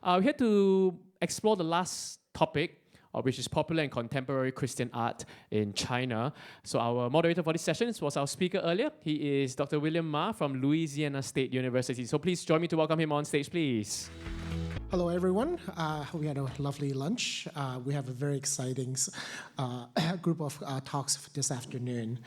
We're here to explore the last topic, which is popular and contemporary Christian art in China. So our moderator for this session was our speaker earlier. He is Dr. William Ma from Louisiana State University. So please join me to welcome him on stage, please. Hello, everyone. We had a lovely lunch. We have a very exciting group of talks this afternoon.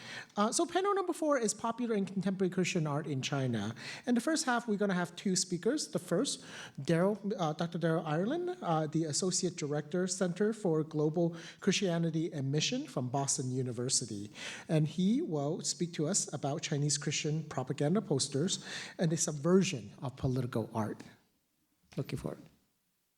So panel number 4 is popular and contemporary Christian art in China. In the first half, we're going to have 2 speakers. The first, Dr. Daryl R, the Associate Director, Center for Global Christianity and Mission from Boston University. And he will speak to us about Chinese Christian propaganda posters and the subversion of political art. Looking forward.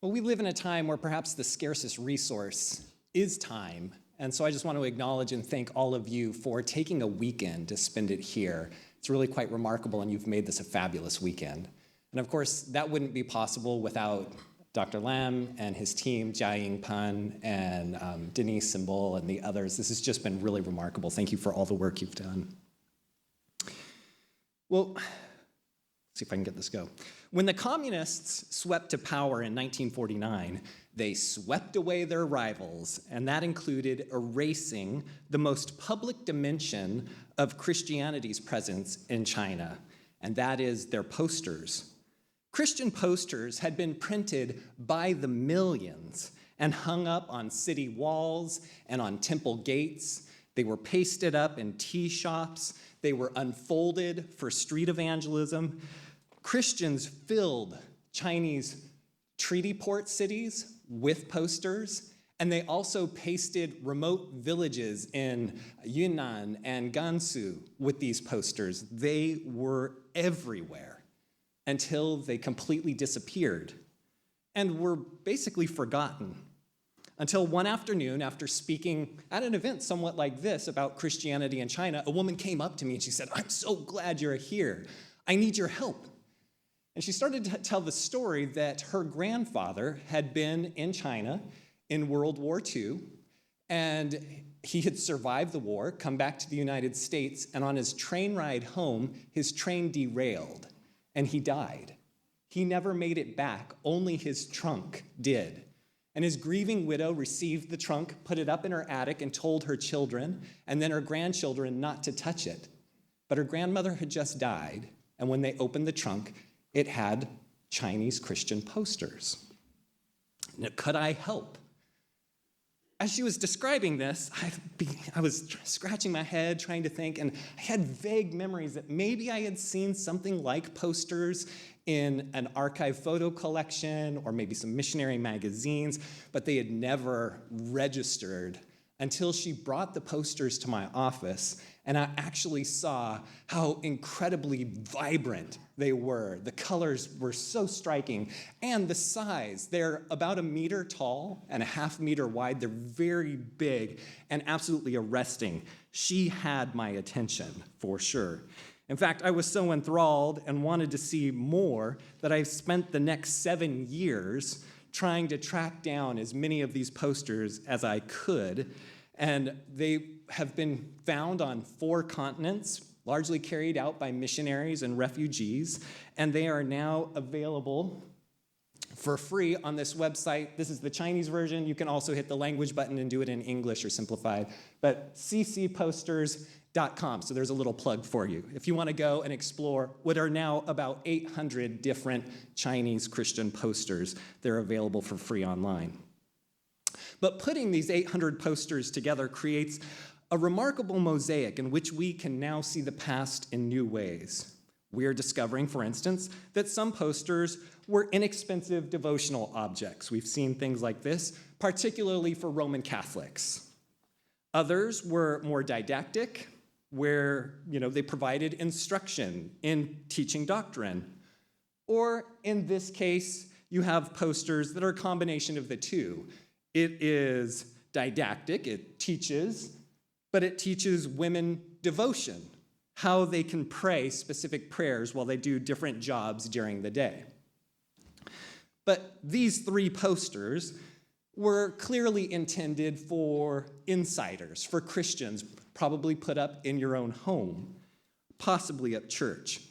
Well, we live in a time where perhaps the scarcest resource is time. And so I just want to acknowledge and thank all of you for taking a weekend to spend it here. It's really quite remarkable, and you've made this a fabulous weekend. And of course, that wouldn't be possible without Dr. Lam and his team, Jiaying Pan and Denise Symbol and the others. This has just been really remarkable. Thank you for all the work you've done. Well, let's see if I can get this go. When the communists swept to power in 1949, they swept away their rivals, and that included erasing the most public dimension of Christianity's presence in China, and that is their posters. Christian posters had been printed by the millions and hung up on city walls and on temple gates. They were pasted up in tea shops. They were unfolded for street evangelism. Christians filled Chinese treaty port cities with posters, and they also pasted remote villages in Yunnan and Gansu with these posters. They were everywhere until they completely disappeared and were basically forgotten. Until one afternoon, after speaking at an event somewhat like this about Christianity in China, a woman came up to me and she said, "I'm so glad you're here. I need your help." And she started to tell the story that her grandfather had been in China in World War II, and he had survived the war, come back to the United States, and on his train ride home, his train derailed, and he died. He never made it back, only his trunk did. And his grieving widow received the trunk, put it up in her attic, and told her children, and then her grandchildren, not to touch it. But her grandmother had just died, and when they opened the trunk, it had Chinese Christian posters. Now, could I help? As she was describing this, I was scratching my head, trying to think, and I had vague memories that maybe I had seen something like posters in an archive photo collection or maybe some missionary magazines, but they had never registered until she brought the posters to my office, and I actually saw how incredibly vibrant they were. The colors were so striking, and the size. They're about 1 meter tall and 1/2 meter wide. They're very big and absolutely arresting. She had my attention, for sure. In fact, I was so enthralled and wanted to see more that I spent the next 7 years trying to track down as many of these posters as I could. And they have been found on 4 continents, largely carried out by missionaries and refugees, and they are now available for free on this website. This is the Chinese version. You can also hit the language button and do it in English or simplified, but ccposters.com, so there's a little plug for you. If you want to go and explore what are now about 800 different Chinese Christian posters, they're available for free online. But putting these 800 posters together creates a remarkable mosaic in which we can now see the past in new ways. We are discovering, for instance, that some posters were inexpensive devotional objects. We've seen things like this, particularly for Roman Catholics. Others were more didactic, where they provided instruction in teaching doctrine. Or in this case, you have posters that are a combination of the two. It is didactic, it teaches, but it teaches women devotion, how they can pray specific prayers while they do different jobs during the day. But these 3 posters were clearly intended for insiders, for Christians, probably put up in your own home, possibly at church.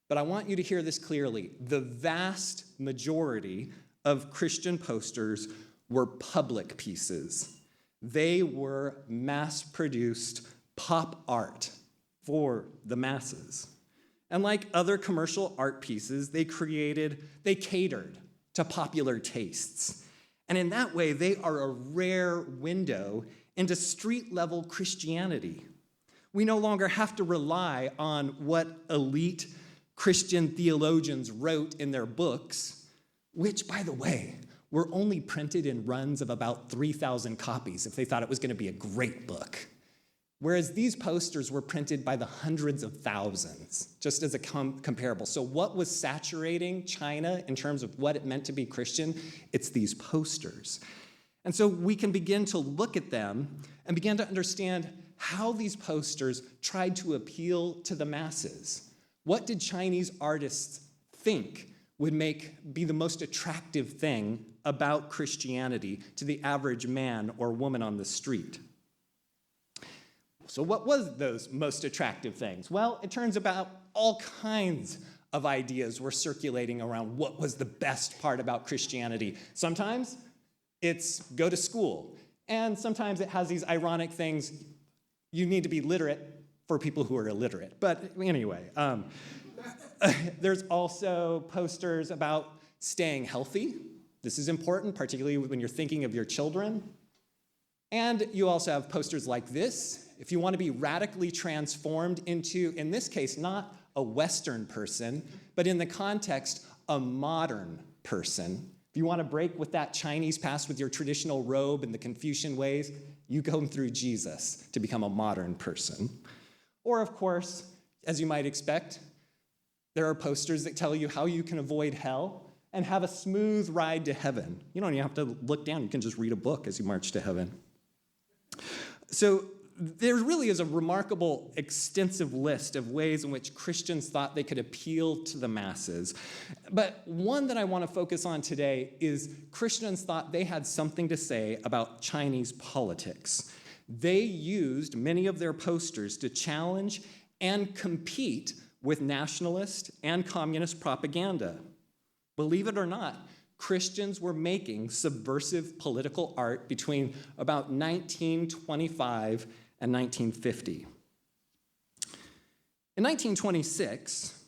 But I want you to hear this clearly. The vast majority of Christian posters were public pieces. They were mass-produced pop art for the masses. And like other commercial art pieces, they catered to popular tastes. And in that way, they are a rare window into street-level Christianity. We no longer have to rely on what elite Christian theologians wrote in their books, which, by the way, were only printed in runs of about 3,000 copies if they thought it was going to be a great book. Whereas these posters were printed by the hundreds of thousands, just as a comparable. So what was saturating China in terms of what it meant to be Christian? It's these posters. And so we can begin to look at them and begin to understand how these posters tried to appeal to the masses. What did Chinese artists think would be the most attractive thing about Christianity to the average man or woman on the street? So what was those most attractive things? Well, it turns out all kinds of ideas were circulating around what was the best part about Christianity. Sometimes it's go to school, and sometimes it has these ironic things. You need to be literate for people who are illiterate. But anyway, there's also posters about staying healthy. This is important, particularly when you're thinking of your children. And you also have posters like this. If you want to be radically transformed into, in this case, not a Western person, but in the context, a modern person. If you want to break with that Chinese past with your traditional robe and the Confucian ways, you go through Jesus to become a modern person. Or, of course, as you might expect, there are posters that tell you how you can avoid hell and have a smooth ride to heaven. You don't even have to look down. You can just read a book as you march to heaven. So there really is a remarkable, extensive list of ways in which Christians thought they could appeal to the masses. But one that I want to focus on today is Christians thought they had something to say about Chinese politics. They used many of their posters to challenge and compete with nationalist and communist propaganda. Believe it or not, Christians were making subversive political art between about 1925 and 1950. In 1926,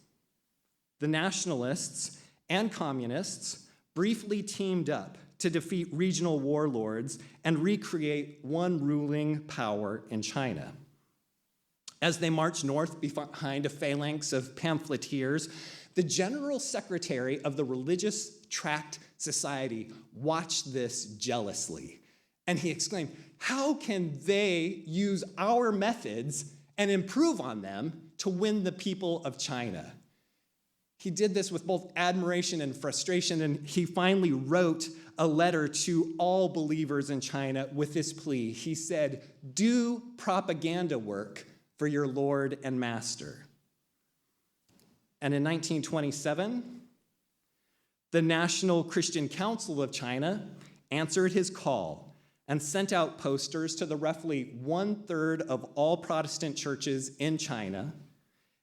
the nationalists and communists briefly teamed up to defeat regional warlords and recreate one ruling power in China. As they marched north behind a phalanx of pamphleteers, the General Secretary of the Religious Tract Society watched this jealously, and he exclaimed, "How can they use our methods and improve on them to win the people of China?" He did this with both admiration and frustration, and he finally wrote a letter to all believers in China with this plea. He said, "Do propaganda work for your Lord and Master." And in 1927, the National Christian Council of China answered his call and sent out posters to the roughly 1/3 of all Protestant churches in China.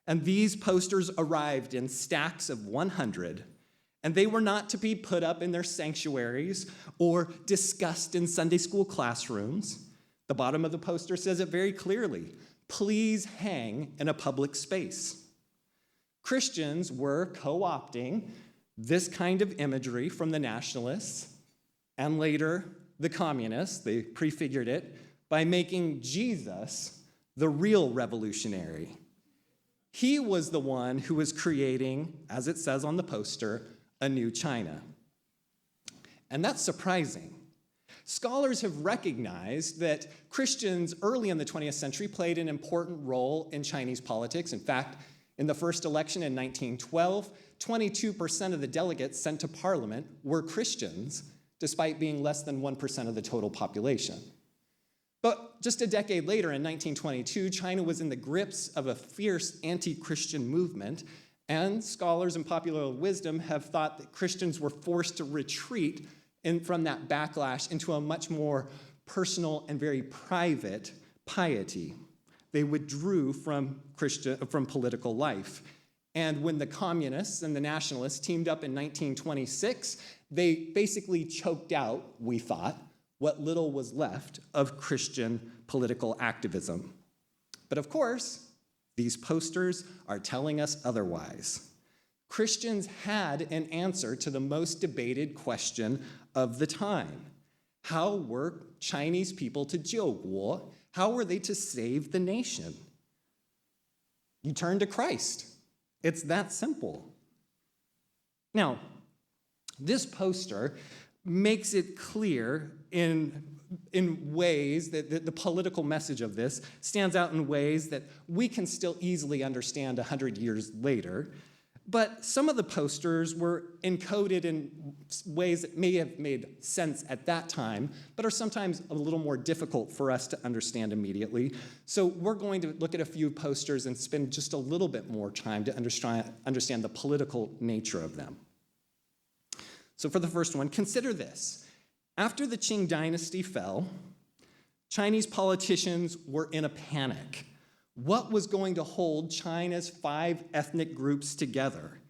And these posters arrived in stacks of 100, and they were not to be put up in their sanctuaries or discussed in Sunday school classrooms. The bottom of the poster says it very clearly, "Please hang in a public space." Christians were co-opting this kind of imagery from the nationalists and later the communists. They prefigured it by making Jesus the real revolutionary. He was the one who was creating, as it says on the poster, a new China. And that's surprising. Scholars have recognized that Christians early in the 20th century played an important role in Chinese politics. In fact, in the first election in 1912, 22% of the delegates sent to parliament were Christians, despite being less than 1% of the total population. But just a decade later, in 1922, China was in the grips of a fierce anti-Christian movement, and scholars and popular wisdom have thought that Christians were forced to retreat from that backlash into a much more personal and very private piety. They withdrew from political life. And when the communists and the nationalists teamed up in 1926, they basically choked out, we thought, what little was left of Christian political activism. But of course, these posters are telling us otherwise. Christians had an answer to the most debated question of the time. How were Chinese people to 救国? How were they to save the nation? You turn to Christ. It's that simple. Now, this poster makes it clear in ways that the political message of this stands out in ways that we can still easily understand 100 years later. But some of the posters were encoded in ways that may have made sense at that time, but are sometimes a little more difficult for us to understand immediately. So we're going to look at a few posters and spend just a little bit more time to understand the political nature of them. So for the first one, consider this. After the Qing dynasty fell, Chinese politicians were in a panic. What was going to hold China's 5 ethnic groups together?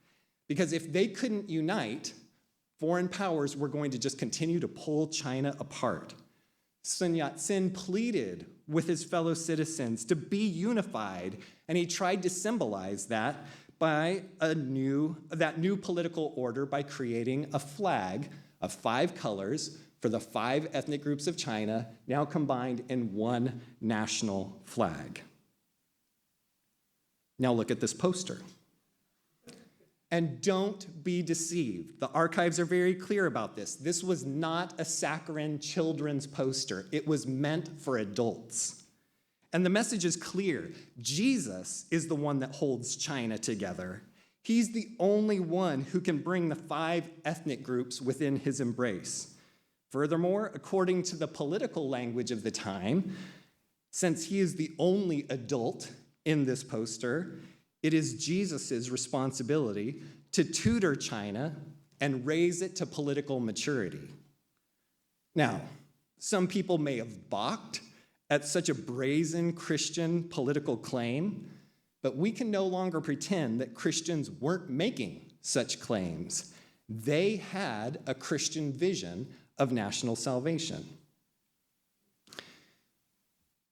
Because if they couldn't unite, foreign powers were going to just continue to pull China apart. Sun Yat-sen pleaded with his fellow citizens to be unified, and he tried to symbolize that by that new political order by creating a flag of 5 colors for the 5 ethnic groups of China, now combined in one national flag. Now look at this poster. And don't be deceived. The archives are very clear about this. This was not a saccharine children's poster. It was meant for adults. And the message is clear. Jesus is the one that holds China together. He's the only one who can bring the 5 ethnic groups within his embrace. Furthermore, according to the political language of the time, since he is the only adult in this poster, it is Jesus' responsibility to tutor China and raise it to political maturity. Now, some people may have balked at such a brazen Christian political claim, but we can no longer pretend that Christians weren't making such claims. They had a Christian vision of national salvation.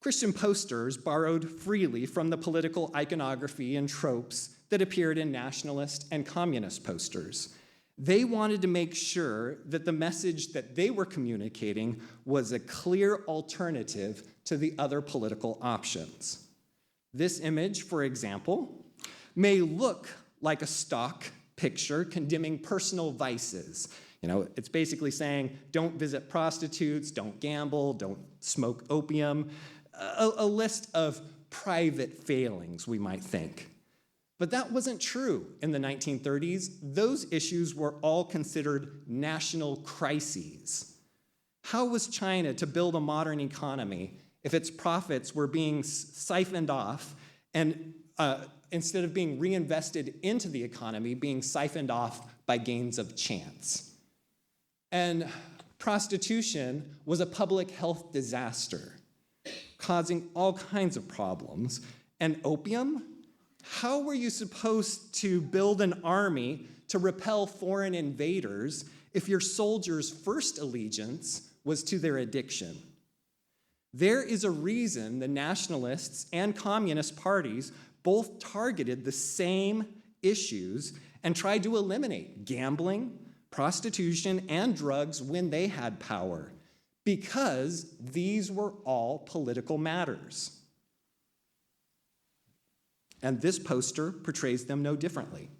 Christian posters borrowed freely from the political iconography and tropes that appeared in nationalist and communist posters. They wanted to make sure that the message that they were communicating was a clear alternative to the other political options. This image, for example, may look like a stock picture condemning personal vices. It's basically saying, don't visit prostitutes, don't gamble, don't smoke opium, a list of private failings, we might think. But that wasn't true in the 1930s. Those issues were all considered national crises. How was China to build a modern economy if its profits were being siphoned off and instead of being reinvested into the economy, being siphoned off by gains of chance? And prostitution was a public health disaster, causing all kinds of problems. And opium? How were you supposed to build an army to repel foreign invaders if your soldiers' first allegiance was to their addiction? There is a reason the nationalists and communist parties both targeted the same issues and tried to eliminate gambling, prostitution, and drugs when they had power, because these were all political matters. And this poster portrays them no differently.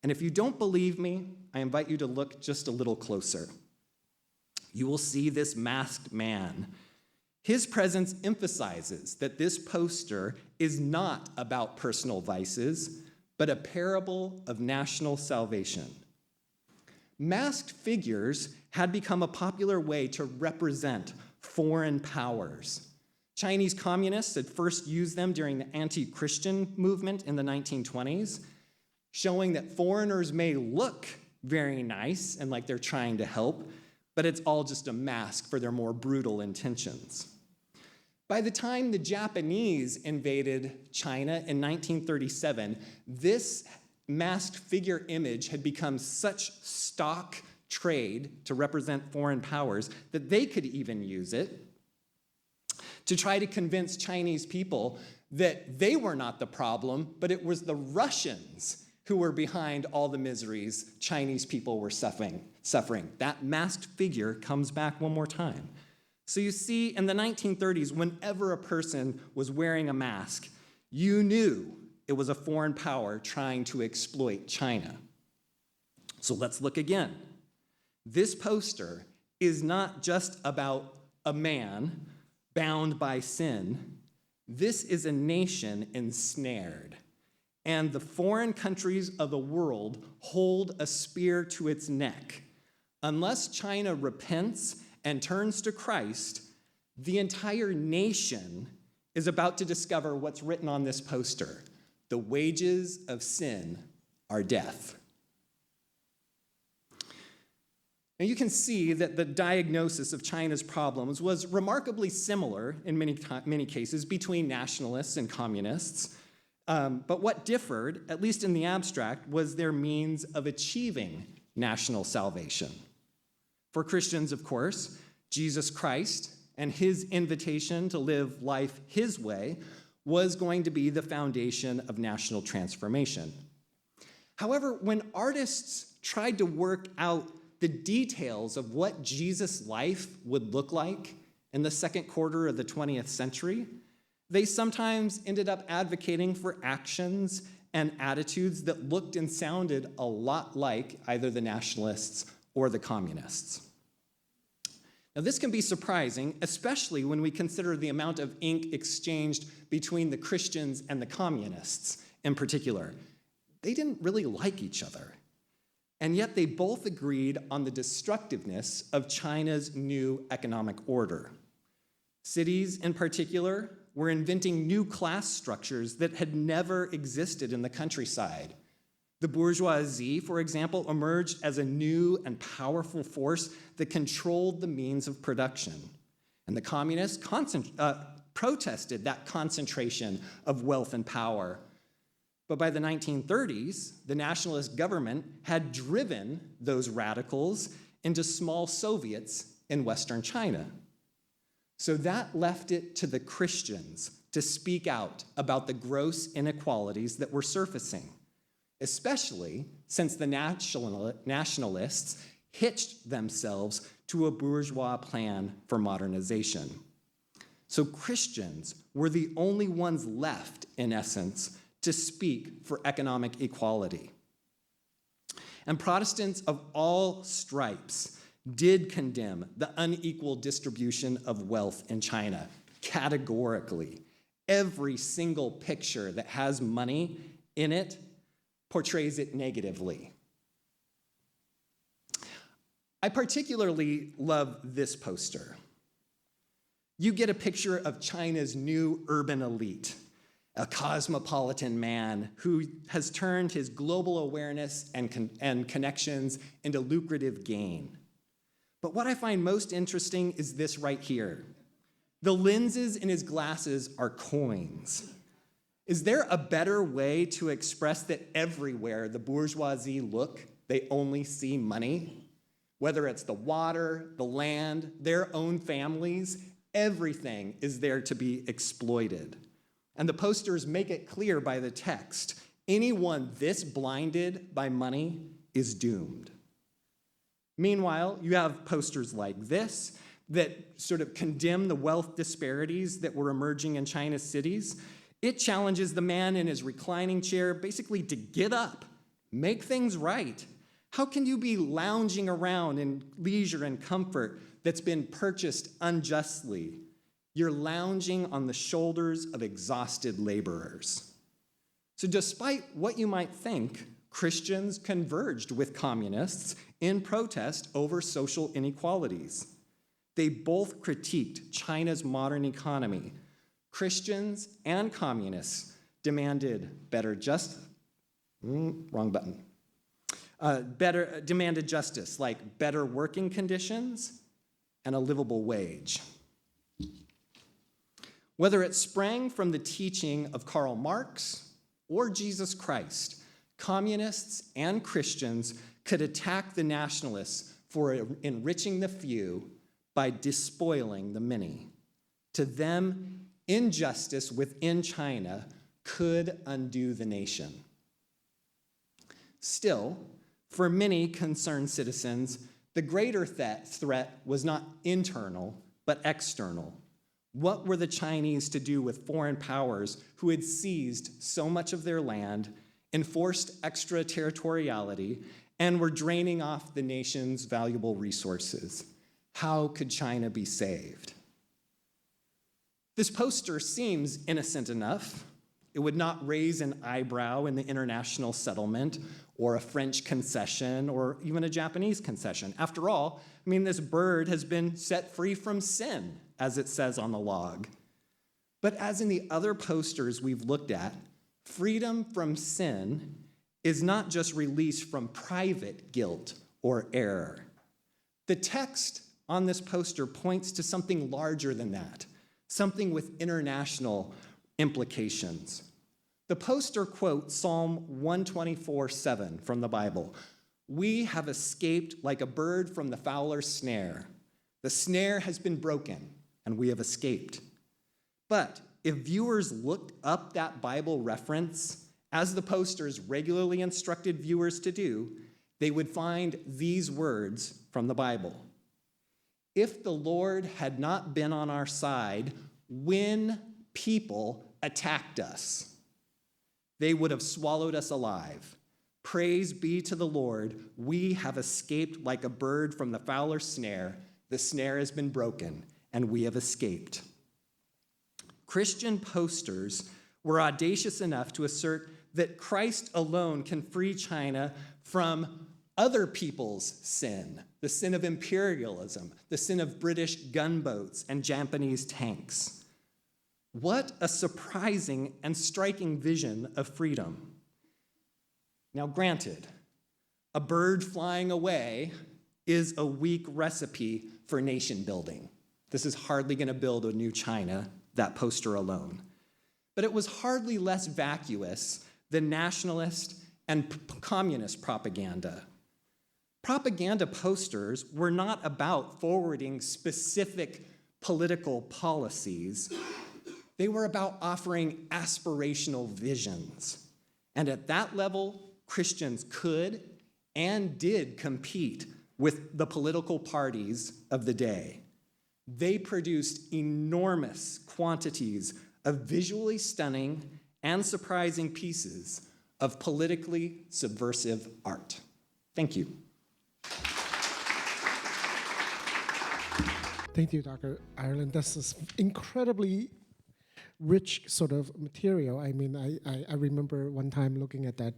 And if you don't believe me, I invite you to look just a little closer. You will see this masked man. His presence emphasizes that this poster is not about personal vices, but a parable of national salvation. Masked figures had become a popular way to represent foreign powers. Chinese communists had first used them during the anti-Christian movement in the 1920s, showing that foreigners may look very nice and like they're trying to help, but it's all just a mask for their more brutal intentions. By the time the Japanese invaded China in 1937, this masked figure image had become such stock trade to represent foreign powers, that they could even use it to try to convince Chinese people that they were not the problem, but it was the Russians who were behind all the miseries Chinese people were suffering. That masked figure comes back one more time. So you see, in the 1930s, whenever a person was wearing a mask, you knew it was a foreign power trying to exploit China. So let's look again. This poster is not just about a man bound by sin. This is a nation ensnared. And the foreign countries of the world hold a spear to its neck. Unless China repents and turns to Christ, the entire nation is about to discover what's written on this poster. The wages of sin are death. Now you can see that the diagnosis of China's problems was remarkably similar in many cases between nationalists and communists. But what differed, at least in the abstract, was their means of achieving national salvation. For Christians, of course, Jesus Christ and his invitation to live life his way was going to be the foundation of national transformation. However, when artists tried to work out the details of what Jesus' life would look like in the second quarter of the 20th century, they sometimes ended up advocating for actions and attitudes that looked and sounded a lot like either the nationalists or the communists. Now, this can be surprising, especially when we consider the amount of ink exchanged between the Christians and the communists in particular. They didn't really like each other. And yet they both agreed on the destructiveness of China's new economic order. Cities, in particular, were inventing new class structures that had never existed in the countryside. The bourgeoisie, for example, emerged as a new and powerful force that controlled the means of production. And the communists protested that concentration of wealth and power. But by the 1930s, the nationalist government had driven those radicals into small Soviets in Western China. So that left it to the Christians to speak out about the gross inequalities that were surfacing, especially since the nationalists hitched themselves to a bourgeois plan for modernization. So Christians were the only ones left, in essence, to speak for economic equality. And Protestants of all stripes did condemn the unequal distribution of wealth in China, categorically. Every single picture that has money in it portrays it negatively. I particularly love this poster. You get a picture of China's new urban elite, a cosmopolitan man who has turned his global awareness and connections into lucrative gain. But what I find most interesting is this right here. The lenses in his glasses are coins. Is there a better way to express that everywhere the bourgeoisie look, they only see money? Whether it's the water, the land, their own families, everything is there to be exploited. And the posters make it clear by the text, anyone this blinded by money is doomed. Meanwhile, you have posters like this that sort of condemn the wealth disparities that were emerging in China's cities. It challenges the man in his reclining chair basically to get up, make things right. How can you be lounging around in leisure and comfort that's been purchased unjustly? You're lounging on the shoulders of exhausted laborers. So despite what you might think, Christians converged with communists in protest over social inequalities. They both critiqued China's modern economy. Christians and communists demanded demanded justice, like better working conditions and a livable wage. Whether it sprang from the teaching of Karl Marx or Jesus Christ, communists and Christians could attack the nationalists for enriching the few by despoiling the many. To them, injustice within China could undo the nation. Still, for many concerned citizens, the greater threat was not internal, but external. What were the Chinese to do with foreign powers who had seized so much of their land, enforced extraterritoriality, and were draining off the nation's valuable resources? How could China be saved? This poster seems innocent enough. It would not raise an eyebrow in the international settlement or a French concession or even a Japanese concession. After all, this bird has been set free from sin, as it says on the log. But as in the other posters we've looked at, freedom from sin is not just release from private guilt or error. The text on this poster points to something larger than that, something with international implications. The poster quotes Psalm 124:7 from the Bible. "We have escaped like a bird from the fowler's snare. The snare has been broken, and we have escaped." But if viewers looked up that Bible reference, as the posters regularly instructed viewers to do, they would find these words from the Bible. "If the Lord had not been on our side when people attacked us, they would have swallowed us alive. Praise be to the Lord, we have escaped like a bird from the fowler's snare. The snare has been broken, and we have escaped." Christian posters were audacious enough to assert that Christ alone can free China from other people's sin, the sin of imperialism, the sin of British gunboats and Japanese tanks. What a surprising and striking vision of freedom. Now, granted, a bird flying away is a weak recipe for nation building. This is hardly going to build a new China, that poster alone. But it was hardly less vacuous than nationalist and communist propaganda. Propaganda posters were not about forwarding specific political policies. They were about offering aspirational visions. And at that level, Christians could and did compete with the political parties of the day. They produced enormous quantities of visually stunning and surprising pieces of politically subversive art. Thank you. Thank you, Dr. Ireland. This is incredibly rich sort of material. I remember one time looking at that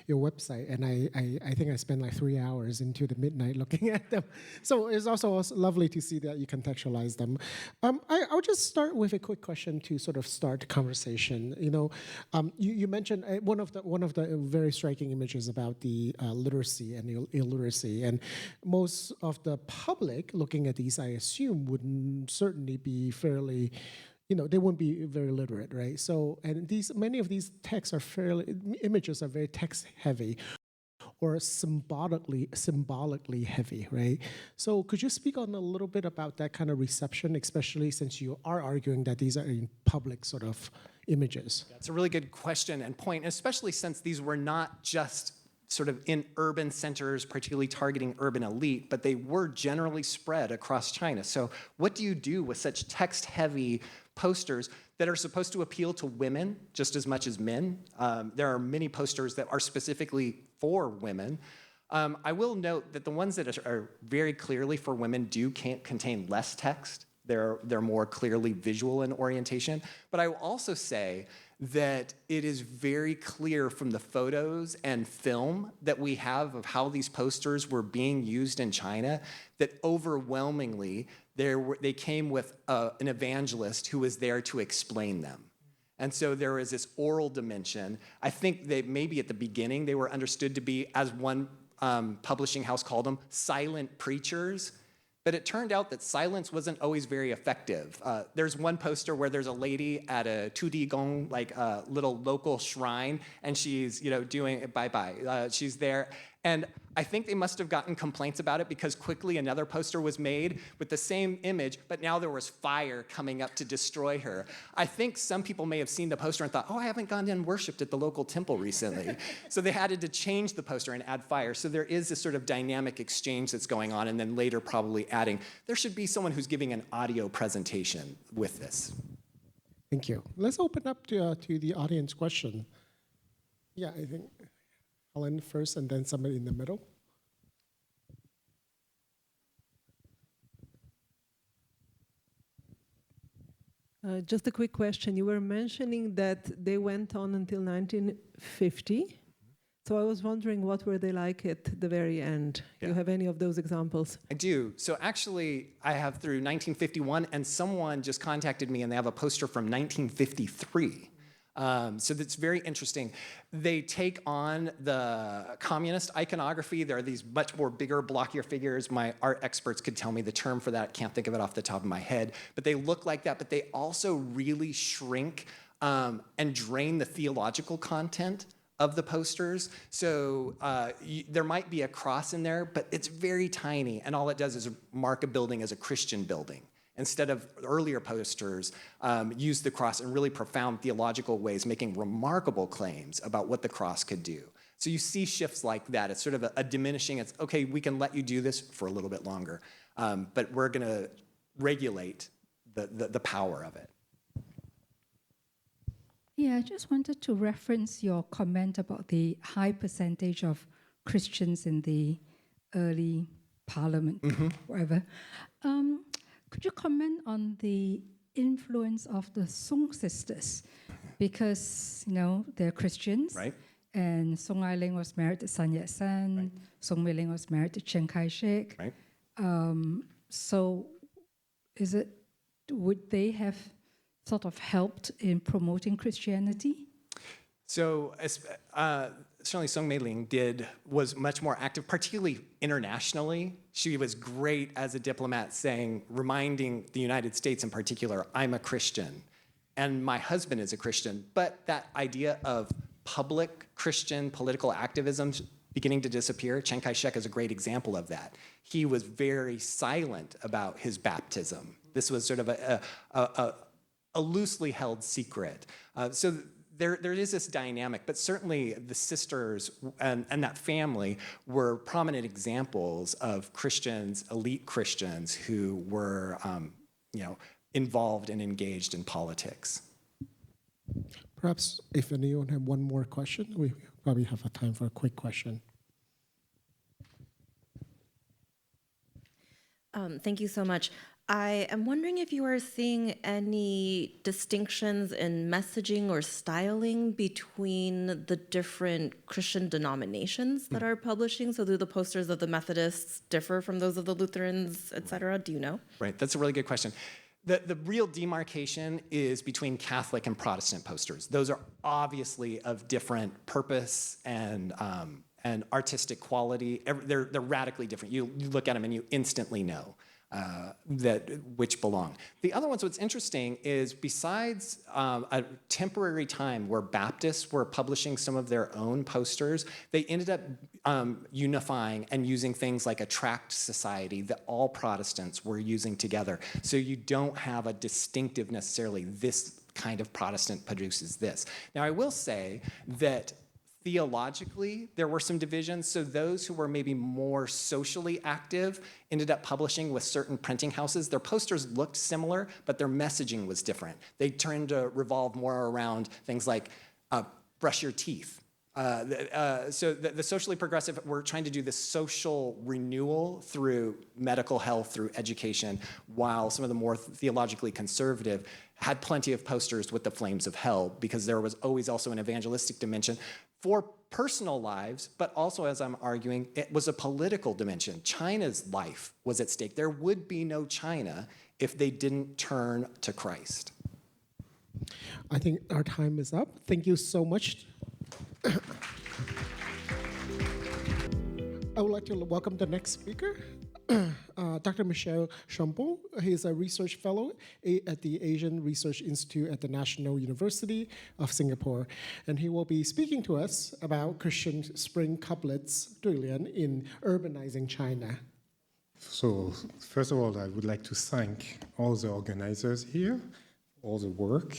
your website, and I think I spent like 3 hours into the midnight looking at them. So it's also lovely to see that you contextualize them. I'll just start with a quick question to sort of start the conversation. You mentioned one of the very striking images about the literacy and illiteracy, and most of the public looking at these, I assume, would certainly be fairly. They wouldn't be very literate, right? So, and many of these texts are images are very text heavy or symbolically heavy, right? So could you speak on a little bit about that kind of reception, especially since you are arguing that these are in public sort of images? That's a really good question and point, especially since these were not just sort of in urban centers, particularly targeting urban elite, but they were generally spread across China. So what do you do with such text-heavy posters that are supposed to appeal to women just as much as men? There are many posters that are specifically for women. I will note that the ones that are very clearly for women do contain less text. They're more clearly visual in orientation. But I will also say that it is very clear from the photos and film that we have of how these posters were being used in China that overwhelmingly they came with an evangelist who was there to explain them. And so there is this oral dimension. I think that maybe at the beginning they were understood to be, as one publishing house called them, silent preachers. But it turned out that silence wasn't always very effective. There's one poster where there's a lady at a Tudigong, like a little local shrine, and she's doing bye-bye. She's there, And I think they must have gotten complaints about it because quickly another poster was made with the same image, but now there was fire coming up to destroy her. I think some people may have seen the poster and thought, oh, I haven't gone in and worshipped at the local temple recently. So they had to change the poster and add fire. So there is this sort of dynamic exchange that's going on, and then later probably adding, there should be someone who's giving an audio presentation with this. Thank you. Let's open up to the audience question. Yeah, I think Helen first and then somebody in the middle. Just a quick question. You were mentioning that they went on until 1950. So I was wondering, what were they like at the very end? Do you have any of those examples? I do. So actually, I have through 1951, and someone just contacted me, and they have a poster from 1953. So that's very interesting. They take on the communist iconography. There are these much more bigger, blockier figures. My art experts could tell me the term for that. Can't think of it off the top of my head. But they look like that, but they also really shrink and drain the theological content of the posters. So there might be a cross in there, but it's very tiny, and all it does is mark a building as a Christian building. Instead of earlier posters, use the cross in really profound theological ways, making remarkable claims about what the cross could do. So you see shifts like that. It's sort of a diminishing, it's, okay, we can let you do this for a little bit longer, but we're gonna regulate the power of it. Yeah, I just wanted to reference your comment about the high percentage of Christians in the early parliament, whatever. Could you comment on the influence of the Song sisters? Because, you know, they're Christians. Right. And Song Ai-ling was married to Sun Yat-sen. Right. Song Mei-ling was married to Chiang Kai-shek. Right. So would they have sort of helped in promoting Christianity? So certainly Song Mei-ling was much more active, particularly internationally. She was great as a diplomat, reminding the United States in particular, I'm a Christian, and my husband is a Christian. But that idea of public Christian political activism beginning to disappear, Chiang Kai-shek is a great example of that. He was very silent about his baptism. This was sort of a loosely held secret. So there is this dynamic, but certainly the sisters and that family were prominent examples of Christians, elite Christians, who were involved and engaged in politics. Perhaps if anyone had one more question, we probably have a time for a quick question. Thank you so much. I am wondering if you are seeing any distinctions in messaging or styling between the different Christian denominations that are publishing. So do the posters of the Methodists differ from those of the Lutherans, et cetera? Do you know? Right, that's a really good question. The real demarcation is between Catholic and Protestant posters. Those are obviously of different purpose and artistic quality. They're radically different. You look at them and you instantly know which belong. The other ones, what's interesting is besides a temporary time where Baptists were publishing some of their own posters, they ended up unifying and using things like a tract society that all Protestants were using together. So you don't have a distinctive necessarily, this kind of Protestant produces this. Now I will say that theologically, there were some divisions. So those who were maybe more socially active ended up publishing with certain printing houses. Their posters looked similar, but their messaging was different. They turned to revolve more around things like brush your teeth. So the socially progressive were trying to do this social renewal through medical health, through education, while some of the more theologically conservative had plenty of posters with the flames of hell, because there was always also an evangelistic dimension for personal lives, but also, as I'm arguing, it was a political dimension. China's life was at stake. There would be no China if they didn't turn to Christ. I think our time is up. Thank you so much. I would like to welcome the next speaker. Dr. Michel Chambon. He is a research fellow at the Asian Research Institute at the National University of Singapore. And he will be speaking to us about Christian spring couplets, Duilian, in urbanizing China. So, first of all, I would like to thank all the organizers here, for all the work,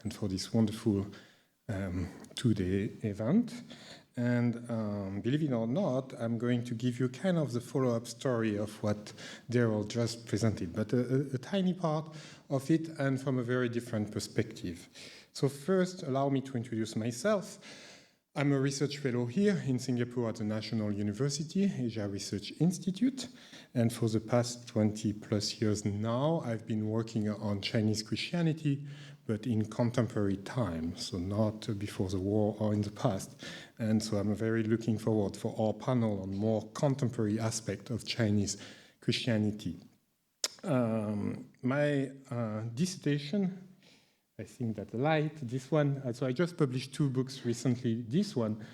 and for this wonderful two-day event. And believe it or not, I'm going to give you kind of the follow-up story of what Daryl just presented, but a tiny part of it and from a very different perspective. So first, allow me to introduce myself. I'm a research fellow here in Singapore at the National University, Asia Research Institute. And for the past 20 plus years now, I've been working on Chinese Christianity, but in contemporary time, so not before the war or in the past. And so I'm very looking forward for our panel on more contemporary aspect of Chinese Christianity. My dissertation, I think that the light, this one, so I just published 2 books recently. This one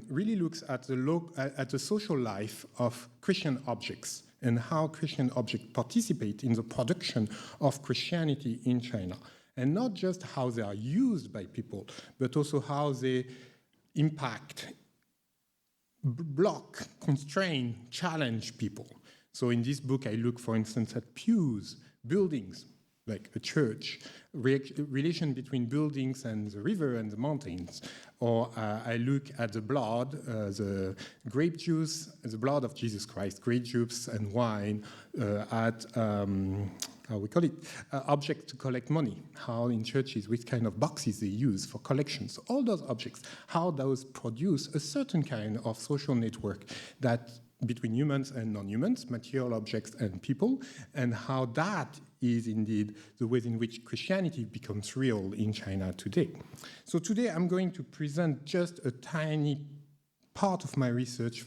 really looks at the social life of Christian objects and how Christian objects participate in the production of Christianity in China. And not just how they are used by people, but also how they impact, block, constrain, challenge people. So in this book, I look, for instance, at pews, buildings, like a church, relation between buildings and the river and the mountains. Or I look at the blood, the grape juice, the blood of Jesus Christ, grape juice and wine, at how we call it, objects to collect money, how in churches, which kind of boxes they use for collections. All those objects, how those produce a certain kind of social network that between humans and non-humans, material objects and people, and how that is indeed the ways in which Christianity becomes real in China today. So today I'm going to present just a tiny part of my research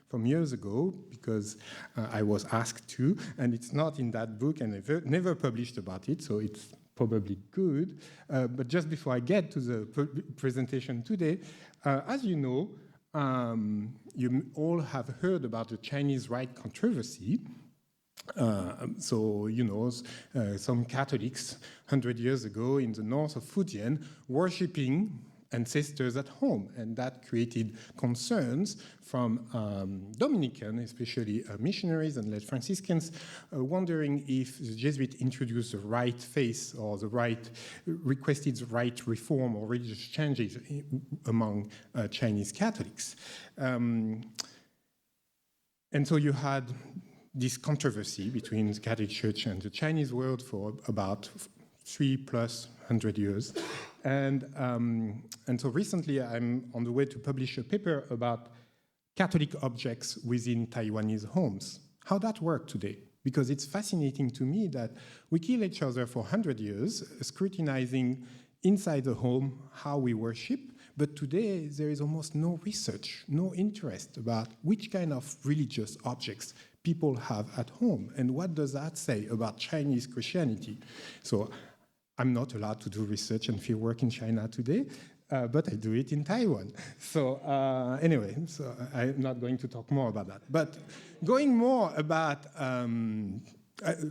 from years ago, because I was asked to, and it's not in that book, and I've never published about it, so it's probably good. But just before I get to the presentation today, as you know, you all have heard about the Chinese right controversy. So, you know, some Catholics 100 years ago in the north of Fujian worshipping ancestors at home, and that created concerns from Dominican, especially missionaries and lay Franciscans, wondering if the Jesuits introduced the right faith or requested the right reform or religious changes among Chinese Catholics. And so you had this controversy between the Catholic Church and the Chinese world for about 300+ years. And so recently I'm on the way to publish a paper about Catholic objects within Taiwanese homes. How that works today? Because it's fascinating to me that we kill each other for 100 years, scrutinizing inside the home how we worship, but today there is almost no research, no interest about which kind of religious objects people have at home, and what does that say about Chinese Christianity? So I'm not allowed to do research and field work in China today, but I do it in Taiwan. So anyway, so I'm not going to talk more about that. But going more about,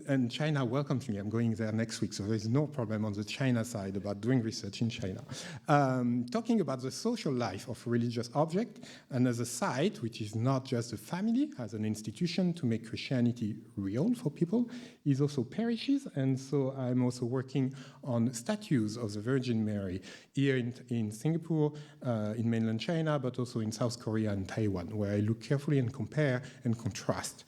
and China welcomes me, I'm going there next week, so there's no problem on the China side about doing research in China. Talking about the social life of religious object, and as a site, which is not just a family, as an institution to make Christianity real for people, is also parishes, and so I'm also working on statues of the Virgin Mary here in Singapore, in mainland China, but also in South Korea and Taiwan, where I look carefully and compare and contrast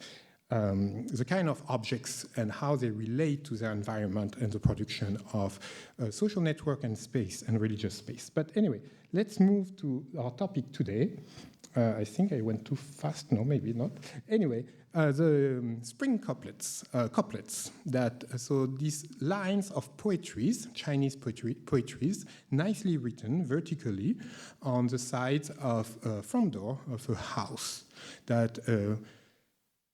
the kind of objects and how they relate to their environment and the production of social network and space and religious space. But anyway, let's move to our topic today. I think I went too fast. No, maybe not. Anyway, the spring couplets. So these lines of poetries, Chinese poetries, nicely written vertically on the sides of a front door of a house that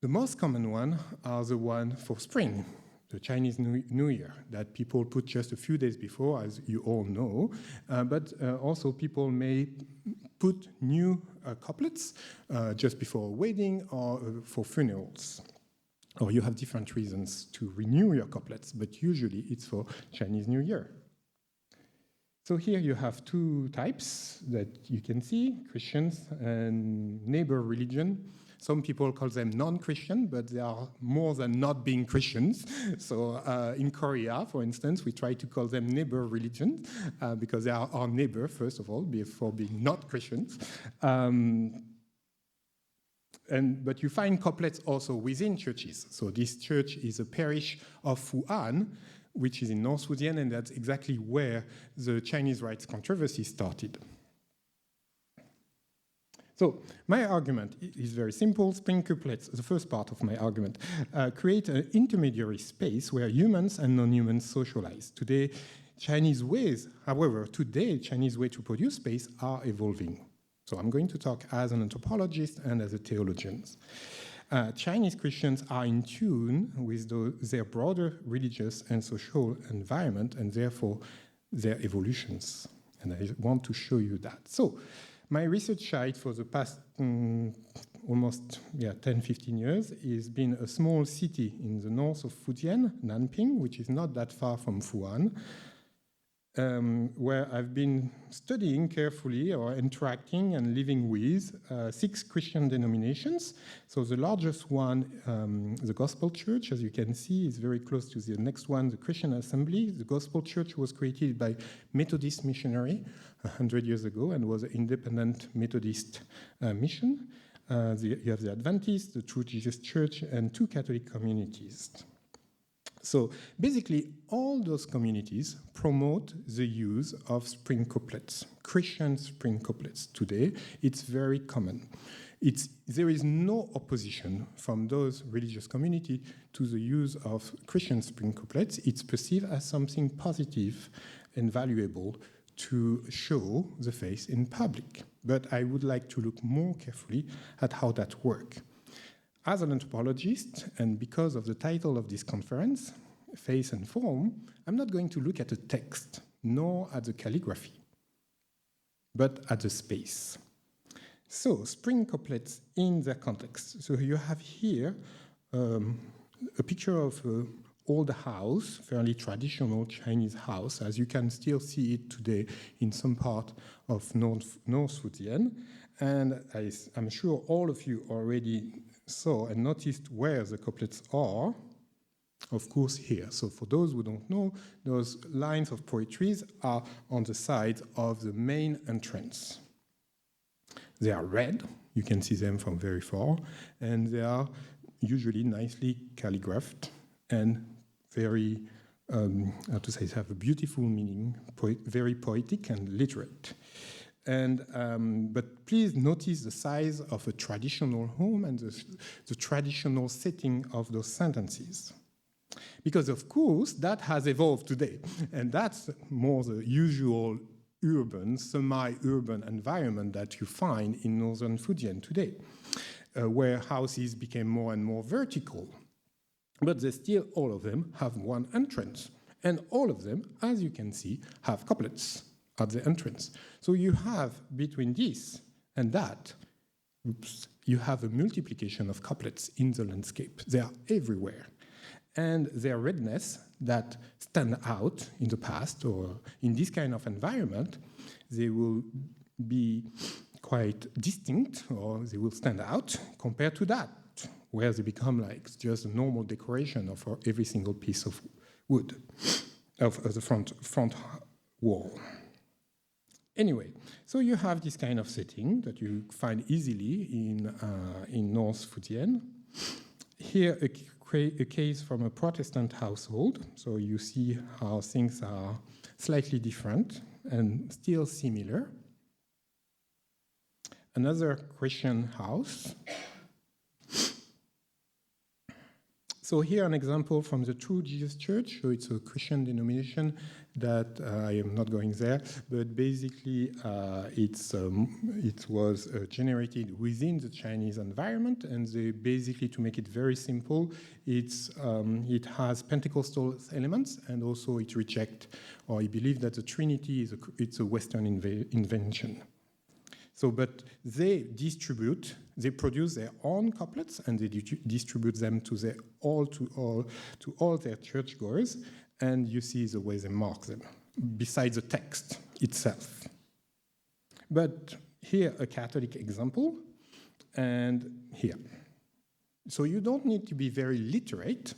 the most common one are the one for spring, the Chinese New Year, that people put just a few days before, as you all know. But also people may put new couplets just before a wedding or for funerals. or you have different reasons to renew your couplets, but usually it's for Chinese New Year. So here you have two types that you can see, Christians and neighbor religion. Some people call them non-Christian, but they are more than not being Christians. So in Korea, for instance, we try to call them neighbor religion because they are our neighbor, first of all, before being not Christians. But you find couplets also within churches. So this church is a parish of Fu'an, which is in North Fujian, and that's exactly where the Chinese rights controversy started. So my argument is very simple. Spring couplets, the first part of my argument, create an intermediary space where humans and non-humans socialize. Today, Chinese ways to produce space are evolving. So I'm going to talk as an anthropologist and as a theologian. Chinese Christians are in tune with their broader religious and social environment and therefore their evolutions. And I want to show you that. So my research site for the past almost 10, 15 years has been a small city in the north of Fujian, Nanping, which is not that far from Fu'an, where I've been studying carefully or interacting and living with 6 Christian denominations. So the largest one, the Gospel Church, as you can see, is very close to the next one, the Christian Assembly. The Gospel Church was created by Methodist missionary 100 years ago and was an independent Methodist mission. You have the Adventists, the True Jesus Church, and 2 Catholic communities. So basically, all those communities promote the use of spring couplets, Christian spring couplets. Today, it's very common. There is no opposition from those religious communities to the use of Christian spring couplets. It's perceived as something positive and valuable to show the faith in public. But I would like to look more carefully at how that works. As an anthropologist, and because of the title of this conference, Faith and Form, I'm not going to look at the text, nor at the calligraphy, but at the space. So, spring couplets in their context. So you have here a picture of an old house, fairly traditional Chinese house, as you can still see it today in some part of North Fujian. And I'm sure all of you already saw and noticed where the couplets are, of course, here. So for those who don't know, those lines of poetry are on the side of the main entrance. They are red, you can see them from very far, and they are usually nicely calligraphed and very, have a beautiful meaning, very poetic and literate. But please notice the size of a traditional home and the traditional setting of those sentences. Because, of course, that has evolved today. And that's more the usual urban, semi-urban environment that you find in northern Fujian today, where houses became more and more vertical. But they still, all of them, have one entrance. And all of them, as you can see, have couplets at the entrance. So you have, between this and that, you have a multiplication of couplets in the landscape. They are everywhere. And their redness that stand out in the past or in this kind of environment, they will be quite distinct or they will stand out compared to that, where they become like just a normal decoration of every single piece of wood of the front wall. Anyway, so you have this kind of setting that you find easily in North Fujian. Here, a case from a Protestant household. So you see how things are slightly different and still similar. Another Christian house. So here an example from the True Jesus Church. So it's a Christian denomination that I am not going there, but basically it was generated within the Chinese environment, and they basically, to make it very simple, it has Pentecostal elements, and also it rejects, or it believes that the Trinity it's a Western invention. So, but they produce their own couplets, and they distribute them to all their churchgoers, and you see the way they mark them, besides the text itself. But here, a Catholic example, and here. So you don't need to be very literate.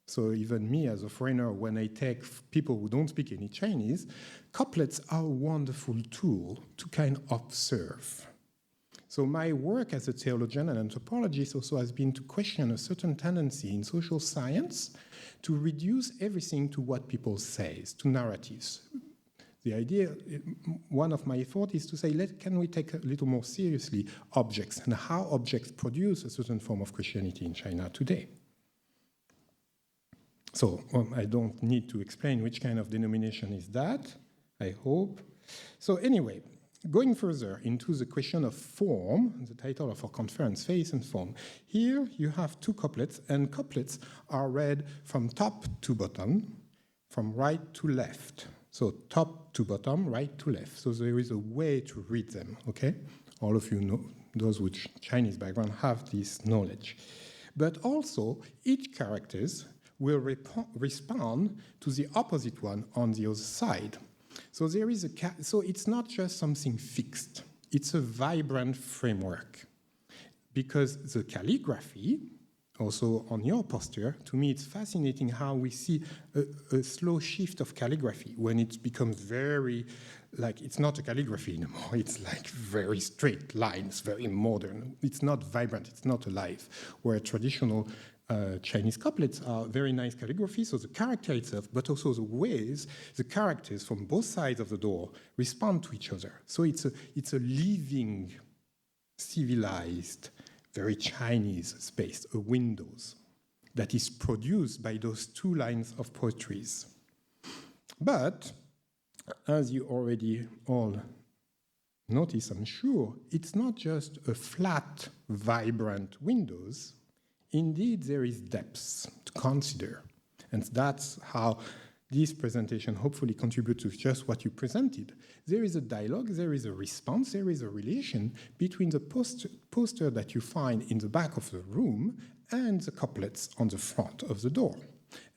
So even me as a foreigner, when I take people who don't speak any Chinese, couplets are a wonderful tool to kind of observe. So my work as a theologian and anthropologist also has been to question a certain tendency in social science to reduce everything to what people say, to narratives. The idea, one of my thoughts is to say, can we take a little more seriously objects and how objects produce a certain form of Christianity in China today? So I don't need to explain which kind of denomination is that, I hope. So anyway, going further into the question of form, the title of our conference, Faith and Form. Here you have two couplets, and couplets are read from top to bottom, from right to left. So top to bottom, right to left. So there is a way to read them, okay? All of you know, those with Chinese background have this knowledge. But also, each characters will respond to the opposite one on the other side. So there is so it's not just something fixed. It's a vibrant framework. Because the calligraphy, also on your poster, to me it's fascinating how we see a slow shift of calligraphy when it becomes very, like, it's not a calligraphy anymore. It's like very straight lines, very modern. It's not vibrant, it's not alive. Where traditional Chinese couplets are very nice calligraphy, so the character itself, but also the ways the characters from both sides of the door respond to each other. So it's a living, civilized, very Chinese space, a windows, that is produced by those two lines of poetries. But, as you already all notice, I'm sure, it's not just a flat, vibrant windows. Indeed, there is depth to consider. And that's how this presentation hopefully contributes to just what you presented. There is a dialogue, there is a response, there is a relation between the poster that you find in the back of the room and the couplets on the front of the door.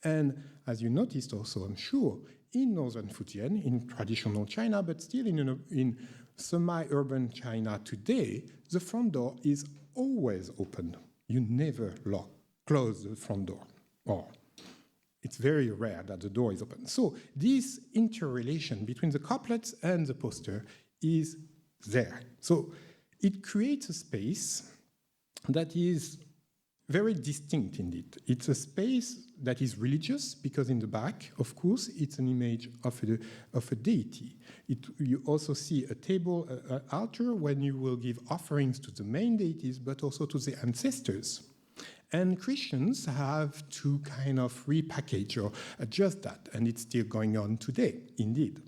And as you noticed also, I'm sure, in northern Fujian, in traditional China, but still in semi-urban China today, the front door is always open. You never close the front door, or it's very rare that the door is open. So this interrelation between the couplets and the poster is there. So it creates a space that is very distinct indeed. It's a space that is religious, because in the back, of course, it's an image of a deity. You also see a table, an altar, when you will give offerings to the main deities, but also to the ancestors. And Christians have to kind of repackage or adjust that, and it's still going on today, indeed.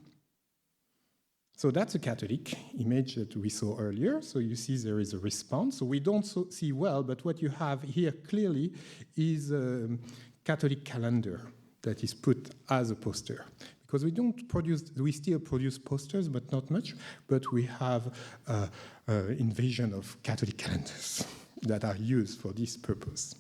So that's a Catholic image that we saw earlier. So you see there is a response. So we don't see well, but what you have here clearly is a Catholic calendar that is put as a poster. Because we still produce posters, but not much, but we have invasion of Catholic calendars that are used for this purpose.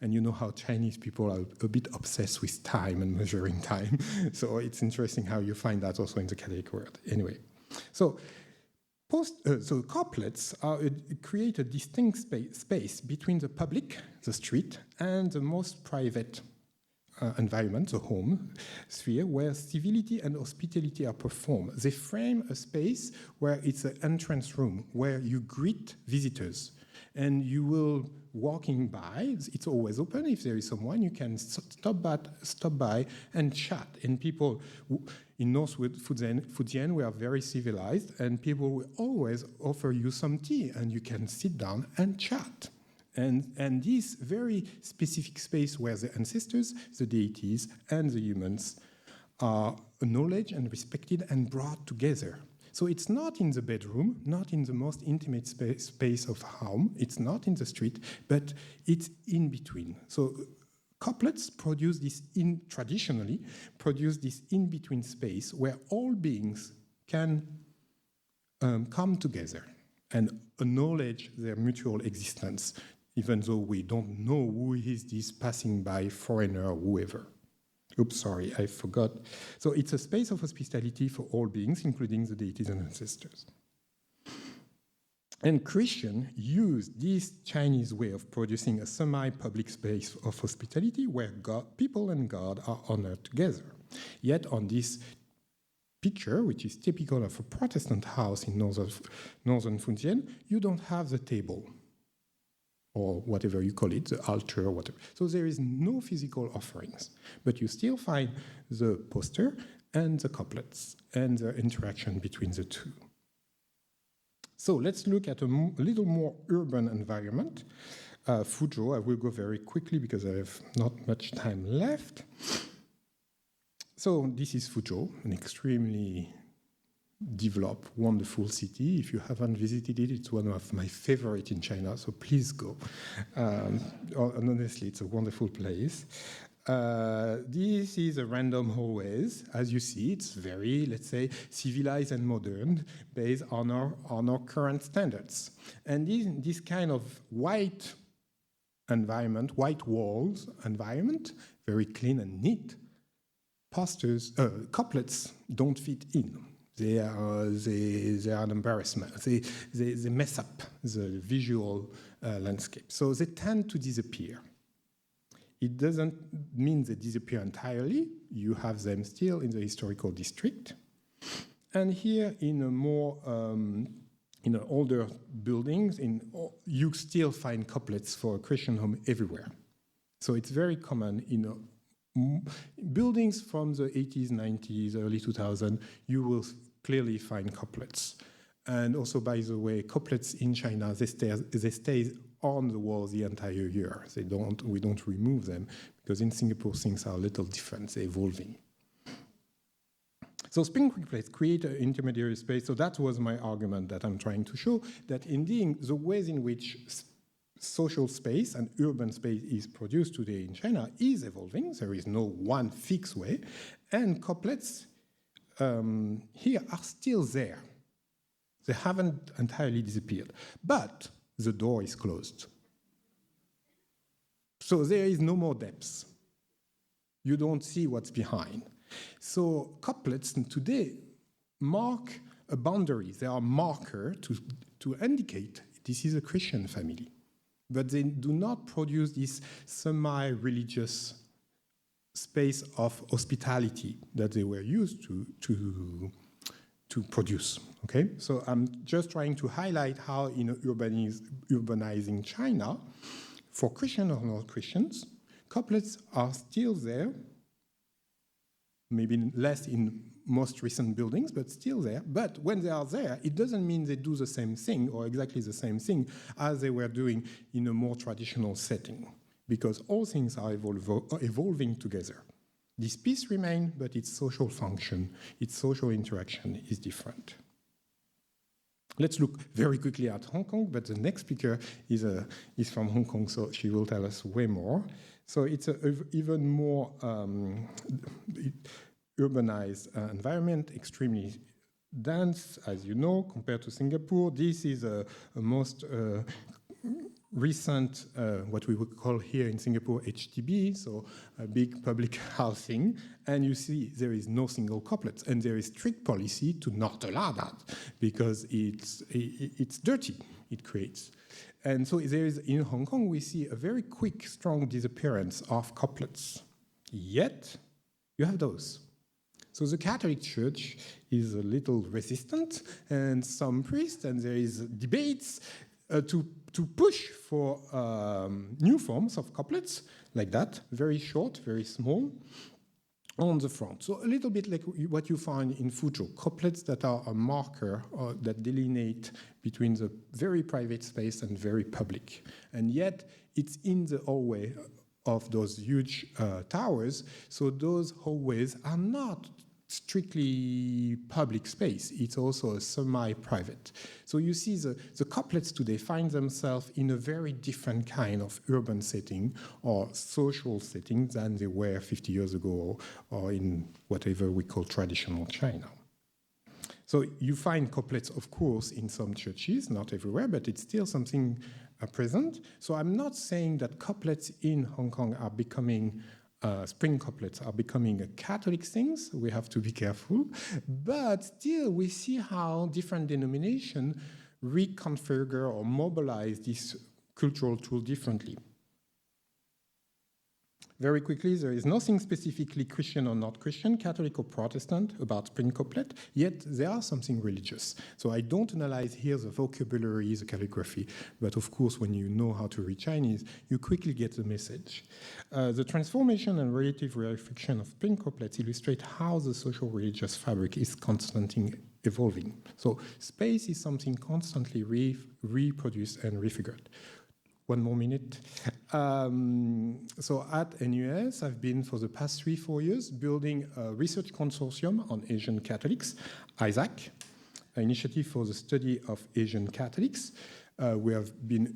And you know how Chinese people are a bit obsessed with time and measuring time. So it's interesting how you find that also in the Catholic world. Anyway, so couplets create a distinct space between the public, the street, and the most private environment, the home sphere, where civility and hospitality are performed. They frame a space where it's an entrance room, where you greet visitors. And you will, walking by, it's always open. If there is someone, you can stop by and chat. And people in North Fujian, we are very civilized, and people will always offer you some tea, and you can sit down and chat. And this very specific space where the ancestors, the deities, and the humans are acknowledged and respected and brought together. So it's not in the bedroom, not in the most intimate space of home, it's not in the street, but it's in between. So couplets traditionally produce this in-between space where all beings can come together. and acknowledge their mutual existence, even though we don't know who is this passing by foreigner or whoever. Oops, sorry, I forgot. So it's a space of hospitality for all beings, including the deities and ancestors. And Christians use this Chinese way of producing a semi-public space of hospitality where God, people and God are honored together. Yet on this picture, which is typical of a Protestant house in northern Fujian, you don't have the table, or whatever you call it, the altar, or whatever. So there is no physical offerings, but you still find the poster and the couplets and the interaction between the two. So let's look at a little more urban environment. Fuzhou, I will go very quickly because I have not much time left. So this is Fuzhou, an extremely developed, wonderful city. If you haven't visited it, it's one of my favorites in China, so please go. And honestly, it's a wonderful place. This is a random hallways. As you see, it's very, let's say, civilized and modern, based on our current standards. And this kind of white environment, white walls environment, very clean and neat, couplets don't fit in. They are an embarrassment. They mess up the visual landscape. So they tend to disappear. It doesn't mean they disappear entirely. You have them still in the historical district. And here in a more, in older buildings, you still find couplets for a Christian home everywhere. So it's very common in buildings from the 80s, 90s, early 2000s, you will clearly find couplets. And also, by the way, couplets in China, they stay on the wall the entire year. We don't remove them, because in Singapore, things are a little different, they're evolving. So spring couplets create an intermediary space. So that was my argument that I'm trying to show, that indeed the ways in which social space and urban space is produced today in China is evolving. There is no one fixed way. And couplets here are still there. They haven't entirely disappeared. But the door is closed. So there is no more depth. You don't see what's behind. So couplets today mark a boundary. They are a marker to indicate this is a Christian family. But they do not produce this semi-religious space of hospitality that they were used to produce. Okay, so I'm just trying to highlight how in urbanizing China, for Christian or non-Christians, couplets are still there, maybe less in most recent buildings, but still there. But when they are there, it doesn't mean they do the same thing or exactly the same thing as they were doing in a more traditional setting, because all things are evolving together. This piece remains, but its social function, its social interaction is different. Let's look very quickly at Hong Kong, but the next speaker is from Hong Kong, so she will tell us way more. So it's an even more urbanized environment, extremely dense, as you know, compared to Singapore. This is a most recent, what we would call here in Singapore, HDB, so a big public housing. And you see there is no single couplet, and there is strict policy to not allow that, because it's dirty, it creates. And so there is, in Hong Kong, we see a very quick, strong disappearance of couplets. Yet, you have those. So the Catholic Church is a little resistant, and some priests, and there is debates to push for new forms of couplets like that, very short, very small, on the front. So a little bit like what you find in Fuzhou, couplets that are a marker or that delineate between the very private space and very public. And yet it's in the hallway of those huge towers, so those hallways are not strictly public space. It's also a semi-private. So you see the couplets today find themselves in a very different kind of urban setting or social setting than they were 50 years ago or in whatever we call traditional China. So you find couplets, of course, in some churches, not everywhere, but it's still something present. So I'm not saying that couplets in Hong Kong are becoming, spring couplets are becoming a Catholic things. We have to be careful. But still, we see how different denominations reconfigure or mobilize this cultural tool differently. Very quickly, there is nothing specifically Christian or not Christian, Catholic or Protestant about spring couplet, yet there are something religious. So I don't analyze here the vocabulary, the calligraphy, but of course, when you know how to read Chinese, you quickly get the message. The transformation and relative reaffection of spring couplets illustrate how the social religious fabric is constantly evolving. So space is something constantly reproduced and refigured. One more minute. So at NUS, I've been for the past 3-4 years building a research consortium on Asian Catholics, ISAC, an initiative for the study of Asian Catholics. We have been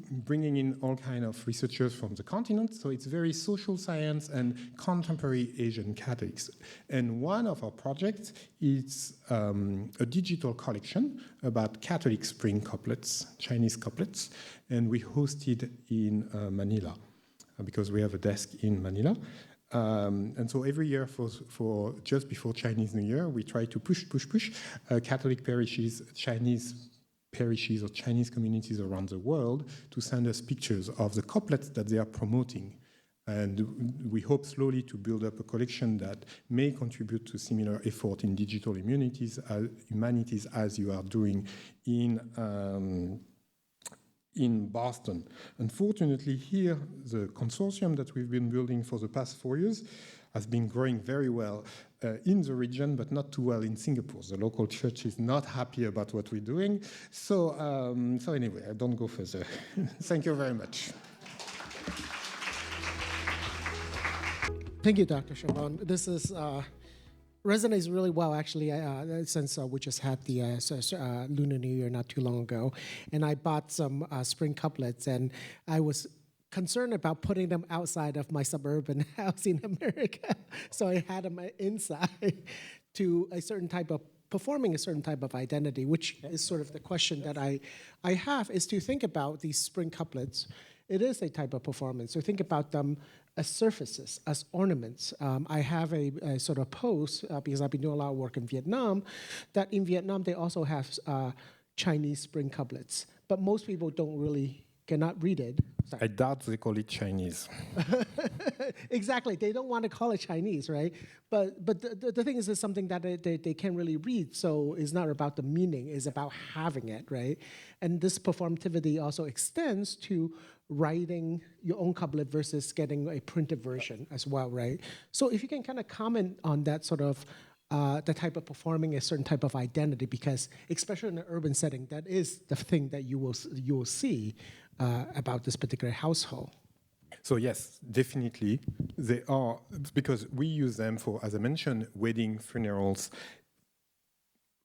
bringing in all kinds of researchers from the continent, so it's very social science and contemporary Asian Catholics. And one of our projects is a digital collection about Catholic spring couplets, Chinese couplets, and we hosted in Manila because we have a desk in Manila. And so every year for just before Chinese New Year, we try to push Catholic parishes, Chinese parishes or Chinese communities around the world to send us pictures of the couplets that they are promoting. And we hope slowly to build up a collection that may contribute to similar effort in digital humanities as you are doing in Boston. Unfortunately, here, the consortium that we've been building for the past 4 years has been growing very well in the region, but not too well in Singapore. The local church is not happy about what we're doing. So anyway, I don't go further. Thank you very much. Thank you, Dr. Chambon. This is resonates really well, actually, since we just had the Lunar New Year not too long ago. And I bought some spring couplets, and I was concerned about putting them outside of my suburban house in America. So I had them inside to a certain type of performing a certain type of identity, which is sort of the question that I have, is to think about these spring couplets. It is a type of performance. So think about them as surfaces, as ornaments. I have a sort of post, because I've been doing a lot of work in Vietnam, that in Vietnam they also have Chinese spring couplets. But most people cannot read it. Sorry. I doubt they call it Chinese. Exactly, they don't want to call it Chinese, right? But the thing is, it's something that they can't really read, so it's not about the meaning, it's about having it, right? And this performativity also extends to writing your own couplet versus getting a printed version as well, right? So if you can kind of comment on that sort of the type of performing a certain type of identity, because especially in an urban setting, that is the thing that you will see about this particular household. So yes, definitely they are, because we use them for, as I mentioned, wedding, funerals.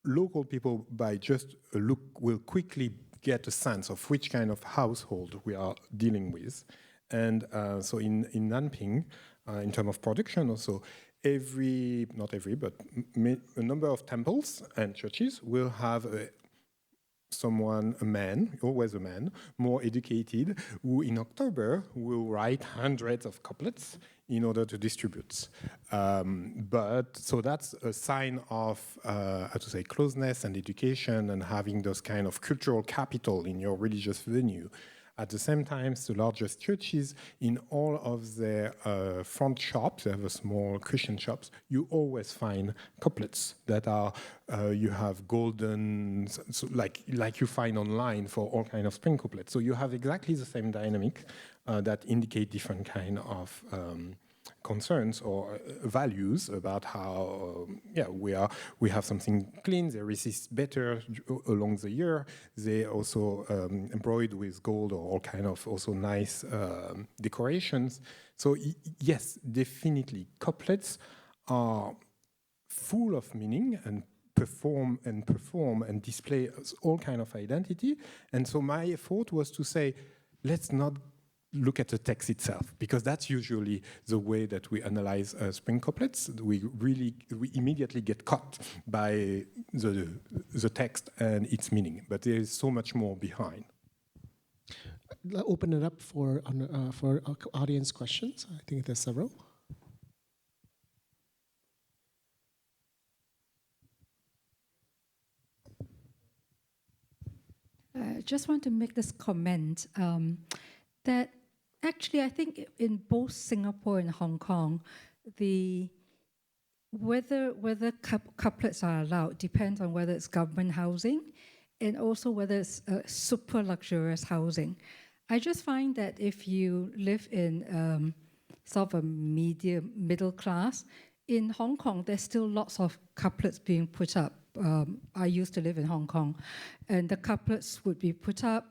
Local people, by just a look, will quickly get a sense of which kind of household we are dealing with. And so in Nanping, in terms of production also, not every, but a number of temples and churches will have a man, always a man, more educated, who in October will write hundreds of couplets in order to distribute. But so that's a sign of, how to say, closeness and education and having those kind of cultural capital in your religious venue. At the same time, the largest churches, in all of their front shops, they have a small Christian shops, you always find couplets that are, you have golden, so like you find online for all kind of spring couplets. So you have exactly the same dynamic that indicate different kind of concerns or values about how we have something clean, they resist better along the year, they also embroidered with gold or all kind of also nice decorations. So yes, definitely couplets are full of meaning and perform and display all kind of identity. And so my effort was to say, let's look at the text itself, because that's usually the way that we analyze spring couplets. We immediately get caught by the text and its meaning, but there is so much more behind. Open it up for audience questions. I think there's several. I just want to make this comment that actually I think in both Singapore and Hong Kong, whether couplets are allowed depends on whether it's government housing and also whether it's super luxurious housing. I just find that if you live in sort of a middle class, in Hong Kong, there's still lots of couplets being put up. I used to live in Hong Kong, and the couplets would be put up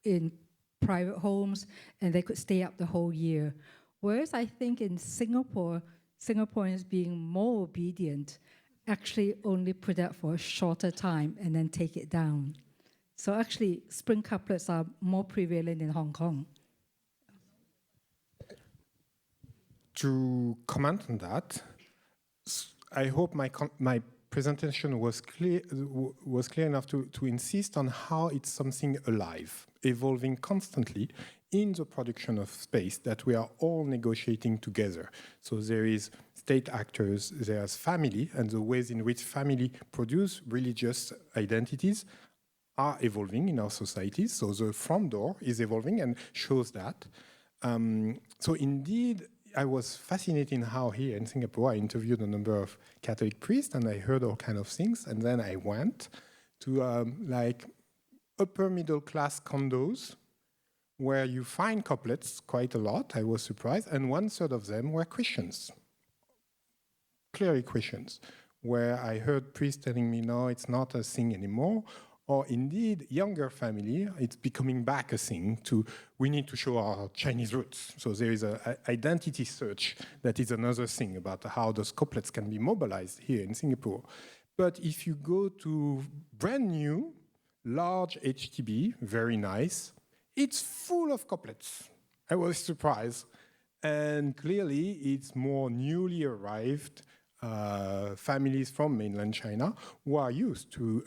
in private homes, and they could stay up the whole year. Whereas I think in Singapore, Singaporeans being more obedient actually only put up for a shorter time and then take it down. So actually, spring couplets are more prevalent in Hong Kong. To comment on that, I hope my presentation was clear enough to insist on how it's something alive, evolving constantly in the production of space that we are all negotiating together. So there is state actors, there's family, and the ways in which family produce religious identities are evolving in our societies. So the front door is evolving and shows that. So indeed, I was fascinated in how here in Singapore I interviewed a number of Catholic priests and I heard all kinds of things. And then I went to like upper middle class condos where you find couplets quite a lot. I was surprised. And 1/3 of them were Christians, clearly Christians, where I heard priests telling me, no, it's not a thing anymore. Or indeed, younger family, it's becoming back a thing we need to show our Chinese roots. So there is an identity search that is another thing about how those couplets can be mobilized here in Singapore. But if you go to brand new, large HTB, very nice, it's full of couplets. I was surprised. And clearly, it's more newly arrived families from mainland China who are used to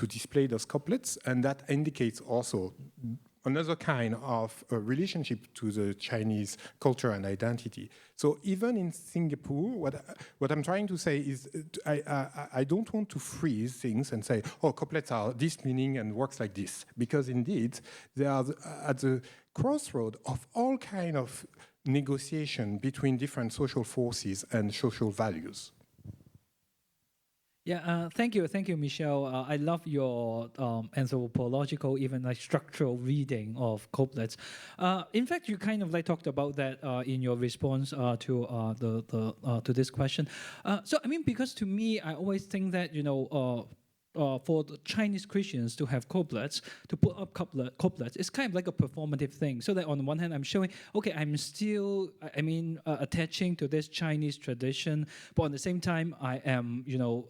display those couplets, and that indicates also another kind of relationship to the Chinese culture and identity. So even in Singapore, what I'm trying to say is I don't want to freeze things and say, oh, couplets are this meaning and works like this, because indeed they are at the crossroad of all kind of negotiation between different social forces and social values. Yeah, thank you, Michel. I love your anthropological, even like structural reading of couplets. In fact, you kind of like talked about that in your response to this question. So I mean, because to me, I always think that for the Chinese Christians to have couplets, to put up couplets, it's kind of like a performative thing. So that on the one hand, I'm showing, okay, I'm still, attaching to this Chinese tradition, but on the same time, I am,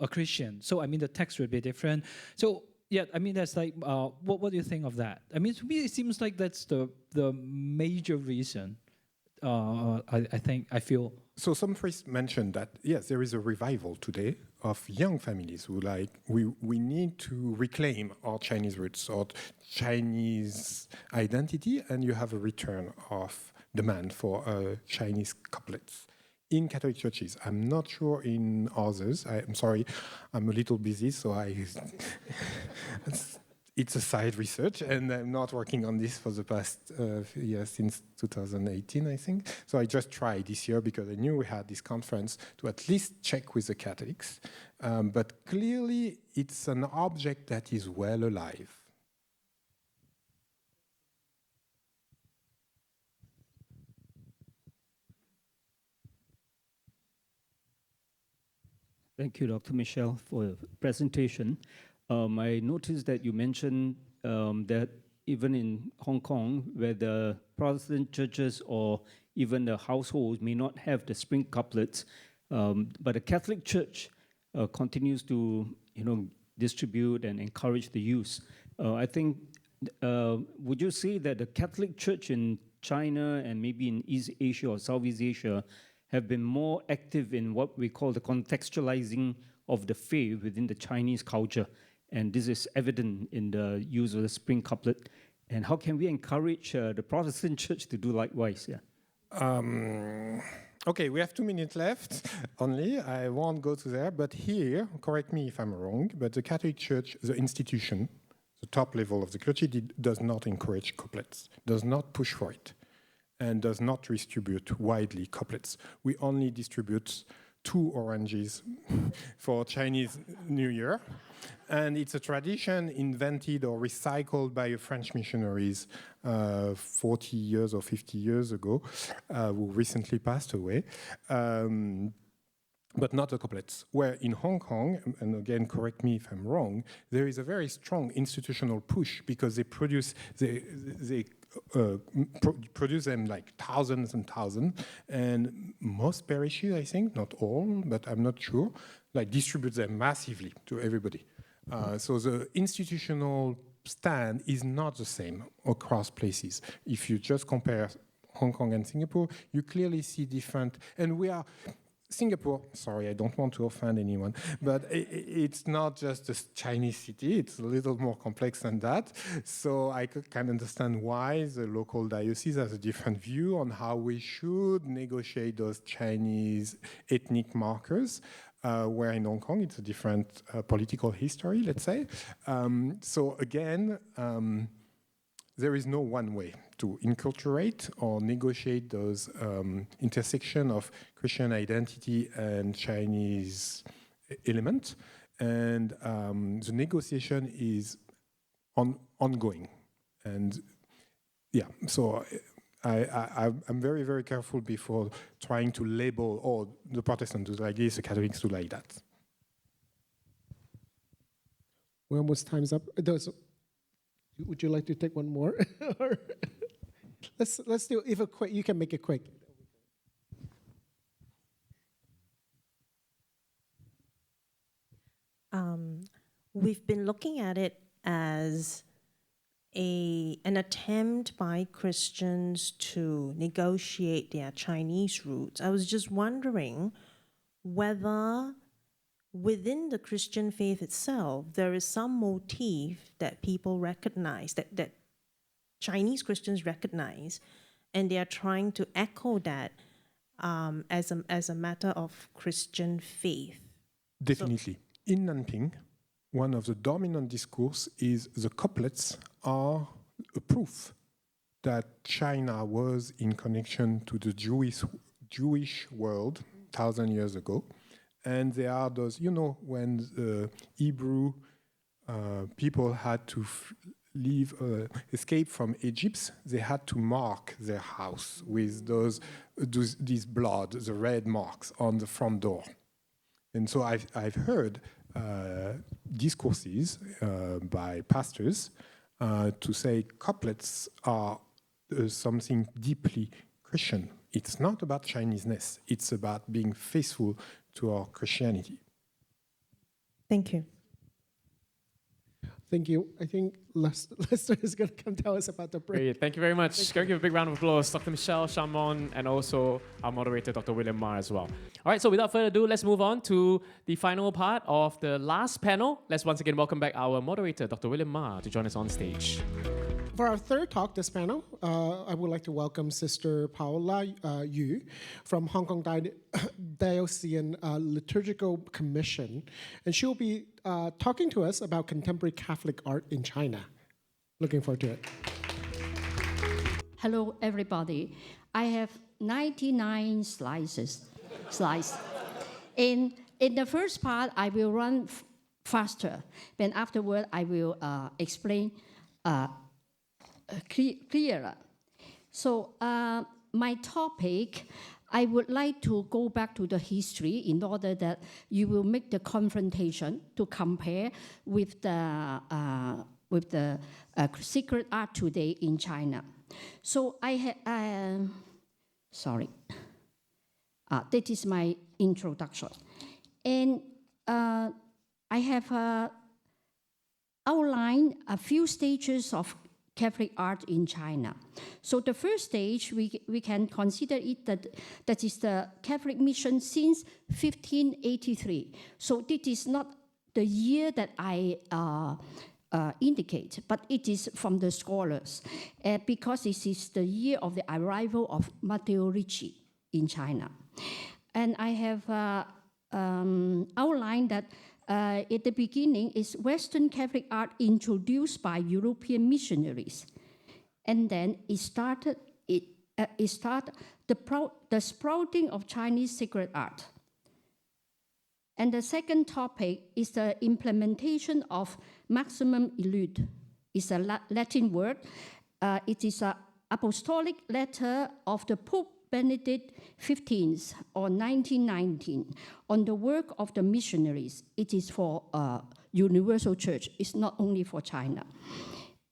a Christian. So I mean, the text would be different. So yeah, I mean, that's like, what do you think of that? I mean, to me, it seems like that's the major reason. I feel. So some priests mentioned that, yes, there is a revival today of young families who we need to reclaim our Chinese roots, our Chinese identity, and you have a return of demand for Chinese couplets in Catholic churches. I'm not sure in others. I'm sorry, I'm a little busy, so it's a side research, and I'm not working on this for the past year, since 2018, I think. So I just tried this year because I knew we had this conference to at least check with the Catholics. But clearly, it's an object that is well alive. Thank you, Dr. Michel, for the presentation. I noticed that you mentioned that even in Hong Kong, where the Protestant churches or even the households may not have the spring couplets, but the Catholic Church continues to, distribute and encourage the use. I think would you say that the Catholic Church in China and maybe in East Asia or Southeast Asia have been more active in what we call the contextualizing of the faith within the Chinese culture? And this is evident in the use of the spring couplet. And how can we encourage the Protestant Church to do likewise? Yeah. Okay, we have 2 minutes left only. I won't go to there, but here, correct me if I'm wrong, but the Catholic Church, the institution, the top level of the clergy, does not encourage couplets, does not push for it, and does not distribute widely couplets. We only distribute 2 oranges for Chinese New Year. And it's a tradition invented or recycled by French missionaries 40 years or 50 years ago, who recently passed away, but not the couplets. Where in Hong Kong, and again, correct me if I'm wrong, there is a very strong institutional push because they produce them like thousands and thousands, and most parishes, I think, not all, but I'm not sure, like distribute them massively to everybody. So the institutional stand is not the same across places. If you just compare Hong Kong and Singapore, you clearly see different, and we are, Singapore, sorry, I don't want to offend anyone, but it's not just a Chinese city, it's a little more complex than that. So I can understand why the local diocese has a different view on how we should negotiate those Chinese ethnic markers. Where in Hong Kong, it's a different political history, let's say. So again, there is no one way to inculturate or negotiate those intersection of Christian identity and Chinese element. And the negotiation is ongoing. And yeah, so I'm very, very careful before trying to label, the Protestants do like this, the Catholics do like that. We're almost time's up. Would you like to take one more? let's do it quick. You can make it quick. We've been looking at it as an attempt by Christians to negotiate their Chinese roots. I was just wondering whether within the Christian faith itself, there is some motif that people recognize, that Chinese Christians recognize, and they are trying to echo that as a matter of Christian faith. Definitely. In Nanping, one of the dominant discourse is the couplets are a proof that China was in connection to the Jewish world 1,000 years ago. And there are those, when the Hebrew people had to escape from Egypt, they had to mark their house with these blood, the red marks on the front door. And so I've heard discourses by pastors to say couplets are something deeply Christian. It's not about Chineseness. It's about being faithful to our Christianity. Thank you. Thank you. I think Lester is going to come tell us about the break. Great. Thank you very much. Can we give a big round of applause, Dr. Michel Chambon, and also our moderator, Dr. William Ma, as well. All right, so without further ado, let's move on to the final part of the last panel. Let's once again welcome back our moderator, Dr. William Ma, to join us on stage. For our third talk this panel, I would like to welcome Sister Paola Yue from Hong Kong Diocesan Liturgical Commission. And she'll be talking to us about contemporary Catholic art in China. Looking forward to it. Hello, everybody. I have 99 slides. In the first part, I will run faster. Then afterward, I will explain clearer. So my topic, I would like to go back to the history in order that you will make the confrontation to compare with the secret art today in China. So I have, that is my introduction. And I have outlined a few stages of Catholic art in China. So the first stage, we can consider it that is the Catholic mission since 1583. So this is not the year that I indicate, but it is from the scholars, because this is the year of the arrival of Matteo Ricci in China. And I have outlined that at the beginning is Western Catholic art introduced by European missionaries, and then it started the sprouting of Chinese sacred art. And the second topic is the implementation of maximum elude. It's a Latin word. It is an apostolic letter of the Pope Benedict XV on 1919 on the work of the missionaries. It is for universal church. It's not only for China.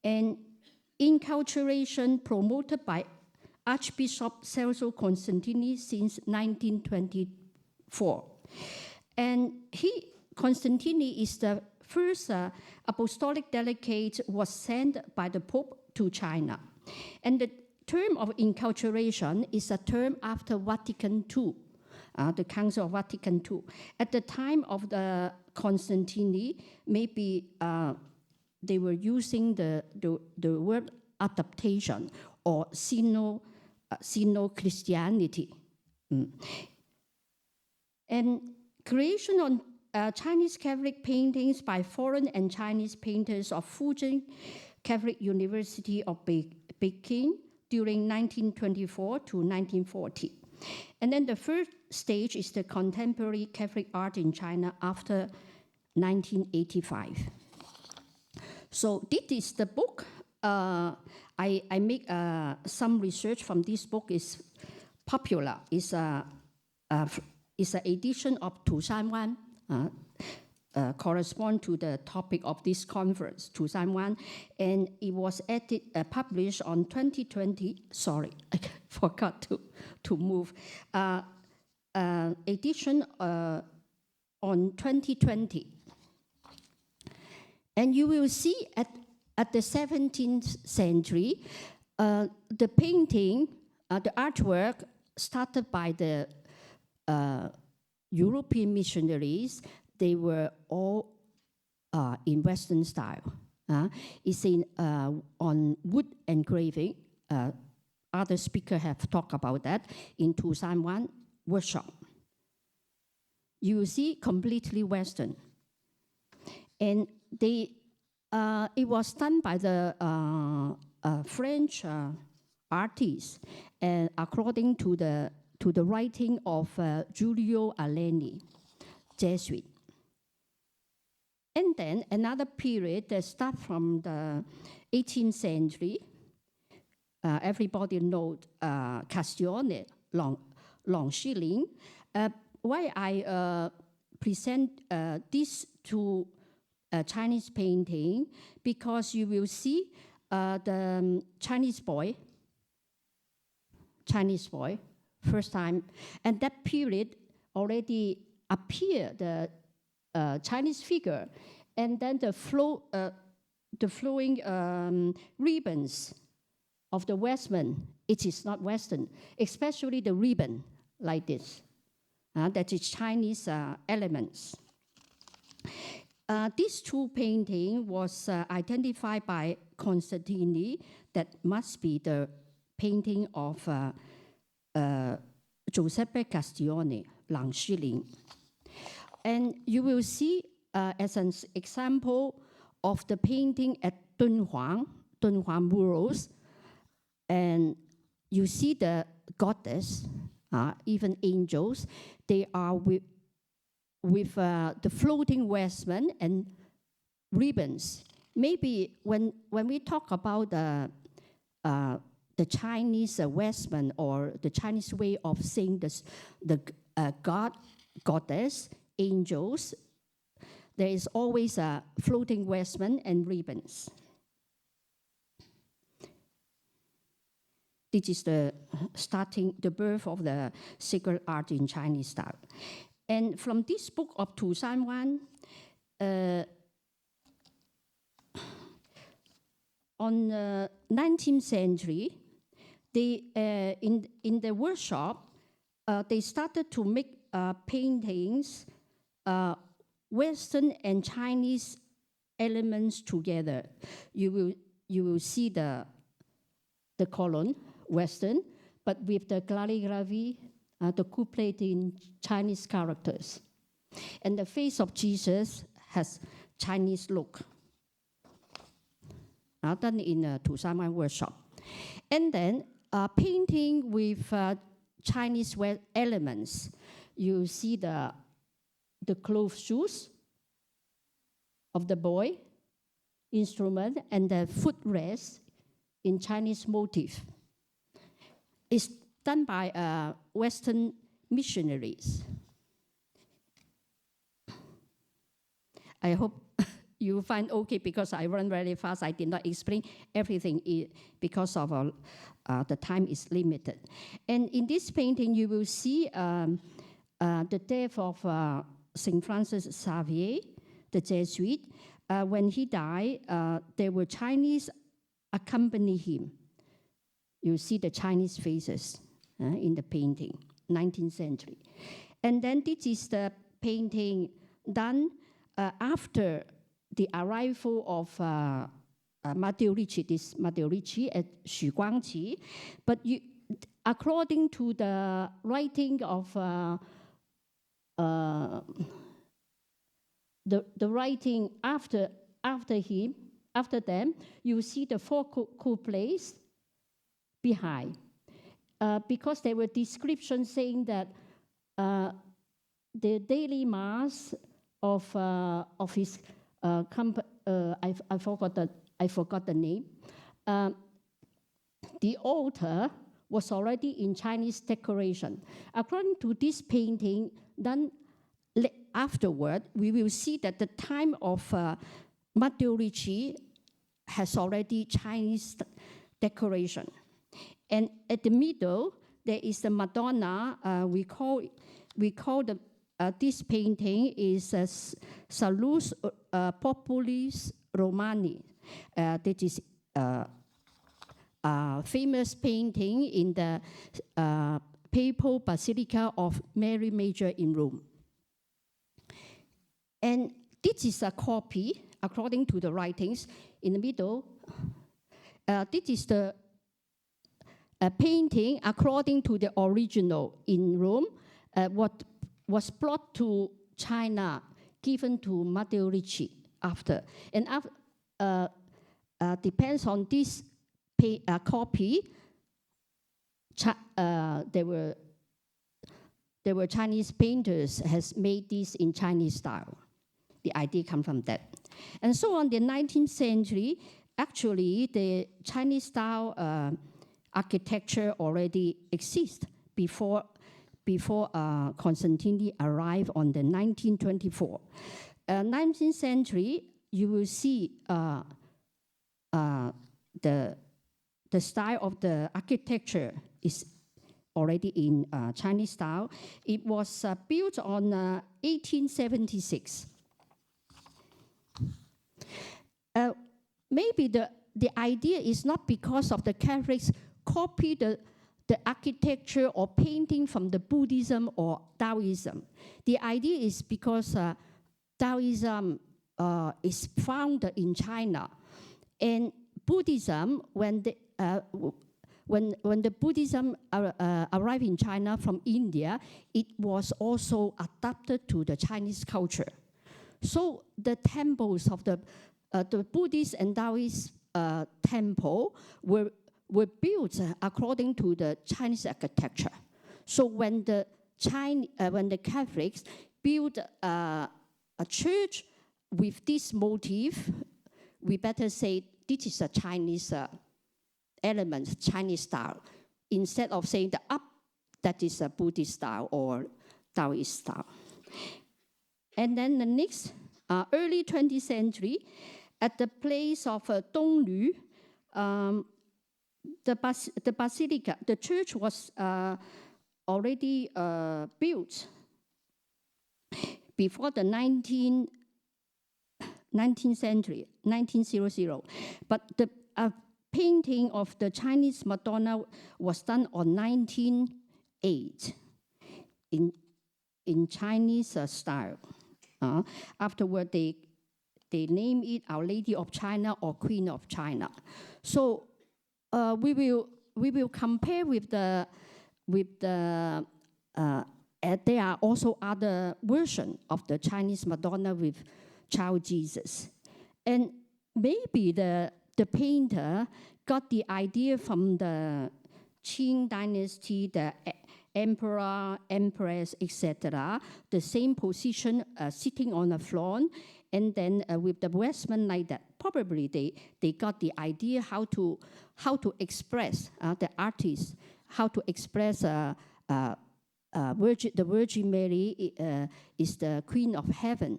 And inculturation promoted by Archbishop Celso Constantini since 1924. And Constantini is the first apostolic delegate was sent by the Pope to China. And the term of inculturation is a term after Vatican II, the Council of Vatican II. At the time of the Constantini, maybe they were using the word adaptation or Sino-Christianity. And creation on Chinese Catholic paintings by foreign and Chinese painters of Fujian Catholic University of Peking during 1924 to 1940. And then the first stage is the contemporary Catholic art in China after 1985. So this is the book. I make some research from this book. Is popular. It's an edition of Tushanwan, correspond to the topic of this conference, Tushanwan, and it was published on 2020. Sorry, I forgot to move. Edition on 2020, and you will see at the 17th century, the painting, the artwork started by the European missionaries. They were all in Western style. It's on wood engraving. Other speakers have talked about that in 2001 workshop. You will see completely Western. And it was done by the French artists, and according to the writing of Giulio Aleni, Jesuit. And then another period that starts from the 18th century. Everybody knows Castiglione, Longxilin. Why I present this to Chinese painting? Because you will see the Chinese boy, first time, and that period already appeared the Chinese figure, and then the flowing ribbons of the Westman. It is not Western, especially the ribbon like this. That is Chinese elements. These two paintings was identified by Constantini that must be the painting of Giuseppe Castiglione, Longxilin. And you will see as an example of the painting at Dunhuang murals, and you see the goddess, even angels, they are with the floating vestment and ribbons. Maybe when we talk about the Chinese vestment or the Chinese way of saying this, the goddess, angels, there is always a floating vestment and ribbons. This is the birth of the sacred art in Chinese style. And from this book of Tushanwan, on the 19th century, they in the workshop, they started to make paintings, Western and Chinese elements together. You will see the column, Western, but with the calligraphy, the couplet in Chinese characters. And the face of Jesus has Chinese look. Done in a 231 workshop. And then painting with Chinese elements. You see the closed shoes of the boy, instrument, and the footrest in Chinese motif. It's done by Western missionaries. I hope you find okay because I run very fast. I did not explain everything because of the time is limited. And in this painting, you will see the death of St. Francis Xavier, the Jesuit. When he died, there were Chinese accompany him. You see the Chinese faces in the painting, 19th century. And then this is the painting done after the arrival of Matteo Ricci, this Matteo Ricci at Xu Guangqi. But according to the writing of the writing after them, you see the four couplets behind, because there were descriptions saying that the daily mass of his I forgot the name. The altar was already in Chinese decoration. According to this painting done afterward, we will see that the time of Matteo Ricci has already Chinese decoration. And at the middle, there is the Madonna. We call this painting is Salus Populis Romani. That is famous painting in the Papal Basilica of Mary Major in Rome. And this is a copy, according to the writings, in the middle. This is the painting, according to the original in Rome, what was brought to China, given to Matteo Ricci after. And depends on this copy, there were Chinese painters has made this in Chinese style. The idea comes from that. And so on the 19th century, actually the Chinese style architecture already exists before Constantine arrived on the 1924. 19th century, you will see the style of the architecture is already in Chinese style. It was built on 1876. Maybe the idea is not because of the Catholics copy the architecture or painting from the Buddhism or Taoism. The idea is because Taoism is founded in China, and Buddhism, when the Buddhism arrived in China from India, it was also adapted to the Chinese culture. So the temples of the Buddhist and Taoist temple were built according to the Chinese architecture. So when the Catholics built a church with this motif, we better say this is a Chinese element, Chinese style, instead of saying the up, that is a Buddhist style or Taoist style. And then the next, early 20th century, at the place of Donglu, the basilica, the church was already built before the 19th century, 1900. But a painting of the Chinese Madonna was done on 1908 in Chinese style. Afterward, they name it Our Lady of China or Queen of China. So we will compare with the there are also other versions of the Chinese Madonna with Child Jesus, and maybe the painter got the idea from the Qing dynasty, the emperor, empress, etc. The same position, sitting on a throne, and then with the vestment like that. Probably they got the idea how to express the artist, how to express the Virgin Mary is the Queen of Heaven,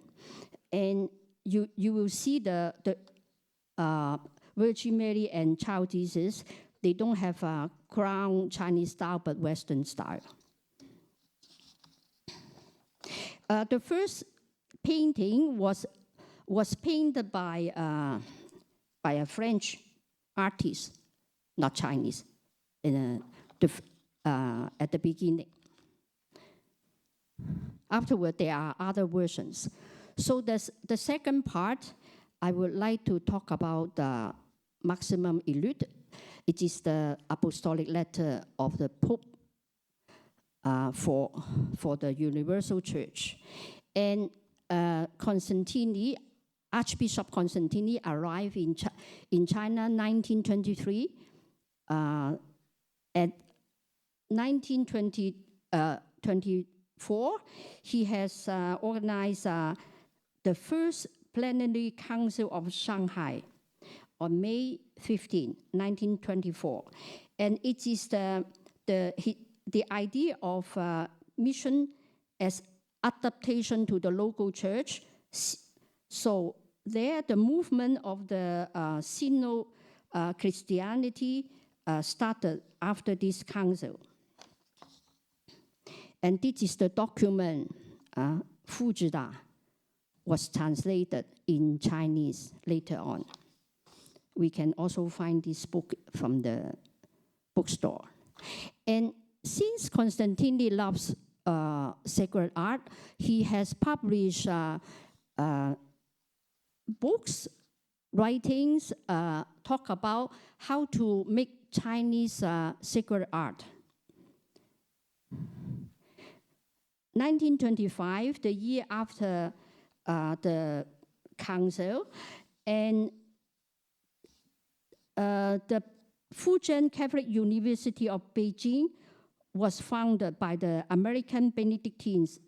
and you will see the Virgin Mary and Child Jesus. They don't have a crown Chinese style, but Western style. The first painting was painted by a French artist, not Chinese, at the beginning. Afterward, there are other versions. So the second part, I would like to talk about the Maximum Illud. It is the apostolic letter of the Pope for the Universal Church. And Constantini, Archbishop Constantini, arrived in China 1923. At 1924, he has organized the first plenary council of Shanghai on May 15, 1924. And it is the idea of mission as adaptation to the local church. So there, the movement of the Sino Christianity started after this council. And this is the document, Fuzhida, was translated in Chinese later on. We can also find this book from the bookstore. And since Constantini loves sacred art, he has published books, writings, talk about how to make Chinese sacred art. 1925, the year after the council, and the Fujian Catholic University of Beijing was founded by the American Benedictines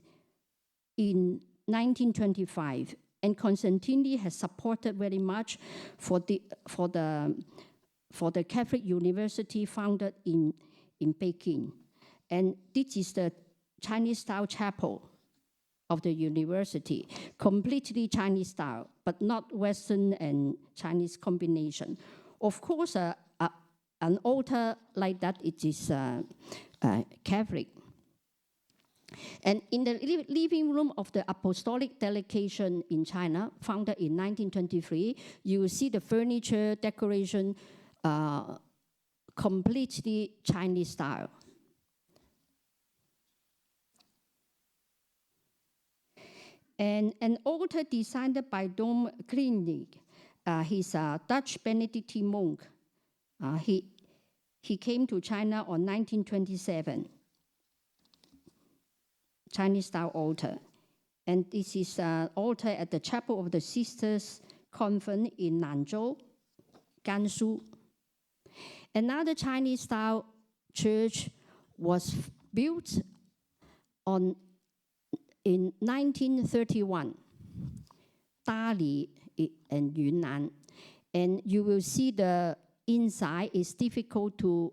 in 1925, and Constantini has supported very much for the Catholic University founded in Peking, and this is the Chinese style chapel of the university, completely Chinese style, but not Western and Chinese combination. Of course, an altar like that, it is Catholic. And in the living room of the Apostolic Delegation in China, founded in 1923, you will see the furniture, decoration, completely Chinese style. And an altar designed by Dom Kleinlich. He's a Dutch Benedictine monk. He came to China on 1927. Chinese style altar. And this is an altar at the Chapel of the Sisters Convent in Nanzhou, Gansu. Another Chinese style church was built in 1931, Dali and Yunnan. And you will see the inside is difficult to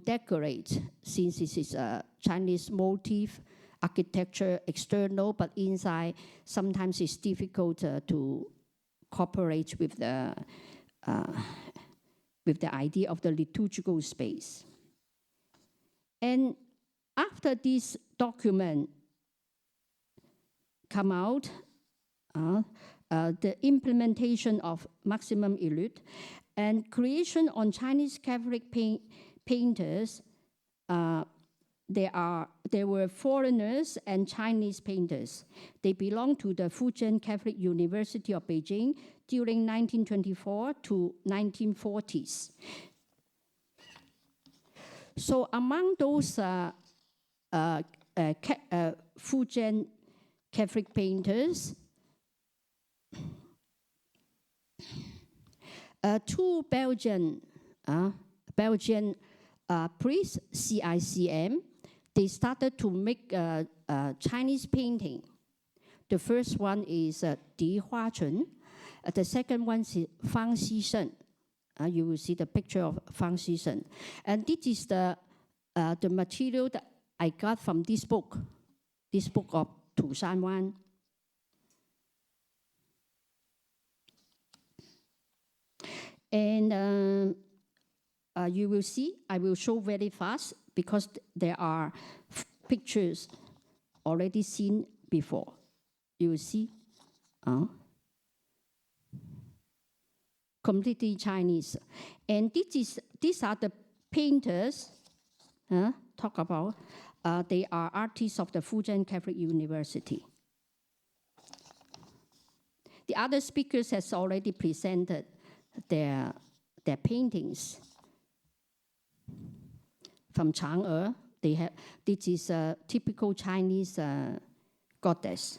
decorate, since this is a Chinese motif, architecture external, but inside sometimes it's difficult to cooperate with the idea of the liturgical space. And after this document come out, the implementation of Maximum Illud, And creation on Chinese Catholic painters, there were foreigners and Chinese painters. They belong to the Fujian Catholic University of Beijing during 1924 to 1940s. So among those Fujian Catholic painters, two Belgian priests, CICM, they started to make Chinese painting. The first one is Di Huachun. The second one is Fang Xisheng. You will see the picture of Fang Xisheng. And this is the material that I got from this book of Tu Shan Wan. And you will see, I will show very fast because there are pictures already seen before. You will see. Completely Chinese. And these are the painters, talk about, they are artists of the Fujian Catholic University. The other speakers has already presented their paintings. From Chang'e, this is a typical Chinese goddess.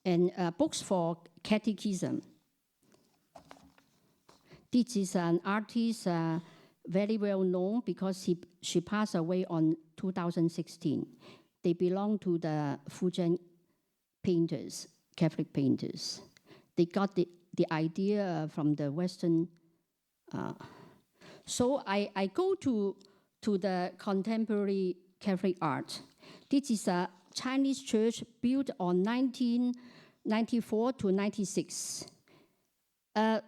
And books for catechism. This is an artist very well known because she passed away on 2016. They belong to the Fujian painters, Catholic painters. They got the idea from the Western. So I go to the contemporary Catholic art. This is a Chinese church built on 1994 to 96.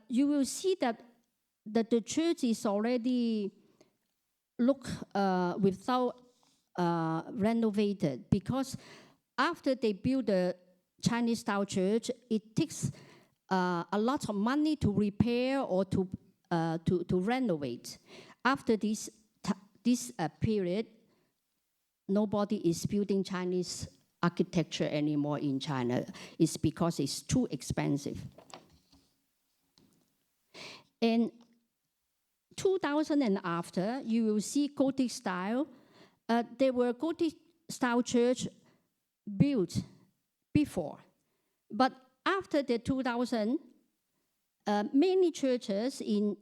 You will see that the church is already without renovated, because after they build the Chinese style church, it takes a lot of money to repair or to renovate. After this period, nobody is building Chinese architecture anymore in China. It's because it's too expensive. In 2000 and after, you will see Gothic style. There were Gothic style church built before. But after the 2000, many churches in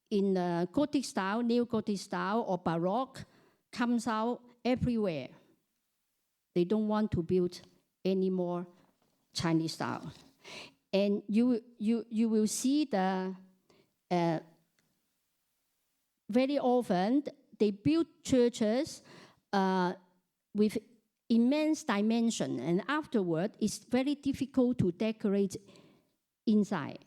Gothic style, Neo-Gothic style, or Baroque comes out everywhere. They don't want to build any more Chinese style. And you will see the very often they build churches with immense dimension, and afterward it's very difficult to decorate inside.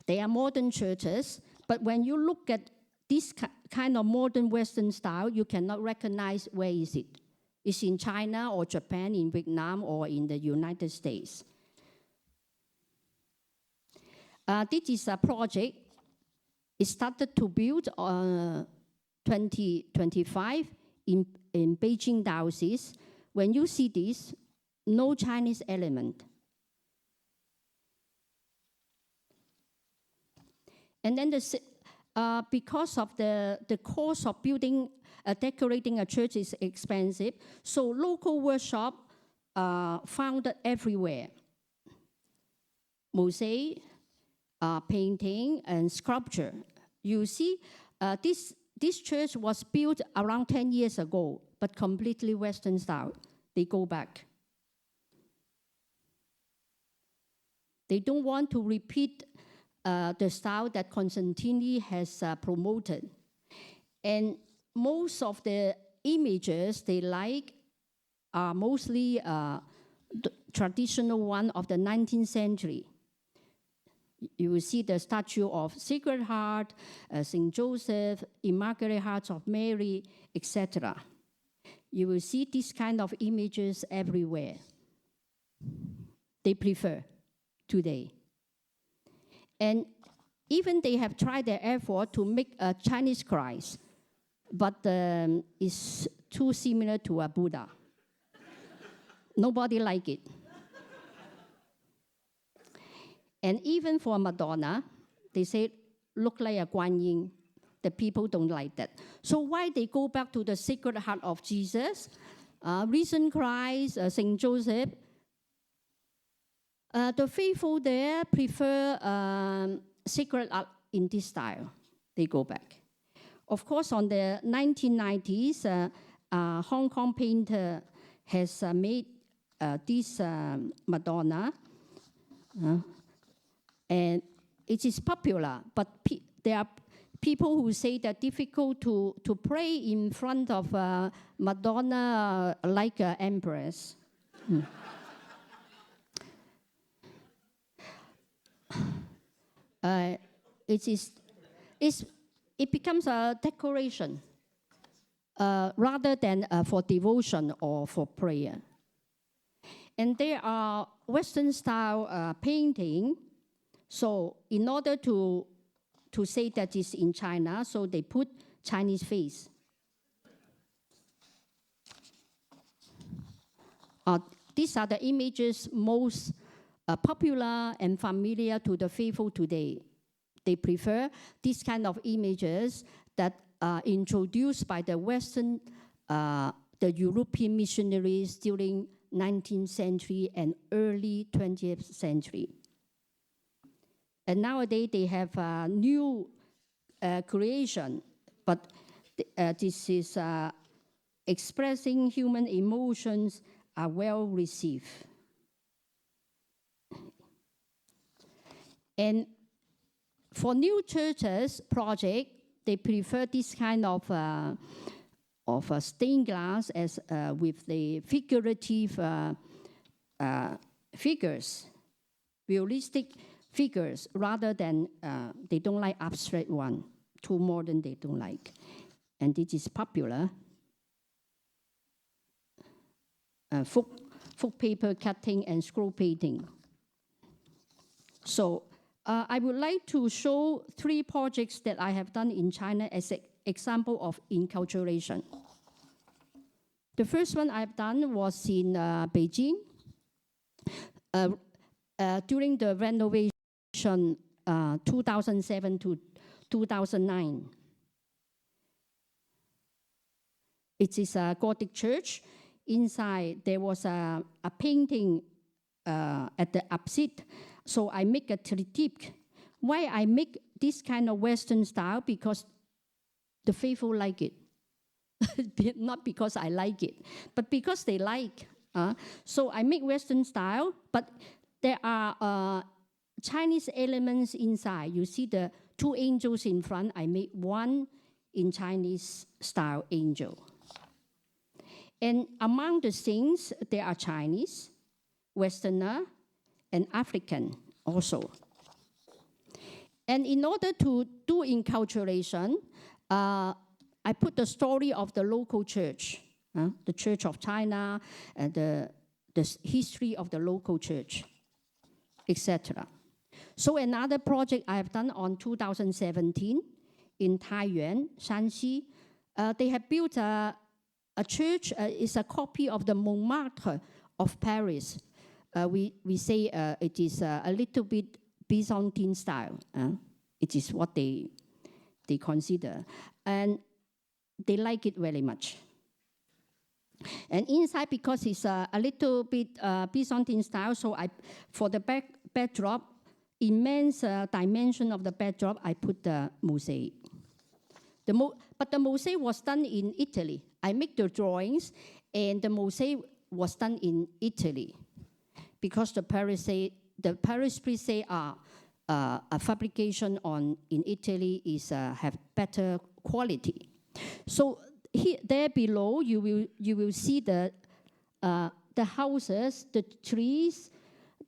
They are modern churches, but when you look at this kind of modern Western style, you cannot recognize where is it. It's in China or Japan, in Vietnam, or in the United States. This is a project. It started to build on 2025 in Beijing Diocesan. When you see this, no Chinese element. And then because of the cost of building, decorating a church is expensive, so local workshop founded everywhere. Mosaic, painting, and sculpture. You see, this church was built around 10 years ago, but completely Western style. They go back. They don't want to repeat the style that Constantine has promoted. And most of the images they like are mostly the traditional one of the 19th century. You will see the statue of Sacred Heart, Saint Joseph, Immaculate Heart of Mary, etc. You will see these kind of images everywhere. They prefer today. And even they have tried their effort to make a Chinese Christ, but it's too similar to a Buddha. Nobody like it. And even for Madonna, they say, look like a Guan Yin. The people don't like that. So why they go back to the Sacred Heart of Jesus, Risen Christ, Saint Joseph? The faithful there prefer Sacred Art in this style. They go back. Of course, on the 1990s, Hong Kong painter has made this Madonna. And it is popular, but there are people who say that difficult to pray in front of Madonna like an empress. It becomes a decoration rather than for devotion or for prayer. And there are Western style painting. So in order to say that it's in China, so they put Chinese face. These are the images most popular and familiar to the faithful today. They prefer these kind of images that are introduced by the Western, the European missionaries during 19th century and early 20th century. And nowadays they have a new creation, but this is expressing human emotions are well received. And for new churches project, they prefer this kind of stained glass as with the figurative figures, realistic figures, rather than they don't like abstract one. Too modern they don't like. And this is popular. Folk paper cutting and scroll painting. So I would like to show 3 projects that I have done in China as an example of enculturation. The first one I've done was in Beijing during the renovation 2007 to 2009. It is a Gothic church. Inside there was a painting at the apsid. So I make a triptych. Why I make this kind of Western style? Because the faithful like it. Not because I like it, but because they like. So I make Western style, but there are Chinese elements inside. You see the 2 angels in front. I made one in Chinese style angel. And among the saints, there are Chinese, Westerner, and African also. And in order to do enculturation, I put the story of the local church, the Church of China, and the history of the local church, etc. So another project I have done on 2017 in Taiyuan, Shanxi, they have built a church. It's a copy of the Montmartre of Paris. We say it is a little bit Byzantine style. It is what they consider. And they like it very much. And inside, because it's a little bit Byzantine style, so for the backdrop, immense dimension of the backdrop, I put the mosaic. But the mosaic was done in Italy. I make the drawings, and the mosaic was done in Italy, because the Paris priests say a fabrication in Italy is have better quality. So there below, you will see the houses, the trees,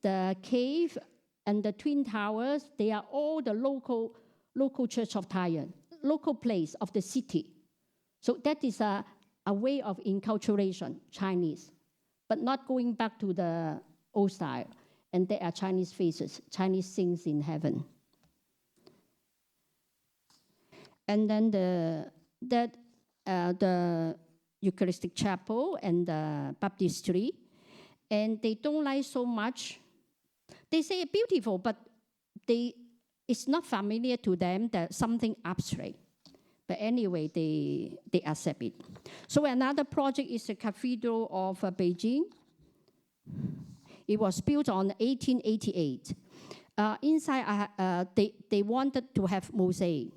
the cave, and the Twin Towers, they are all the local Church of Thailand, local place of the city. So that is a way of enculturation, Chinese, but not going back to the old style. And there are Chinese faces, Chinese things in heaven. And then the Eucharistic Chapel and the baptistry, and they don't like so much. They say beautiful, but it's not familiar to them that something abstract. But anyway, they accept it. So another project is the Cathedral of Beijing. It was built on 1888. Inside, they wanted to have mosaic.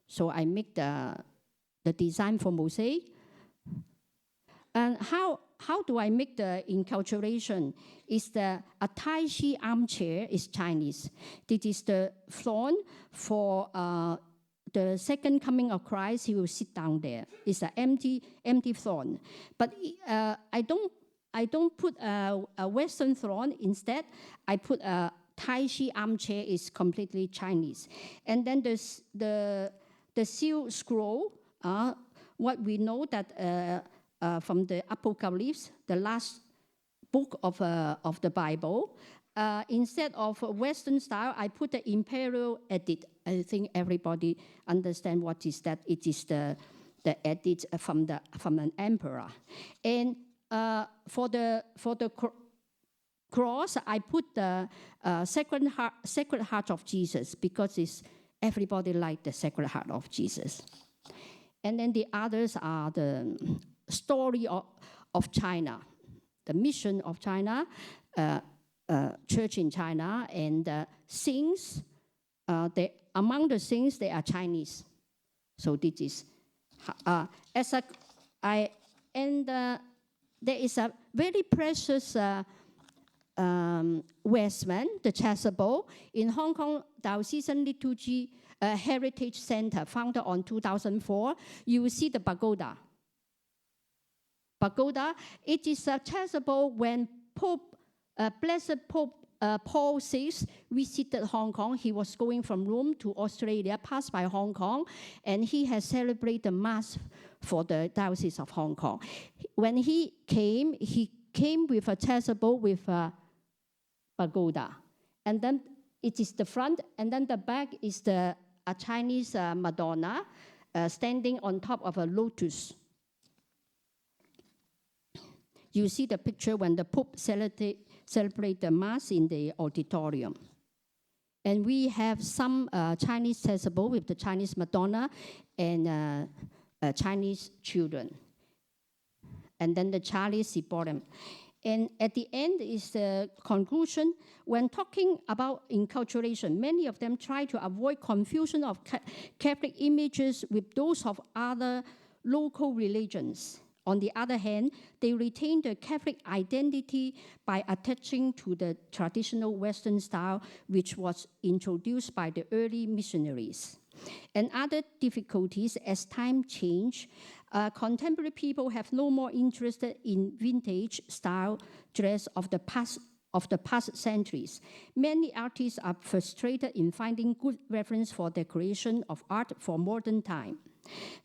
So I make the design for mosaic. And how do I make the enculturation? Is a Tai Chi armchair is Chinese. This is the throne for the second coming of Christ. He will sit down there. It's an empty throne. But I don't put a Western throne. Instead, I put a Tai Chi armchair is completely Chinese. And then the seal scroll, what we know that from the Apocalypse, the last book of the Bible, instead of Western style, I put the imperial edit. I think everybody understand what is that. It is the edit from an emperor. And for the cross, I put the Sacred Heart of Jesus, because everybody like the Sacred Heart of Jesus. And then the others are the story of China, the mission of China, church in China, and saints. Among the saints, they are Chinese. So this is there is a very precious Westman, the chasuble, in Hong Kong Diocesan Liturgy Heritage Center, founded on 2004. You will see the pagoda. Pagoda, it is a chasuble when Blessed Pope Paul VI visited Hong Kong. He was going from Rome to Australia, passed by Hong Kong, and he has celebrated Mass for the Diocese of Hong Kong. When he came with a chasuble with a pagoda. And then it is the front, and then the back is a Chinese Madonna standing on top of a lotus. You see the picture when the Pope celebrate the Mass in the auditorium. And we have some Chinese chasuble with the Chinese Madonna and Chinese children. And then the Charlie's Bottom. And at the end is the conclusion. When talking about enculturation, many of them try to avoid confusion of Catholic images with those of other local religions. On the other hand, they retain the Catholic identity by attaching to the traditional Western style, which was introduced by the early missionaries. And other difficulties as time changed, contemporary people have no more interest in vintage style dress of the past centuries. Many artists are frustrated in finding good reference for decoration of art for modern time.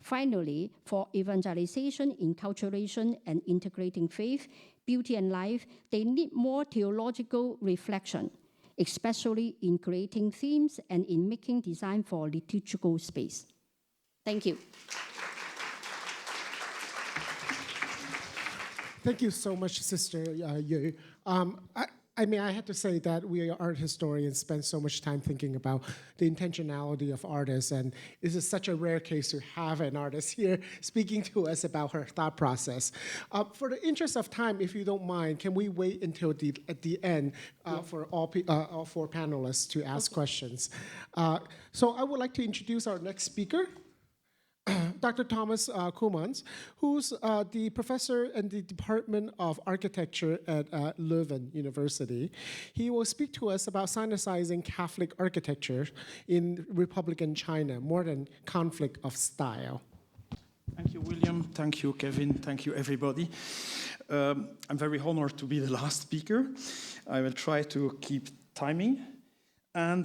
Finally, for evangelization, enculturation, and integrating faith, beauty, and life, they need more theological reflection, especially in creating themes and in making design for liturgical space. Thank you. Thank you so much, Sister Yue. I mean, I have to say that we art historians spend so much time thinking about the intentionality of artists, and this is such a rare case to have an artist here speaking to us about her thought process. For the interest of time, if you don't mind, can we wait until at the end for all four panelists to ask questions? So I would like to introduce our next speaker, Dr. Thomas Koemans, who's the professor in the Department of Architecture at Leuven University. He will speak to us about Sinicizing Catholic architecture in Republican China, more than conflict of style. Thank you, William. Thank you, Kevin. Thank you, everybody. I'm very honored to be the last speaker. I will try to keep timing. and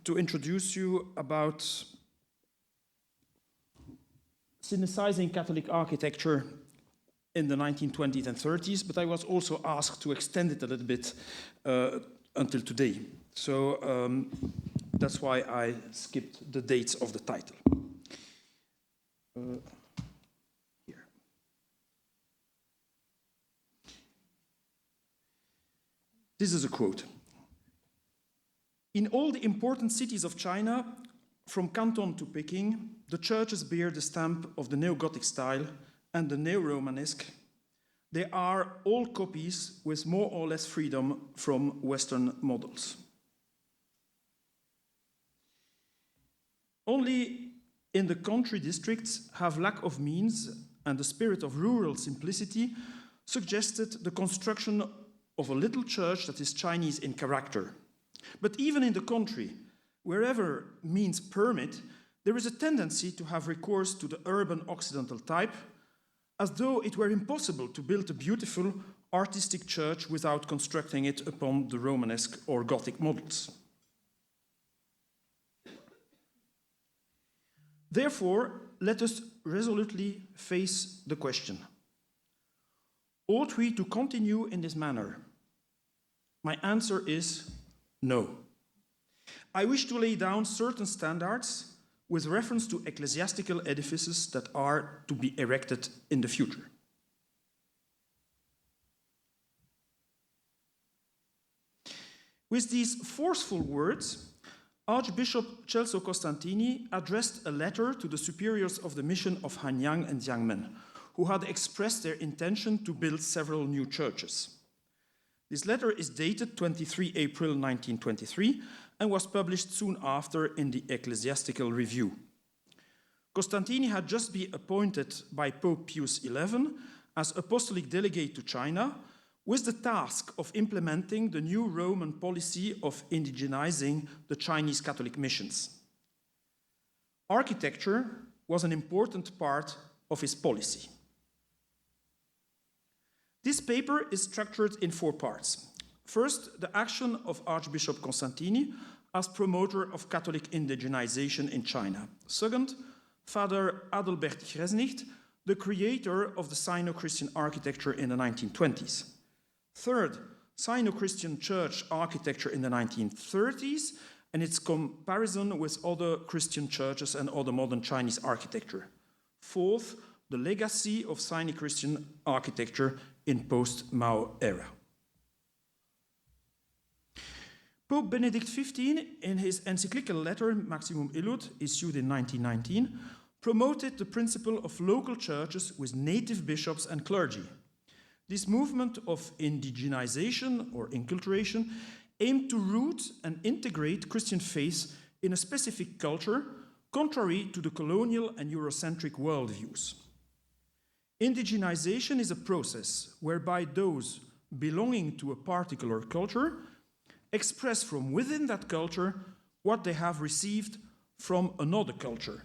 to introduce you about synthesizing Catholic architecture in the 1920s and 30s, but I was also asked to extend it a little bit until today. So that's why I skipped the dates of the title. Here. This is a quote. In all the important cities of China, from Canton to Peking, the churches bear the stamp of the neo-Gothic style and the neo-Romanesque. They are all copies with more or less freedom from Western models. Only in the country districts have lack of means and the spirit of rural simplicity suggested the construction of a little church that is Chinese in character. But even in the country, wherever means permit, there is a tendency to have recourse to the urban Occidental type, as though it were impossible to build a beautiful artistic church without constructing it upon the Romanesque or Gothic models. Therefore, let us resolutely face the question: ought we to continue in this manner? My answer is no. I wish to lay down certain standards with reference to ecclesiastical edifices that are to be erected in the future. With these forceful words, Archbishop Celso Costantini addressed a letter to the superiors of the mission of Hanyang and Jiangmen, who had expressed their intention to build several new churches. This letter is dated 23 April 1923 and was published soon after in the Ecclesiastical Review. Costantini had just been appointed by Pope Pius XI as apostolic delegate to China with the task of implementing the new Roman policy of indigenizing the Chinese Catholic missions. Architecture was an important part of his policy. This paper is structured in 4 parts. First, the action of Archbishop Costantini as promoter of Catholic indigenization in China. Second, Father Adalbert Gresnicht, the creator of the Sino-Christian architecture in the 1920s. Third, Sino-Christian church architecture in the 1930s and its comparison with other Christian churches and other modern Chinese architecture. Fourth, the legacy of Sino-Christian architecture in post-Mao era. Pope Benedict XV, in his encyclical letter Maximum Illud, issued in 1919, promoted the principle of local churches with native bishops and clergy. This movement of indigenization or inculturation aimed to root and integrate Christian faith in a specific culture, contrary to the colonial and Eurocentric worldviews. Indigenization is a process whereby those belonging to a particular culture express from within that culture what they have received from another culture.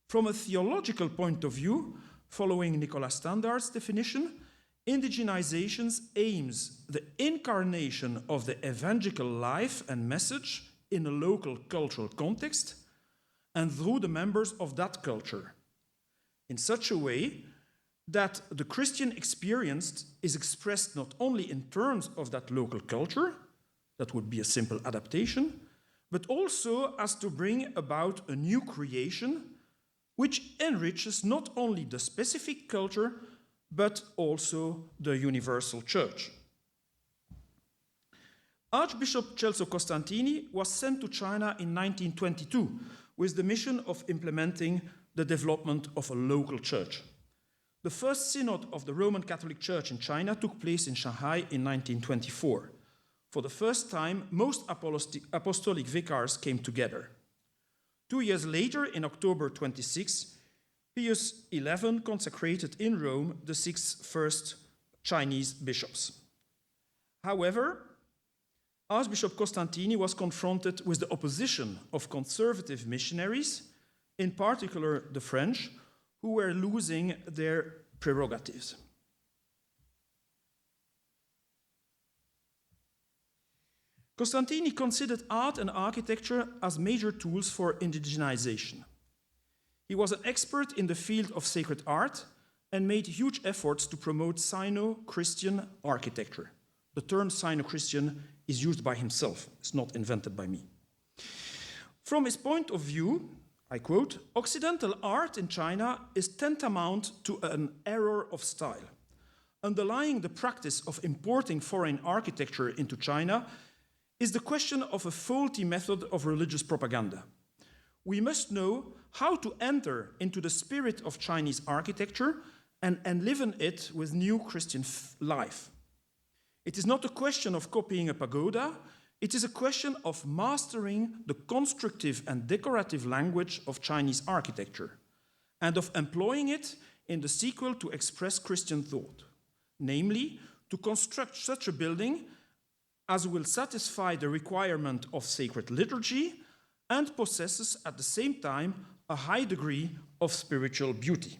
From a theological point of view, following Nicolas Standard's definition, indigenization aims the incarnation of the evangelical life and message in a local cultural context and through the members of that culture, in such a way that the Christian experience is expressed not only in terms of that local culture, that would be a simple adaptation, but also as to bring about a new creation which enriches not only the specific culture, but also the universal church. Archbishop Celso Costantini was sent to China in 1922 with the mission of implementing the development of a local church. The first synod of the Roman Catholic Church in China took place in Shanghai in 1924. For the first time, most apostolic vicars came together. 2 years later, in October 26, Pius XI consecrated in Rome the 6 first Chinese bishops. However, Archbishop Costantini was confronted with the opposition of conservative missionaries, in particular the French, who were losing their prerogatives. Costantini considered art and architecture as major tools for indigenization. He was an expert in the field of sacred art and made huge efforts to promote Sino-Christian architecture. The term Sino-Christian is used by himself, it's not invented by me. From his point of view, I quote, "Occidental art in China is tantamount to an error of style. Underlying the practice of importing foreign architecture into China is the question of a faulty method of religious propaganda. We must know how to enter into the spirit of Chinese architecture and enliven it with new Christian life. It is not a question of copying a pagoda, it is a question of mastering the constructive and decorative language of Chinese architecture and of employing it in the sequel to express Christian thought, namely, to construct such a building as will satisfy the requirement of sacred liturgy and possesses at the same time a high degree of spiritual beauty.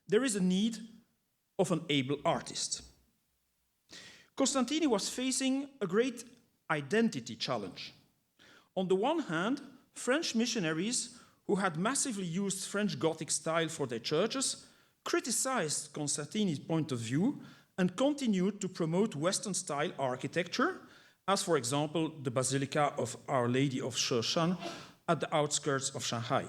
There is a need of an able artist." Costantini was facing a great identity challenge. On the one hand, French missionaries who had massively used French Gothic style for their churches criticized Costantini's point of view and continued to promote Western-style architecture, as for example the Basilica of Our Lady of Sheshan at the outskirts of Shanghai.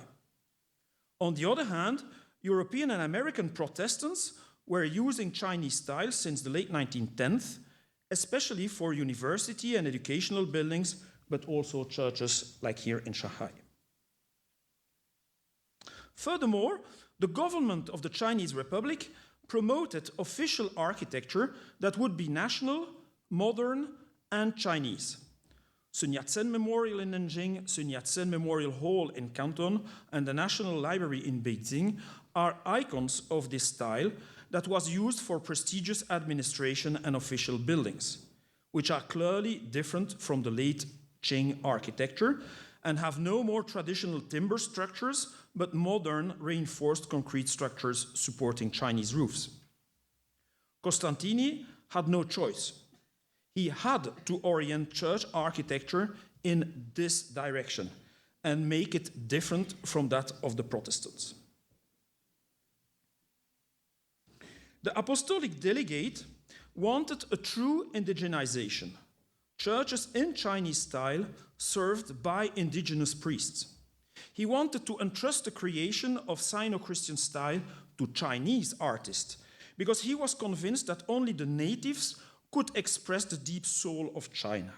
On the other hand, European and American Protestants were using Chinese style since the late 1910s, especially for university and educational buildings, but also churches like here in Shanghai. Furthermore, the government of the Chinese Republic promoted official architecture that would be national, modern, and Chinese. Sun Yat-sen Memorial in Nanjing, Sun Yat-sen Memorial Hall in Canton, and the National Library in Beijing are icons of this style that was used for prestigious administration and official buildings, which are clearly different from the late Qing architecture and have no more traditional timber structures, but modern reinforced concrete structures supporting Chinese roofs. Costantini had no choice. He had to orient church architecture in this direction and make it different from that of the Protestants. The apostolic delegate wanted a true indigenization, churches in Chinese style served by indigenous priests. He wanted to entrust the creation of Sino-Christian style to Chinese artists because he was convinced that only the natives could express the deep soul of China,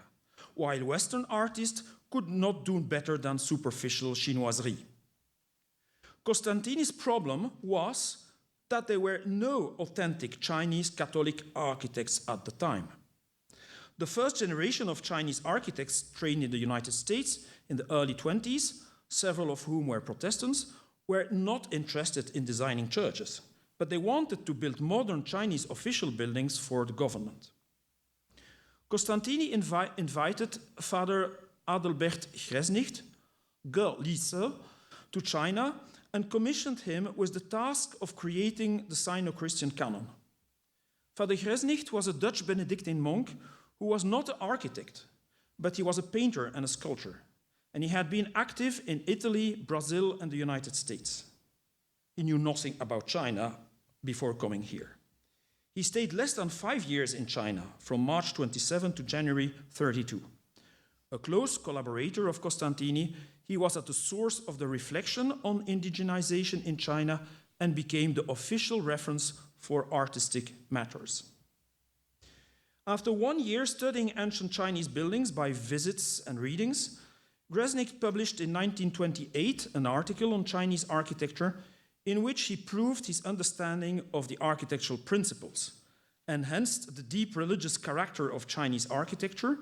while Western artists could not do better than superficial chinoiserie. Costantini's problem was that there were no authentic Chinese Catholic architects at the time. The first generation of Chinese architects trained in the United States in the early 20s, several of whom were Protestants, were not interested in designing churches, but they wanted to build modern Chinese official buildings for the government. Costantini invited Father Adelbert Gresnicht, Gerlitzer, to China and commissioned him with the task of creating the Sino-Christian canon. Father Gresnicht was a Dutch Benedictine monk who was not an architect, but he was a painter and a sculptor, and he had been active in Italy, Brazil, and the United States. He knew nothing about China before coming here. He stayed less than 5 years in China, from March 27 to January 32. A close collaborator of Costantini, he was at the source of the reflection on indigenization in China and became the official reference for artistic matters. After 1 year studying ancient Chinese buildings by visits and readings, Gresnicht published in 1928 an article on Chinese architecture in which he proved his understanding of the architectural principles, enhanced the deep religious character of Chinese architecture,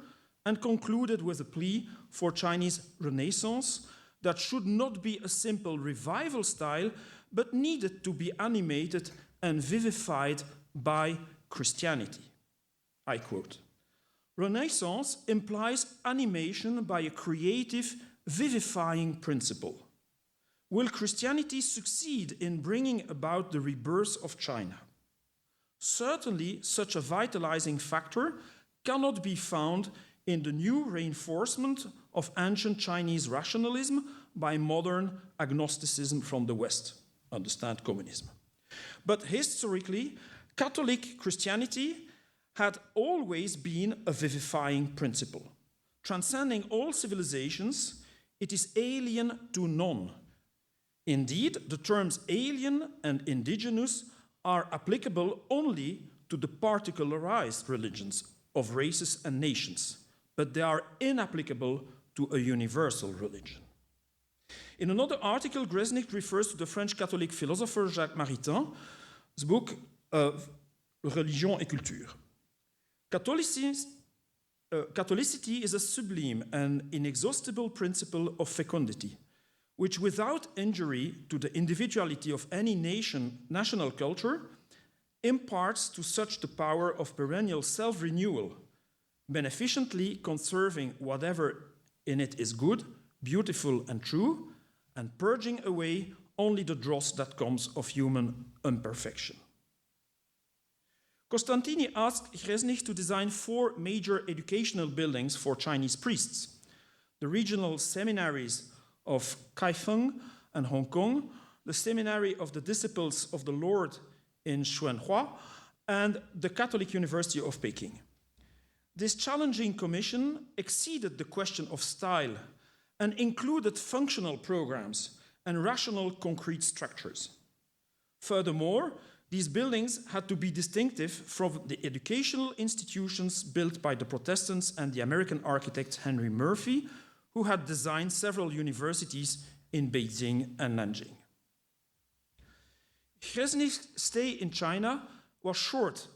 and concluded with a plea for Chinese Renaissance that should not be a simple revival style, but needed to be animated and vivified by Christianity. I quote, "Renaissance implies animation by a creative, vivifying principle. Will Christianity succeed in bringing about the rebirth of China? Certainly, such a vitalizing factor cannot be found in the new reinforcement of ancient Chinese rationalism by modern agnosticism from the West. Understand communism. But historically, Catholic Christianity had always been a vivifying principle. Transcending all civilizations, it is alien to none. Indeed, the terms alien and indigenous are applicable only to the particularized religions of races and nations, but they are inapplicable to a universal religion. In another article, Gresnik refers to the French Catholic philosopher Jacques Maritain, his book Religion et Culture. Catholicity is a sublime and inexhaustible principle of fecundity, which without injury to the individuality of any national culture, imparts to such the power of perennial self-renewal, beneficently conserving whatever in it is good, beautiful, and true, and purging away only the dross that comes of human imperfection. Costantini asked Gresnik to design 4 major educational buildings for Chinese priests: the regional seminaries of Kaifeng and Hong Kong, the Seminary of the Disciples of the Lord in Xuanhua, and the Catholic University of Peking. This challenging commission exceeded the question of style and included functional programs and rational concrete structures. Furthermore, these buildings had to be distinctive from the educational institutions built by the Protestants and the American architect Henry Murphy, who had designed several universities in Beijing and Nanjing. Gresnik's stay in China was short,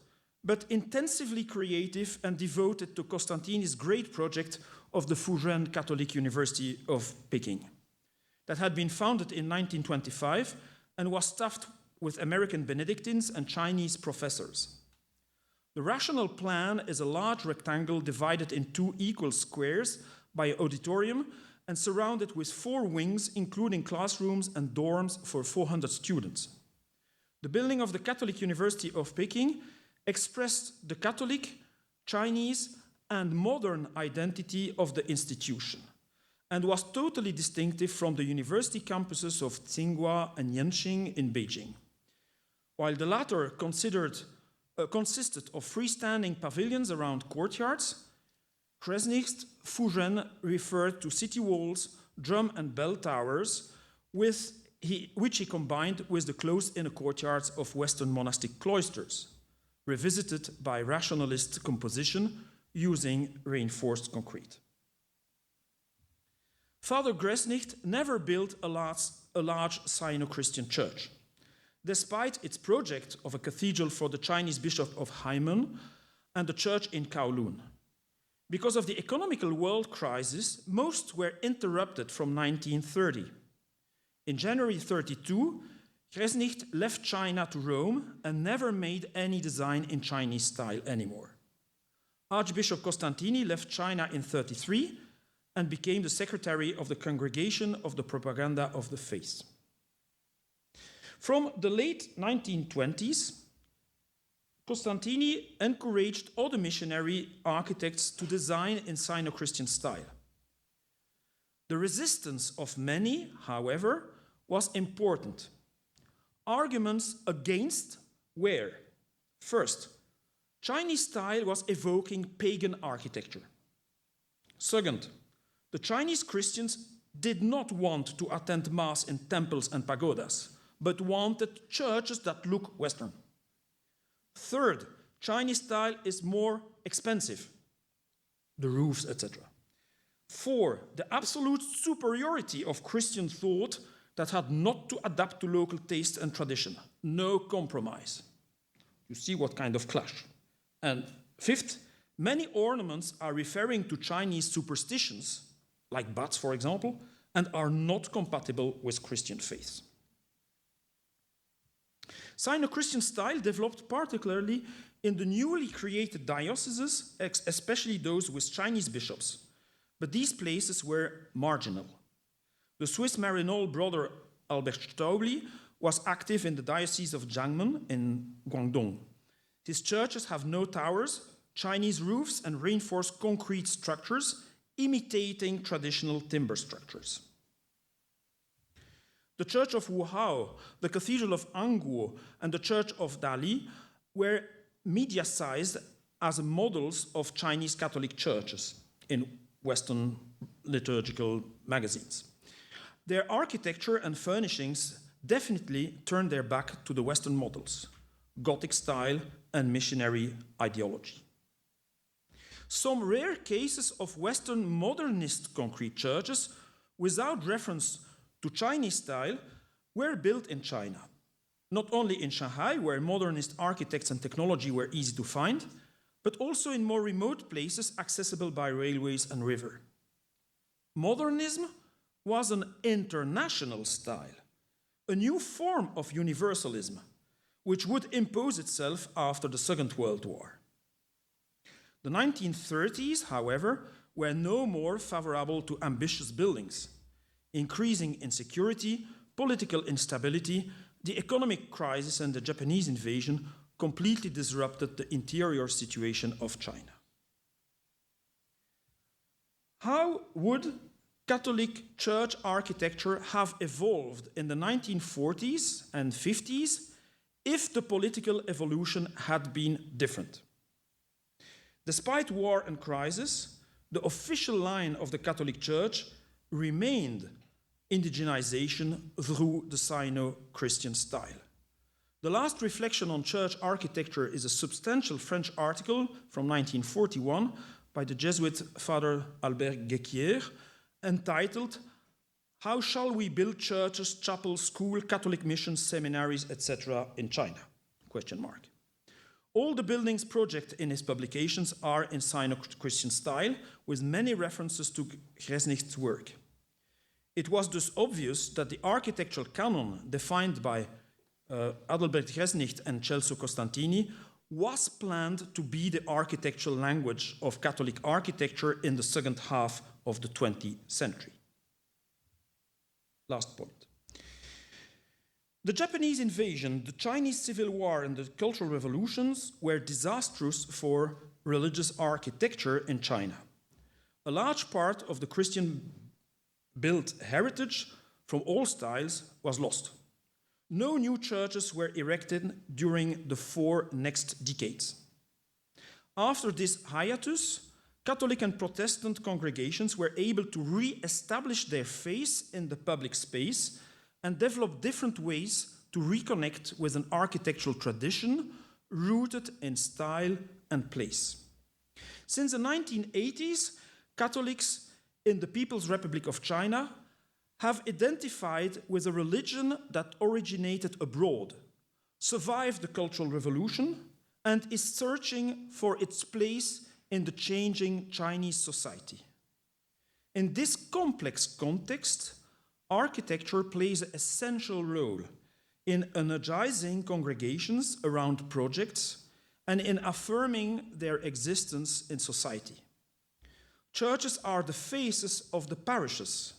but intensively creative and devoted to Costantini's great project of the Fuzhen Catholic University of Peking, that had been founded in 1925 and was staffed with American Benedictines and Chinese professors. The rational plan is a large rectangle divided in 2 equal squares by an auditorium and surrounded with 4 wings, including classrooms and dorms for 400 students. The building of the Catholic University of Peking expressed the Catholic, Chinese, and modern identity of the institution, and was totally distinctive from the university campuses of Tsinghua and Yanqing in Beijing. While the latter consisted of freestanding pavilions around courtyards, Gresnik's Fuzhen referred to city walls, drum and bell towers, which he combined with the closed inner courtyards of Western monastic cloisters, revisited by rationalist composition using reinforced concrete. Father Gresnik never built a large Sino-Christian church, despite its project of a cathedral for the Chinese Bishop of Haimen and a church in Kowloon. Because of the economical world crisis, most were interrupted from 1930. In January 1932, Gresnik left China to Rome and never made any design in Chinese style anymore. Archbishop Costantini left China in 1933 and became the secretary of the Congregation of the Propaganda of the Faith. From the late 1920s, Costantini encouraged other missionary architects to design in Sino-Christian style. The resistance of many, however, was important. Arguments against were: first, Chinese style was evoking pagan architecture. Second, the Chinese Christians did not want to attend Mass in temples and pagodas, but wanted churches that look Western. Third, Chinese style is more expensive, the roofs, etc. 4, the absolute superiority of Christian thought that had not to adapt to local taste and tradition. No compromise. You see what kind of clash. And 5th, many ornaments are referring to Chinese superstitions, like bats, for example, and are not compatible with Christian faith. Sino-Christian style developed particularly in the newly created dioceses, especially those with Chinese bishops, but these places were marginal. The Swiss Maryknoll brother Albert Staubli was active in the diocese of Jiangmen in Guangdong. His churches have no towers, Chinese roofs and reinforced concrete structures imitating traditional timber structures. The Church of Wuhao, the Cathedral of Anguo, and the Church of Dali were media-sized as models of Chinese Catholic churches in Western liturgical magazines. Their architecture and furnishings definitely turned their back to the Western models, Gothic style and missionary ideology. Some rare cases of Western modernist concrete churches without reference to Chinese style were built in China, not only in Shanghai, where modernist architects and technology were easy to find, but also in more remote places accessible by railways and river. Modernism was an international style, a new form of universalism, which would impose itself after the Second World War. The 1930s, however, were no more favorable to ambitious buildings. Increasing insecurity, political instability, the economic crisis, and the Japanese invasion completely disrupted the interior situation of China. How would Catholic church architecture have evolved in the 1940s and 50s if the political evolution had been different? Despite war and crisis, the official line of the Catholic Church remained indigenization through the Sino-Christian style. The last reflection on church architecture is a substantial French article from 1941 by the Jesuit Father Albert Guéquier, entitled "How Shall We Build Churches, Chapels, Schools, Catholic Missions, Seminaries, etc. in China?" ? All the buildings projects in his publications are in Sino-Christian style, with many references to Gresnicht's work. It was thus obvious that the architectural canon defined by Adalbert Gresnicht and Celso Costantini was planned to be the architectural language of Catholic architecture in the second half of the 20th century. Last point. The Japanese invasion, the Chinese Civil War, and the Cultural Revolutions were disastrous for religious architecture in China. A large part of the Christian-built heritage from all styles was lost. No new churches were erected during the 4 next decades. After this hiatus, Catholic and Protestant congregations were able to re-establish their faith in the public space and develop different ways to reconnect with an architectural tradition rooted in style and place. Since the 1980s, Catholics in the People's Republic of China have identified with a religion that originated abroad, survived the Cultural Revolution, and is searching for its place in the changing Chinese society. In this complex context, architecture plays an essential role in energizing congregations around projects and in affirming their existence in society. Churches are the faces of the parishes,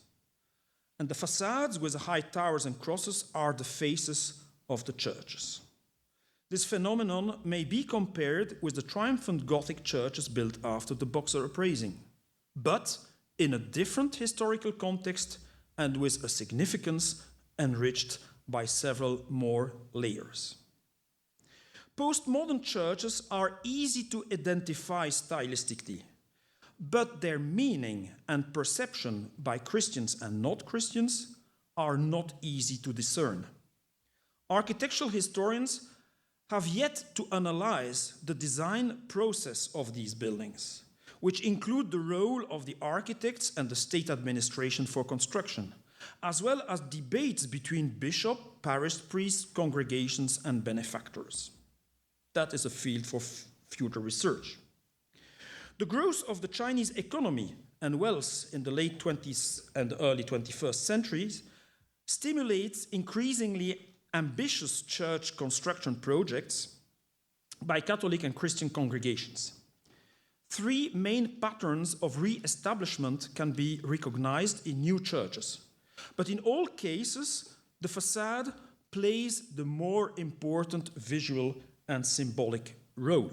and the facades with the high towers and crosses are the faces of the churches. This phenomenon may be compared with the triumphant Gothic churches built after the Boxer Uprising, but in a different historical context and with a significance enriched by several more layers. Postmodern churches are easy to identify stylistically, but their meaning and perception by Christians and not Christians are not easy to discern. Architectural historians have yet to analyze the design process of these buildings, which include the role of the architects and the state administration for construction, as well as debates between bishop, parish priests, congregations, and benefactors. That is a field for future research. The growth of the Chinese economy and wealth in the late 20th and early 21st centuries stimulates increasingly ambitious church construction projects by Catholic and Christian congregations. 3 main patterns of re-establishment can be recognized in new churches, but in all cases, the facade plays the more important visual and symbolic role.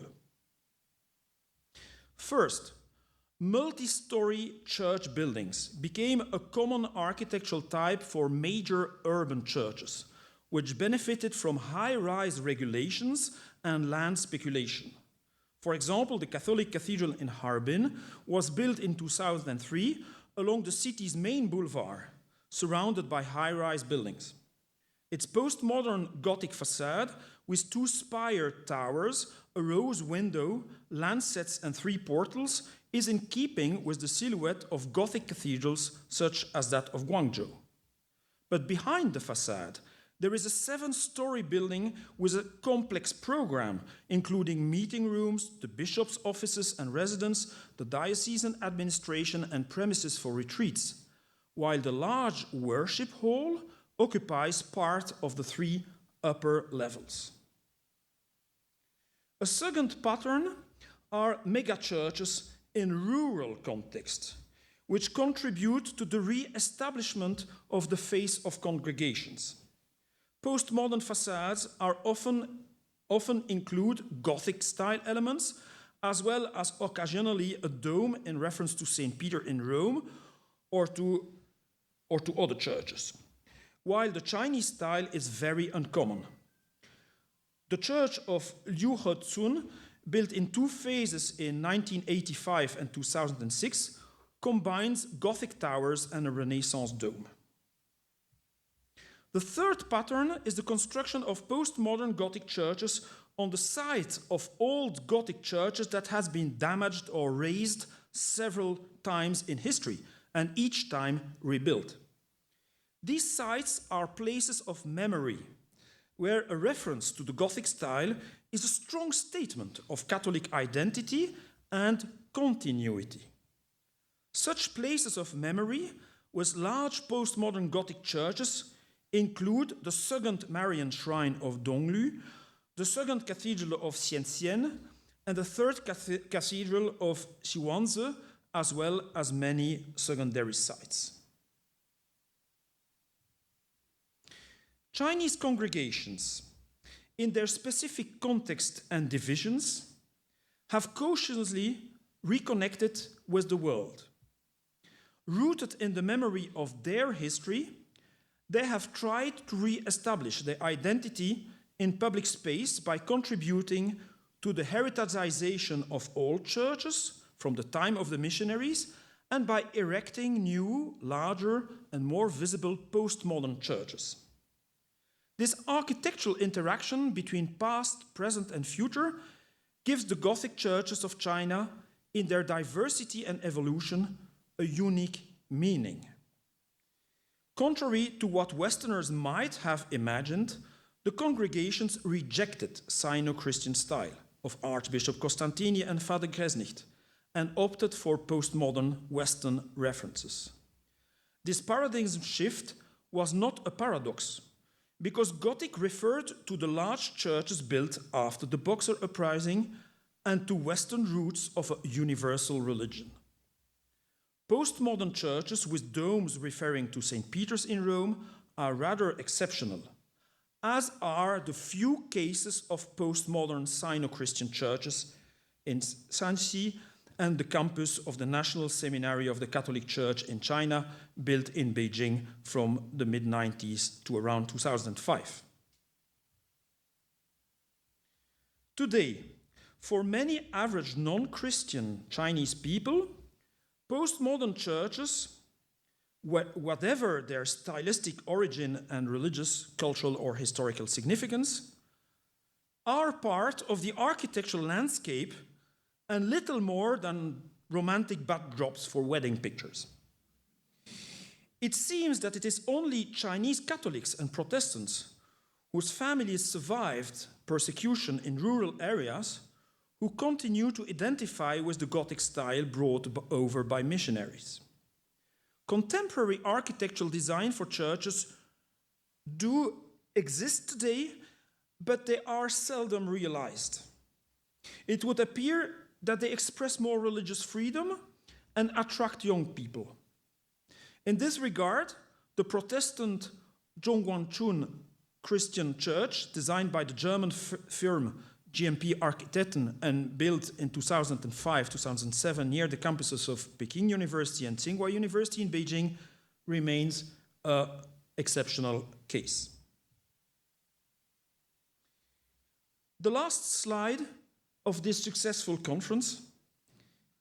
First, multi-story church buildings became a common architectural type for major urban churches, which benefited from high-rise regulations and land speculation. For example, the Catholic Cathedral in Harbin was built in 2003 along the city's main boulevard, surrounded by high-rise buildings. Its postmodern Gothic facade, with 2 spire towers, a rose window, lancets, and 3 portals, is in keeping with the silhouette of Gothic cathedrals such as that of Guangzhou. But behind the facade, there is a 7-story building with a complex program, including meeting rooms, the bishop's offices and residence, the diocesan administration, and premises for retreats, while the large worship hall occupies part of the 3 upper levels. A second pattern are megachurches in rural contexts, which contribute to the re-establishment of the face of congregations. Postmodern facades are often include Gothic-style elements, as well as occasionally a dome in reference to St. Peter in Rome or to other churches, while the Chinese style is very uncommon. The church of Liu Hezun, built in 2 phases in 1985 and 2006, combines Gothic towers and a Renaissance dome. The third pattern is the construction of postmodern Gothic churches on the site of old Gothic churches that has been damaged or razed several times in history, and each time rebuilt. These sites are places of memory, where a reference to the Gothic style is a strong statement of Catholic identity and continuity. Such places of memory with large postmodern Gothic churches include the second Marian shrine of Donglu, the second cathedral of Xianxian, and the third cathedral of Xiwanze, as well as many secondary sites. Chinese congregations, in their specific context and divisions, have cautiously reconnected with the world. Rooted in the memory of their history, they have tried to re-establish their identity in public space by contributing to the heritagization of old churches from the time of the missionaries and by erecting new, larger, and more visible postmodern churches. This architectural interaction between past, present, and future gives the Gothic churches of China, in their diversity and evolution, a unique meaning. Contrary to what Westerners might have imagined, the congregations rejected Sino-Christian style of Archbishop Costantini and Father Gresnicht and opted for postmodern Western references. This paradigm shift was not a paradox, because Gothic referred to the large churches built after the Boxer Uprising and to Western roots of a universal religion. Postmodern churches with domes referring to St. Peter's in Rome are rather exceptional, as are the few cases of postmodern Sino-Christian churches in Shanxi and the campus of the National Seminary of the Catholic Church in China, built in Beijing from the mid-90s to around 2005. Today, for many average non-Christian Chinese people, postmodern churches, whatever their stylistic origin and religious, cultural, or historical significance, are part of the architectural landscape and little more than romantic backdrops for wedding pictures. It seems that it is only Chinese Catholics and Protestants whose families survived persecution in rural areas who continue to identify with the Gothic style brought over by missionaries. Contemporary architectural design for churches do exist today, but they are seldom realized. It would appear that they express more religious freedom and attract young people. In this regard, the Protestant Zhongguangchun Christian Church, designed by the German firm GMP Architekten and built in 2005, 2007 near the campuses of Peking University and Tsinghua University in Beijing remains an exceptional case. The last slide of this successful conference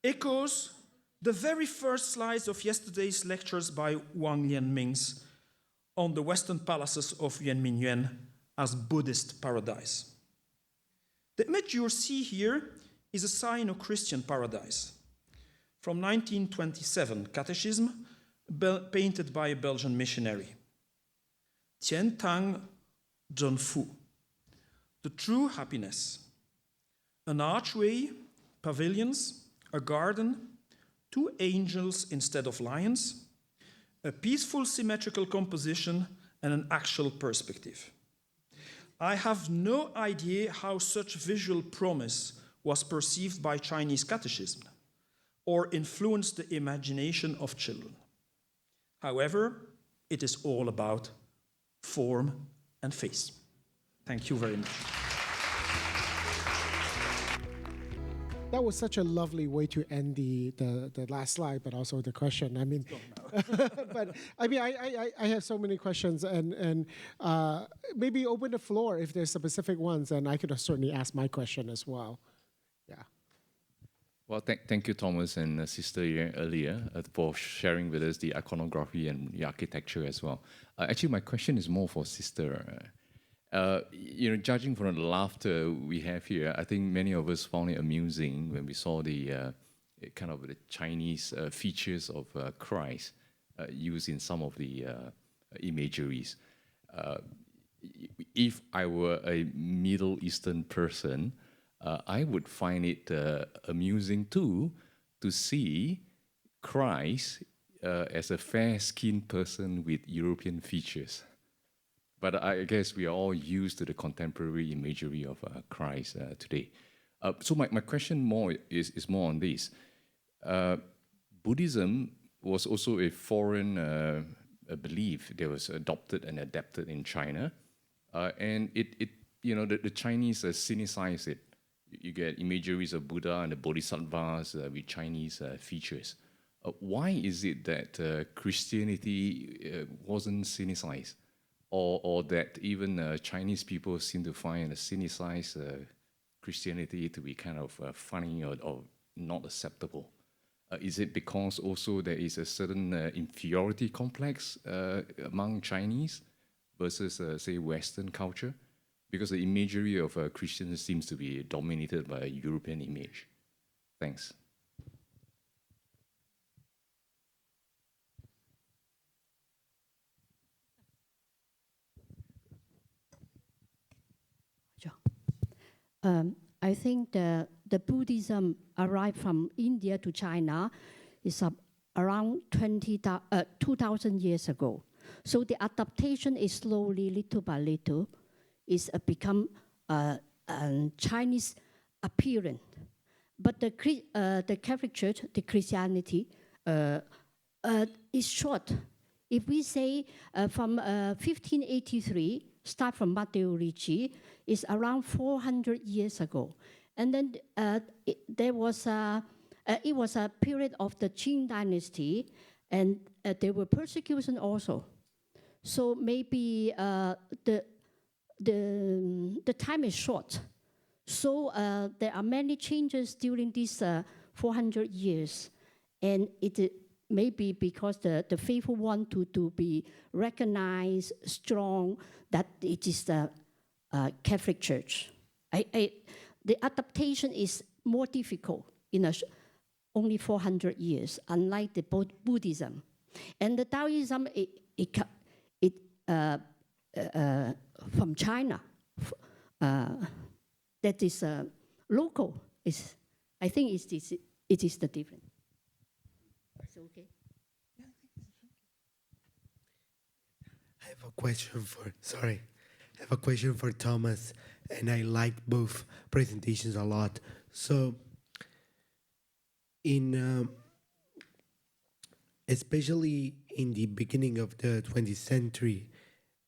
echoes the very first slides of yesterday's lectures by Wang Lianming's on the Western palaces of Yuanmingyuan as Buddhist paradise. The image you see here is a Sino-Christian paradise from 1927, Catechism, painted by a Belgian missionary. Qian Tang Zhenfu, the true happiness. An archway, pavilions, a garden, 2 angels instead of lions, a peaceful symmetrical composition, and an actual perspective. I have no idea how such visual promise was perceived by Chinese catechism or influenced the imagination of children. However, it is all about form and face. Thank you very much. That was such a lovely way to end the last slide, but also the question. I mean, but I mean, I have so many questions, and maybe open the floor if there's specific ones, and I could certainly ask my question as well. Yeah. Well, thank you, Thomas and Sister Yue earlier for sharing with us the iconography and the architecture as well. Actually, my question is more for Sister. Judging from the laughter we have here, I think many of us found it amusing when we saw the kind of the Chinese features of Christ used in some of the imageries. If I were a Middle Eastern person, I would find it amusing too to see Christ as a fair-skinned person with European features. But I guess we are all used to the contemporary imagery of Christ today. So my question is more on this. Buddhism was also a foreign belief that was adopted and adapted in China, and the Chinese synthesize it. You get imageries of Buddha and the Bodhisattvas with Chinese features. Why is it that Christianity wasn't synthesized? Or that even Chinese people seem to find a synthesized Christianity to be kind of funny or not acceptable? Is it because also there is a certain inferiority complex among Chinese versus, say, Western culture? Because the imagery of Christians seems to be dominated by a European image. Thanks. I think the Buddhism arrived from India to China is around 2,000 years ago. So the adaptation is slowly, little by little, is become Chinese appearance. But the Catholic Church, the Christianity, is short. If we say from 1583, start from Matteo Ricci, is around 400 years ago. And then it was a period of the Qing dynasty, and there were persecution also. So maybe the time is short. So there are many changes during these 400 years, and it may be because the faithful want to be recognized strong that it is the Catholic Church. The adaptation is more difficult in only 400 years, unlike the Buddhism. And the Taoism, from China, that is local. I think it is the difference. Is it okay? I have a question for Thomas, and I liked both presentations a lot. So, especially in the beginning of the 20th century,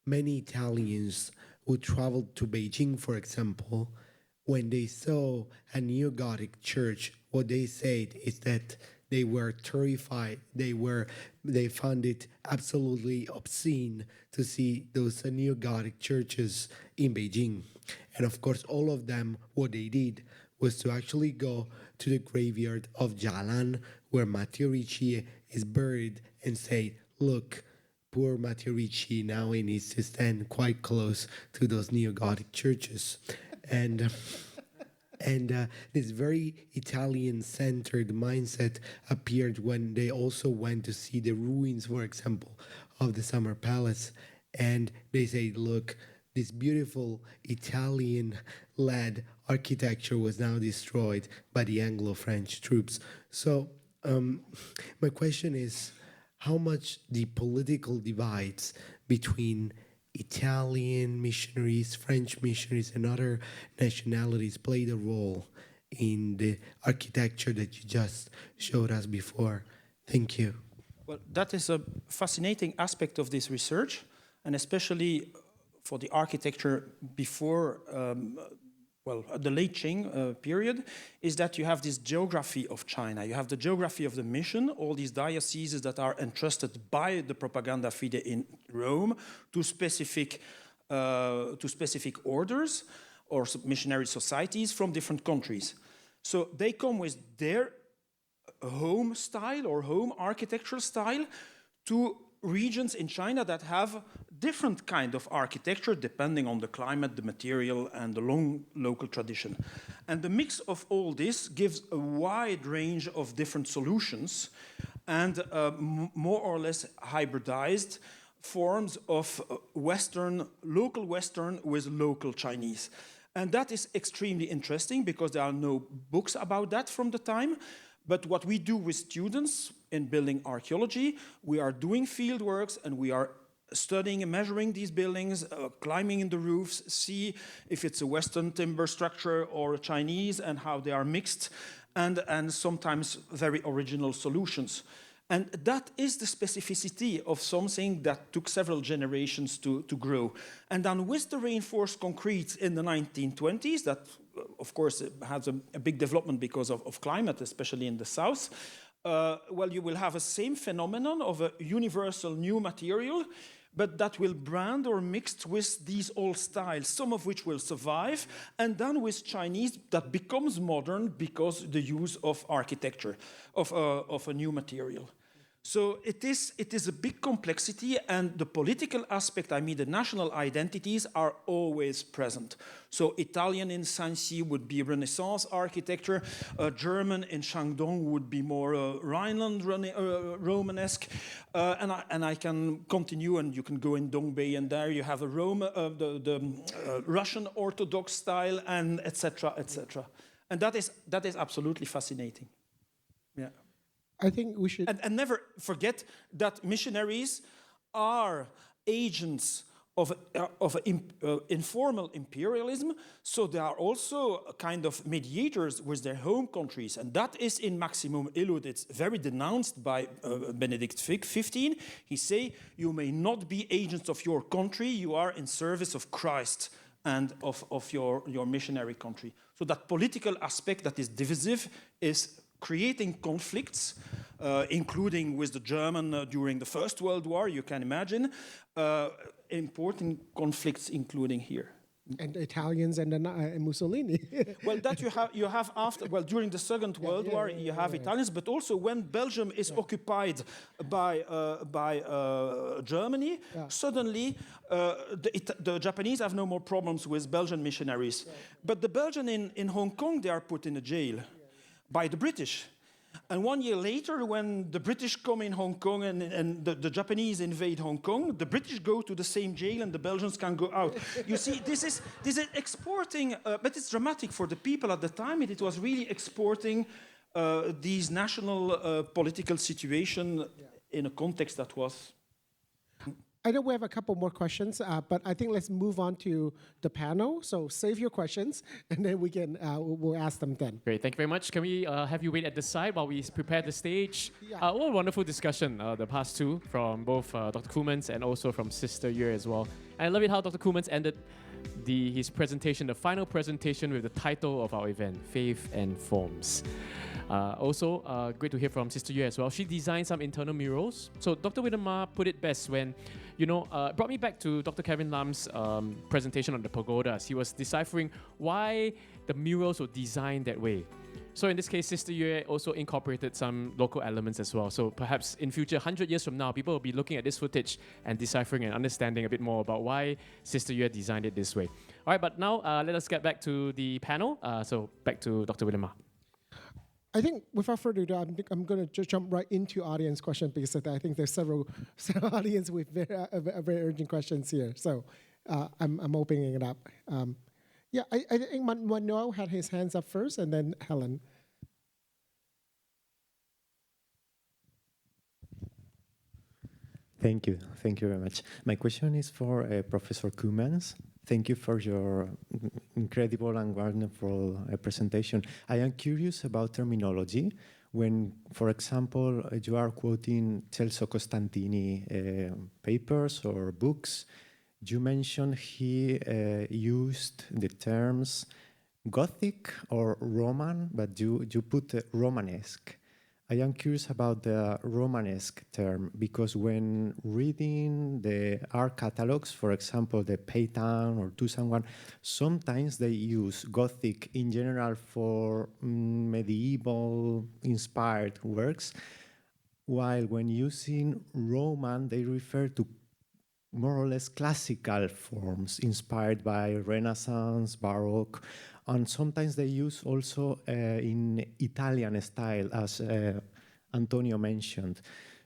many Italians who traveled to Beijing, for example, when they saw a neo-Gothic church, what they said is that they were terrified. They found it absolutely obscene to see those neo-Gothic churches in Beijing. And of course, all of them, what they did was to actually go to the graveyard of Jialan, where Matteo Ricci is buried, and say, look, poor Matteo Ricci, now he needs to stand quite close to those neo-Gothic churches. And this very Italian-centered mindset appeared when they also went to see the ruins, for example, of the Summer Palace. And they say, look, this beautiful Italian-led architecture was now destroyed by the Anglo-French troops. So my question is, how much the political divides between Italian missionaries, French missionaries, and other nationalities played a role in the architecture that you just showed us before? Thank you. Well, that is a fascinating aspect of this research, and especially for the architecture before the late Qing period, is that you have this geography of China. You have the geography of the mission, all these dioceses that are entrusted by the Propaganda Fide in Rome to specific orders or missionary societies from different countries. So they come with their home style or home architectural style to regions in China that have different kind of architecture depending on the climate, the material, and the long local tradition. And the mix of all this gives a wide range of different solutions and more or less hybridized forms of local Western with local Chinese. And that is extremely interesting because there are no books about that from the time. But what we do with students in building archaeology, we are doing field works and we are studying and measuring these buildings, climbing in the roofs, see if it's a Western timber structure or a Chinese and how they are mixed, and sometimes very original solutions. And that is the specificity of something that took several generations to grow. And then with the reinforced concrete in the 1920s, that of course has a big development because of climate, especially in the south, you will have a same phenomenon of a universal new material, but that will brand or mixed with these old styles, some of which will survive, and then with Chinese that becomes modern because the use of architecture, of a new material. So it is a big complexity, and the political aspect, I mean the national identities, are always present. So Italian in Sanxi would be Renaissance architecture, German in Shandong would be more Rhineland Romanesque, and I can continue, and you can go in Dongbei, and there you have a the Russian Orthodox style, and etc., etc. And that is absolutely fascinating. Yeah. I think we should... And never forget that missionaries are agents of informal imperialism, so they are also kind of mediators with their home countries. And that is in Maximum Illud. It's very denounced by Benedict XV. He say, you may not be agents of your country, you are in service of Christ and of your missionary country. So that political aspect that is divisive is creating conflicts, including with the German during the First World War, you can imagine, important conflicts including here. And Italians and Mussolini. Well, that you have after, during the Second World War, you have Italians, but also when Belgium is occupied by Germany, suddenly the Japanese have no more problems with Belgian missionaries. But the Belgian in Hong Kong, they are put in a jail by the British. And 1 year later, when the British come in Hong Kong and the Japanese invade Hong Kong, the British go to the same jail and the Belgians can go out. You see, this is exporting, but it's dramatic for the people at the time. It was really exporting these national political situation in a context that was... I know we have a couple more questions, but I think let's move on to the panel. So save your questions, and then we can we'll ask them then. Great, thank you very much. Can we have you wait at the side while we prepare the stage? Yeah. What a wonderful discussion, the past two, from both Dr. Koemans and also from Sister Yue as well. And I love it how Dr. Koemans ended his presentation, the final presentation with the title of our event, Faith and Forms. Also, great to hear from Sister Yue as well. She designed some internal murals. So Dr. William Ma put it best when, brought me back to Dr. Kevin Lam's presentation on the pagodas. He was deciphering why the murals were designed that way. So in this case, Sister Yue also incorporated some local elements as well. So perhaps in future, 100 years from now, people will be looking at this footage and deciphering and understanding a bit more about why Sister Yue designed it this way. All right, but now let us get back to the panel. So back to Dr. William Ma. I think without further ado, I'm going to just jump right into audience questions because I think there's several audience with very urgent questions here. So I'm opening it up. I think Manuel had his hands up first, and then Helen. Thank you very much. My question is for Professor Koemans. Thank you for your incredible and wonderful presentation. I am curious about terminology. When, for example, you are quoting Celso Costantini papers or books, you mentioned he used the terms Gothic or Roman, but you put Romanesque. I am curious about the Romanesque term because when reading the art catalogs, for example, the Peyton or Toussaint, sometimes they use Gothic in general for medieval-inspired works, while when using Roman, they refer to more or less classical forms inspired by Renaissance, Baroque, and sometimes they use also in Italian style, as Antonio mentioned.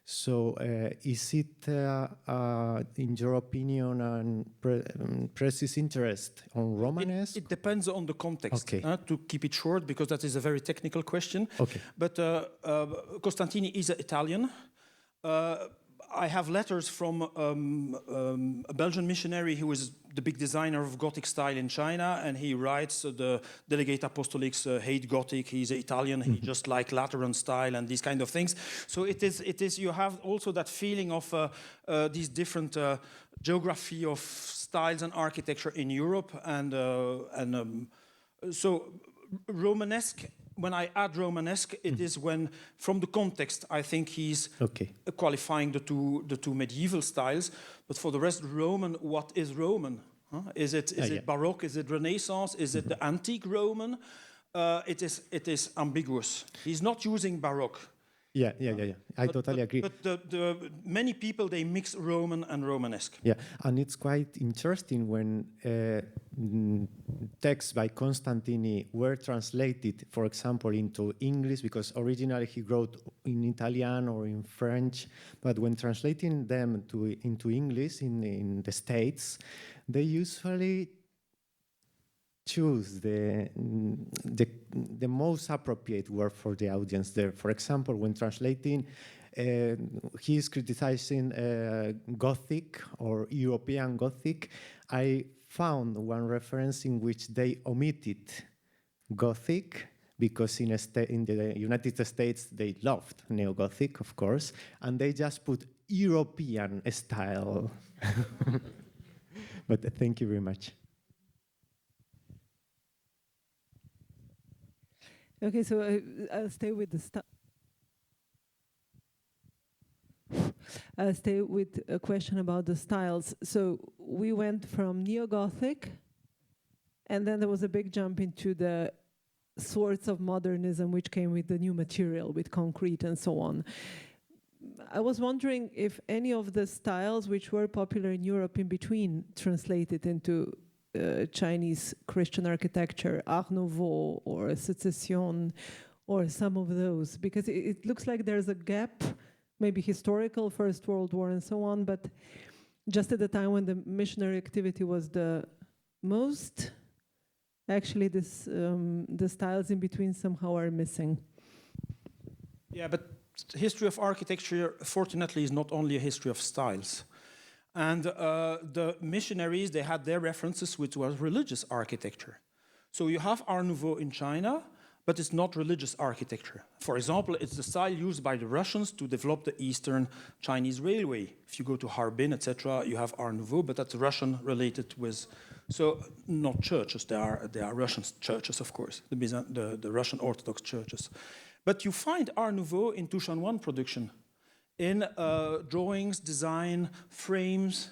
So is it, in your opinion, and Press's interest on Romanesque? It depends on the context, okay. To keep it short, because that is a very technical question. Okay. But Costantini is Italian. I have letters from a Belgian missionary who is the big designer of Gothic style in China, and he writes the Delegate Apostolics hate Gothic. He's Italian. He just like Lateran style and these kind of things. So it is. You have also that feeling of these different geography of styles and architecture in Europe, and so Romanesque. When I add Romanesque, it is when, from the context, I think he's qualifying the two medieval styles. But for the rest, Roman, what is Roman? Is it Baroque? Is it Renaissance? Is it the antique Roman? It is ambiguous. He's not using Baroque. Yeah. I totally agree. But the many people, they mix Roman and Romanesque. Yeah, and it's quite interesting when texts by Costantini were translated, for example, into English, because originally he wrote in Italian or in French, but when translating them into English in the States, they usually choose the most appropriate word for the audience there. For example, when translating, he is criticizing Gothic or European Gothic. I found one reference in which they omitted Gothic because in the United States they loved Neo-Gothic, of course, and they just put European style. But thank you very much. Okay, so I'll stay with I'll stay with a question about the styles. So we went from Neo-Gothic, and then there was a big jump into the sorts of modernism which came with the new material, with concrete and so on. I was wondering if any of the styles which were popular in Europe in between translated into Chinese Christian architecture, Art Nouveau or Secession, or some of those, because it looks like there's a gap, maybe historical, First World War and so on, but just at the time when the missionary activity was the most, actually the styles in between somehow are missing. Yeah, but history of architecture, fortunately, is not only a history of styles. And the missionaries, they had their references, which was religious architecture. So you have Art Nouveau in China, but it's not religious architecture. For example, it's the style used by the Russians to develop the Eastern Chinese railway. If you go to Harbin, etc., you have Art Nouveau, but that's Russian related with, so not churches, they are Russian churches, of course, the Russian Orthodox churches. But you find Art Nouveau in Tushanwan production, in drawings, design, frames,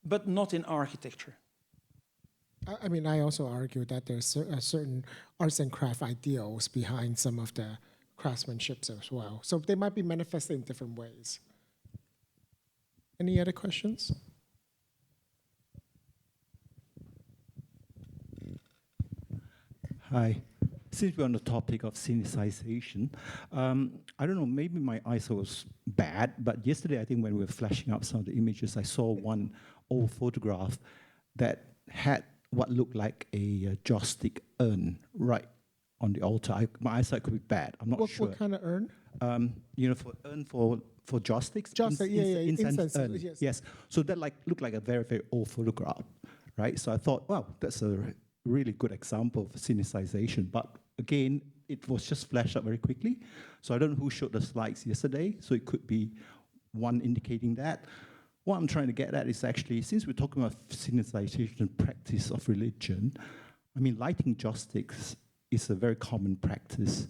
but not in architecture. I mean, I also argue that there's certain arts and craft ideals behind some of the craftsmanships as well. So they might be manifested in different ways. Any other questions? Hi. Since we're on the topic of synesthesia, I don't know, maybe my eyesight was bad, but yesterday I think when we were flashing up some of the images, I saw one old photograph that had what looked like a joss-stick urn right on the altar. My eyesight could be bad, I'm not sure. What kind of urn? For joss-sticks? Joss-stick, incense urn. Yes. So that looked like a very, very old photograph, right? So I thought, wow, that's a really good example of synesthesia. But again, it was just flashed up very quickly. So I don't know who showed the slides yesterday, so it could be one indicating that. What I'm trying to get at is actually, since we're talking about synesthesia practice of religion, I mean, lighting joss sticks is a very common practice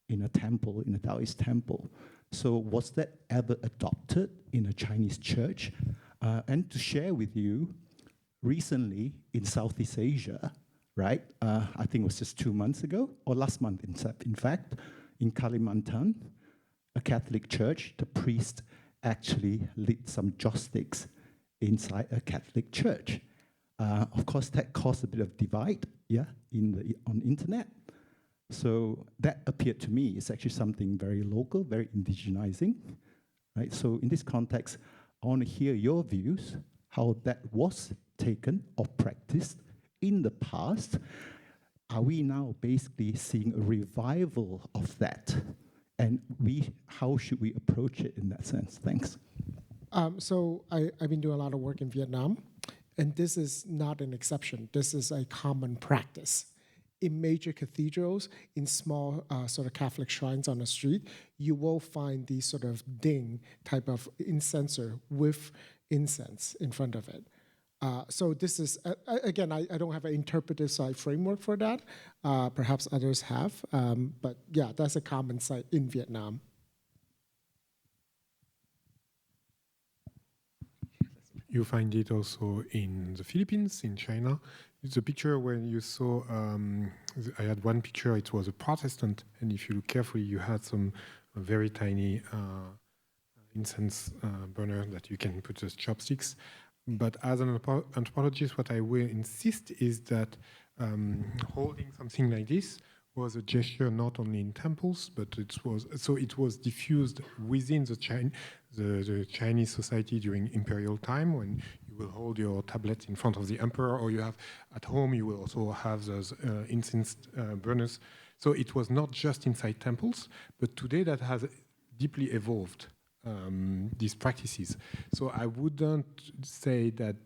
in a temple, in a Taoist temple. So was that ever adopted in a Chinese church? And to share with you, recently in Southeast Asia, right, I think it was just 2 months ago, or last month in fact, in Kalimantan, a Catholic church, the priest actually lit some joss sticks inside a Catholic church. Of course, that caused a bit of divide, on internet. So that appeared to me is actually something very local, very indigenizing, right? So in this context, I want to hear your views, how that was taken or practiced in the past. Are we now basically seeing a revival of that? And how should we approach it in that sense? Thanks. So I've been doing a lot of work in Vietnam, and this is not an exception. This is a common practice. In major cathedrals, in small sort of Catholic shrines on the street, you will find these sort of ding type of incenser with incense in front of it. So this is, again, I don't have an interpretive side framework for that. Perhaps others have, but yeah, that's a common sight in Vietnam. You find it also in the Philippines, in China. It's a picture where you saw, I had one picture, it was a Protestant, and if you look carefully, you had some very tiny incense burner that you can put as chopsticks. But as an anthropologist, what I will insist is that holding something like this was a gesture not only in temples, but it was diffused within the Chinese society during imperial time, when you will hold your tablet in front of the emperor, or you have at home you will also have those incense burners. So it was not just inside temples, but today that has deeply evolved. These practices. So I wouldn't say that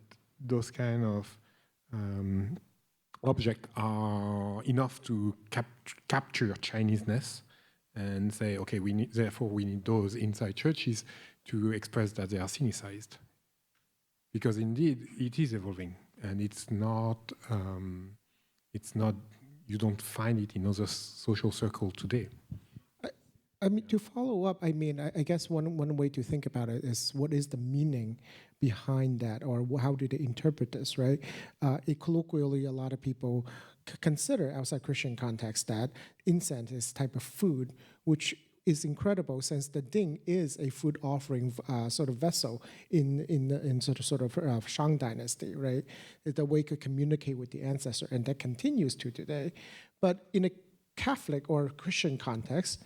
those kind of objects are enough to capture Chineseness and say, okay, therefore we need those inside churches to express that they are synesthized. Because indeed, it is evolving, and it's not, you don't find it in other social circles today. I mean, to follow up, I mean, I guess one way to think about it is what is the meaning behind that, or how do they interpret this, right? Colloquially, a lot of people consider outside Christian context that incense is type of food, which is incredible since the ding is a food offering sort of vessel in sort of Shang dynasty, right? The way to communicate with the ancestor, and that continues to today. But in a Catholic or Christian context,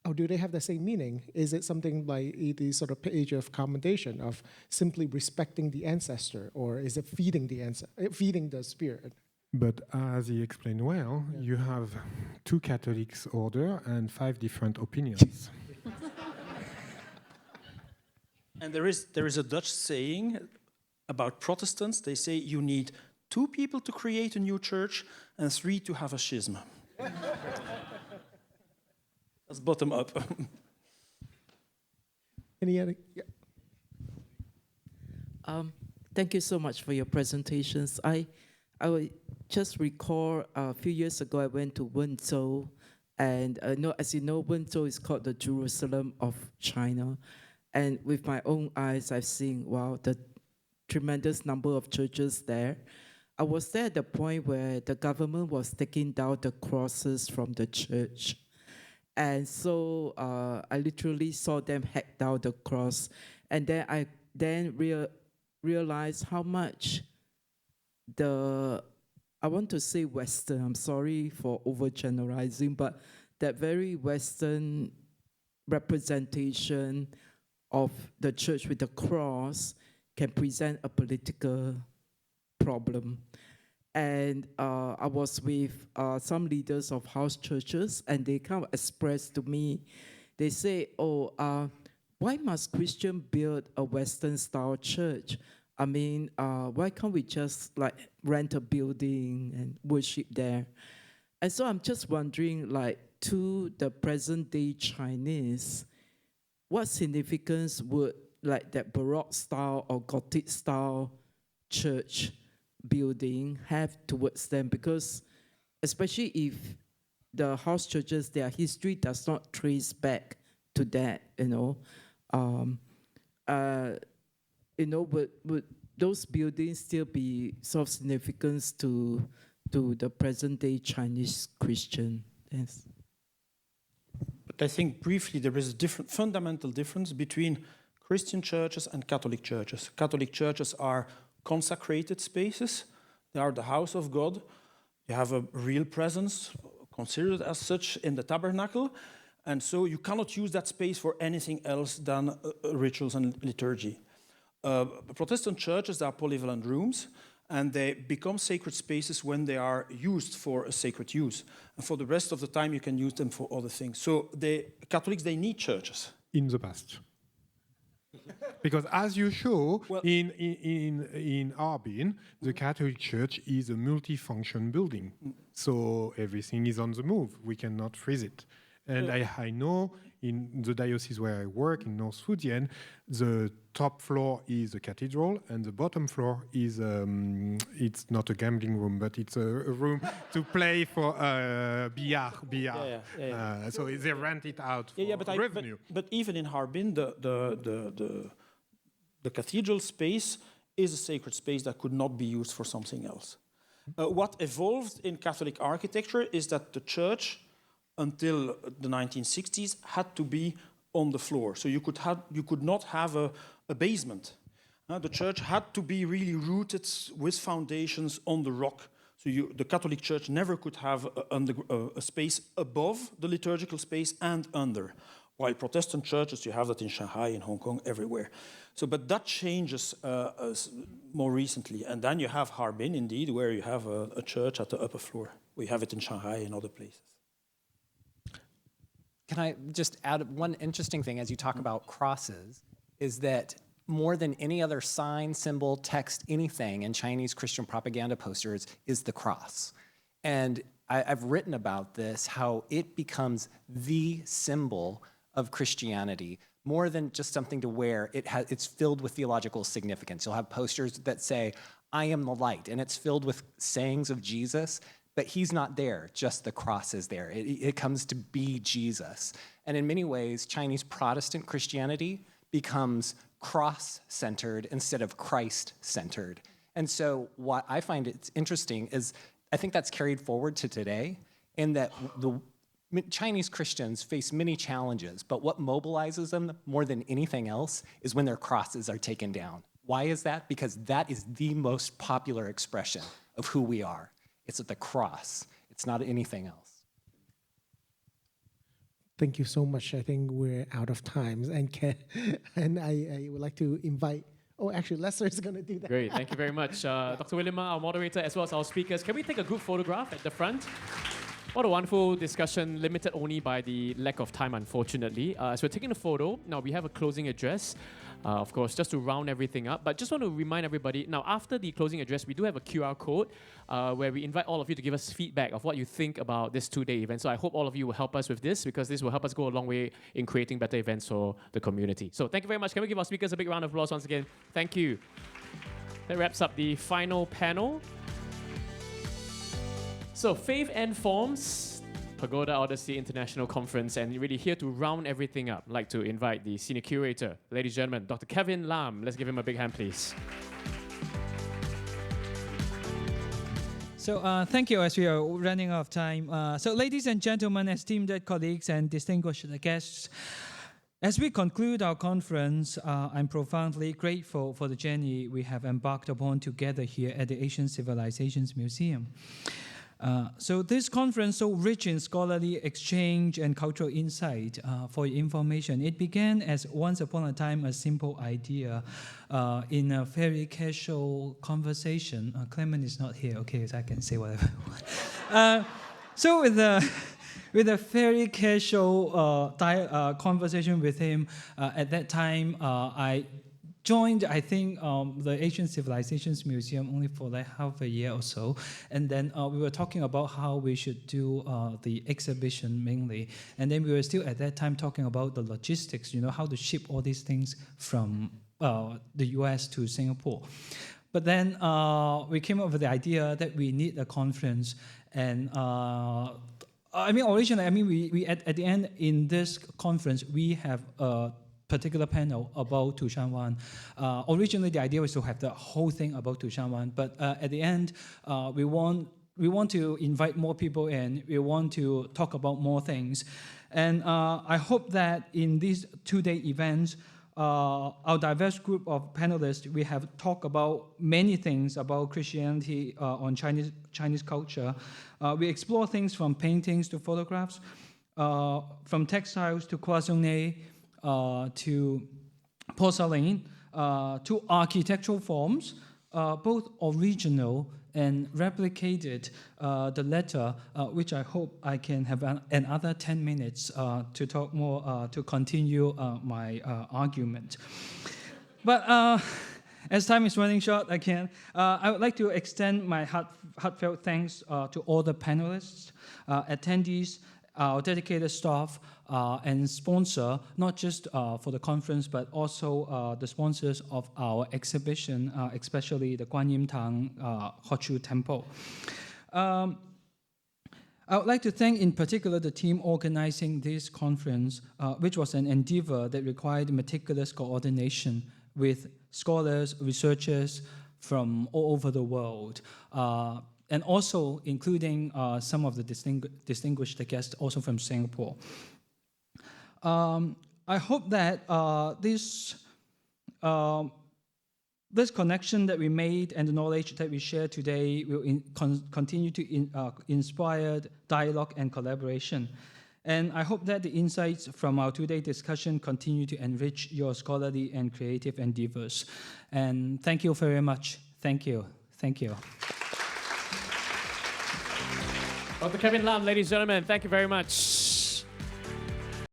or do they have the same meaning? Is it something like the sort of page of commendation of simply respecting the ancestor, or is it feeding the spirit? But as he explained well, you have 2 Catholic orders and 5 different opinions. And there is a Dutch saying about Protestants. They say you need 2 people to create a new church and 3 to have a schism. That's bottom up. Any other? Yeah. Thank you so much for your presentations. I will just recall a few years ago I went to Wenzhou, and as you know, Wenzhou is called the Jerusalem of China. And with my own eyes, I've seen, wow, the tremendous number of churches there. I was there at the point where the government was taking down the crosses from the church. And so I literally saw them hack down the cross. And then I realized how much I want to say Western, I'm sorry for overgeneralizing, but that very Western representation of the church with the cross can present a political problem. And I was with some leaders of house churches, and they kind of expressed to me, they say, why must Christian build a Western-style church? I mean, why can't we just like rent a building and worship there? And so I'm just wondering, like, to the present-day Chinese, what significance would like that Baroque style or Gothic style church building have towards them? Because especially if the house churches, their history does not trace back to that, would those buildings still be sort of significance to the present day Chinese Christian? Yes. But I think briefly there is a fundamental difference between Christian churches and Catholic churches. Catholic churches are consecrated spaces. They are the house of God. You have a real presence, considered as such, in the tabernacle. And so you cannot use that space for anything else than rituals and liturgy. Protestant churches are polyvalent rooms, and they become sacred spaces when they are used for a sacred use. And for the rest of the time, you can use them for other things. So Catholics, they need churches. In the past. Because as you show, in Harbin, the Catholic Church is a multifunction building. So everything is on the move. We cannot freeze it. And I know in the diocese where I work, in North Fujian, the top floor is a cathedral, and the bottom floor is, it's not a gambling room, but it's a room to play for billard. So they rent it out for revenue. But even in Harbin, the cathedral space is a sacred space that could not be used for something else. What evolved in Catholic architecture is that the church, until the 1960s, had to be on the floor. So you could not have a basement. The church had to be really rooted with foundations on the rock. So the Catholic Church never could have a space above the liturgical space and under. While Protestant churches, you have that in Shanghai, in Hong Kong, everywhere. But that changes more recently. And then you have Harbin, indeed, where you have a church at the upper floor. We have it in Shanghai and other places. Can I just add one interesting thing as you talk about crosses, is that more than any other sign, symbol, text, anything in Chinese Christian propaganda posters is the cross. And I've written about this, how it becomes the symbol of Christianity, more than just something to wear. It's filled with theological significance. You'll have posters that say, "I am the light," and it's filled with sayings of Jesus, but he's not there, just the cross is there. It comes to be Jesus. And in many ways, Chinese Protestant Christianity becomes cross-centered instead of Christ-centered. And so what I find it's interesting is I think that's carried forward to today, in that the Chinese Christians face many challenges, but what mobilizes them more than anything else is when their crosses are taken down. Why is that? Because that is the most popular expression of who we are. It's at the cross. It's not anything else. Thank you so much. I think we're out of time. And I would like to invite, actually, Lester is going to do that. Great. Thank you very much. Dr. William Ma, our moderator, as well as our speakers. Can we take a group photograph at the front? What a wonderful discussion, limited only by the lack of time, unfortunately. As we're taking a photo, now we have a closing address. of course, just to round everything up. But just want to remind everybody, now after the closing address, we do have a QR code where we invite all of you to give us feedback of what you think about this 2-day event. So I hope all of you will help us with this, because this will help us go a long way in creating better events for the community. So thank you very much. Can we give our speakers a big round of applause once again? Thank you. That wraps up the final panel. So Faith and Forms, Pagoda Odyssey International Conference, and really here to round everything up, I'd like to invite the senior curator, ladies and gentlemen, Dr. Kevin Lam. Let's give him a big hand, please. So thank you, as we are running out of time. So ladies and gentlemen, esteemed colleagues and distinguished guests, as we conclude our conference, I'm profoundly grateful for the journey we have embarked upon together here at the Asian Civilisations Museum. So this conference, so rich in scholarly exchange and cultural insight, for your information, it began as once upon a time a simple idea in a very casual conversation. Clement is not here, okay, so I can say whatever I want. So with a very casual conversation with him, at that time I joined, I think, the Asian Civilisations Museum only for like half a year or so. And then we were talking about how we should do the exhibition mainly. And then we were still at that time talking about the logistics, how to ship all these things from the US to Singapore. But then we came up with the idea that we need a conference. And originally, we at the end in this conference, we have a particular panel about Tu Shan. Originally, the idea was to have the whole thing about Tu Shan, but at the end, we want to invite more people in. We want to talk about more things, and I hope that in these 2-day events, our diverse group of panelists, we have talked about many things about Christianity on Chinese culture. We explore things from paintings to photographs, from textiles to cloisonné, to porcelain, to architectural forms, both original and replicated, the latter, which I hope I can have another 10 minutes to talk more, to continue my argument. But as time is running short, I would like to extend my heartfelt thanks to all the panelists, attendees, our dedicated staff, and sponsor, not just for the conference, but also the sponsors of our exhibition, especially the Guan Yin Tang Hochu Temple. I would like to thank in particular the team organizing this conference, which was an endeavor that required meticulous coordination with scholars, researchers from all over the world. And also including some of the distinguished guests also from Singapore. I hope that this connection that we made and the knowledge that we share today will continue to inspire dialogue and collaboration. And I hope that the insights from our 2-day discussion continue to enrich your scholarly and creative endeavors. And thank you very much. Thank you. Thank you. Dr. Kevin Lam, ladies and gentlemen, thank you very much.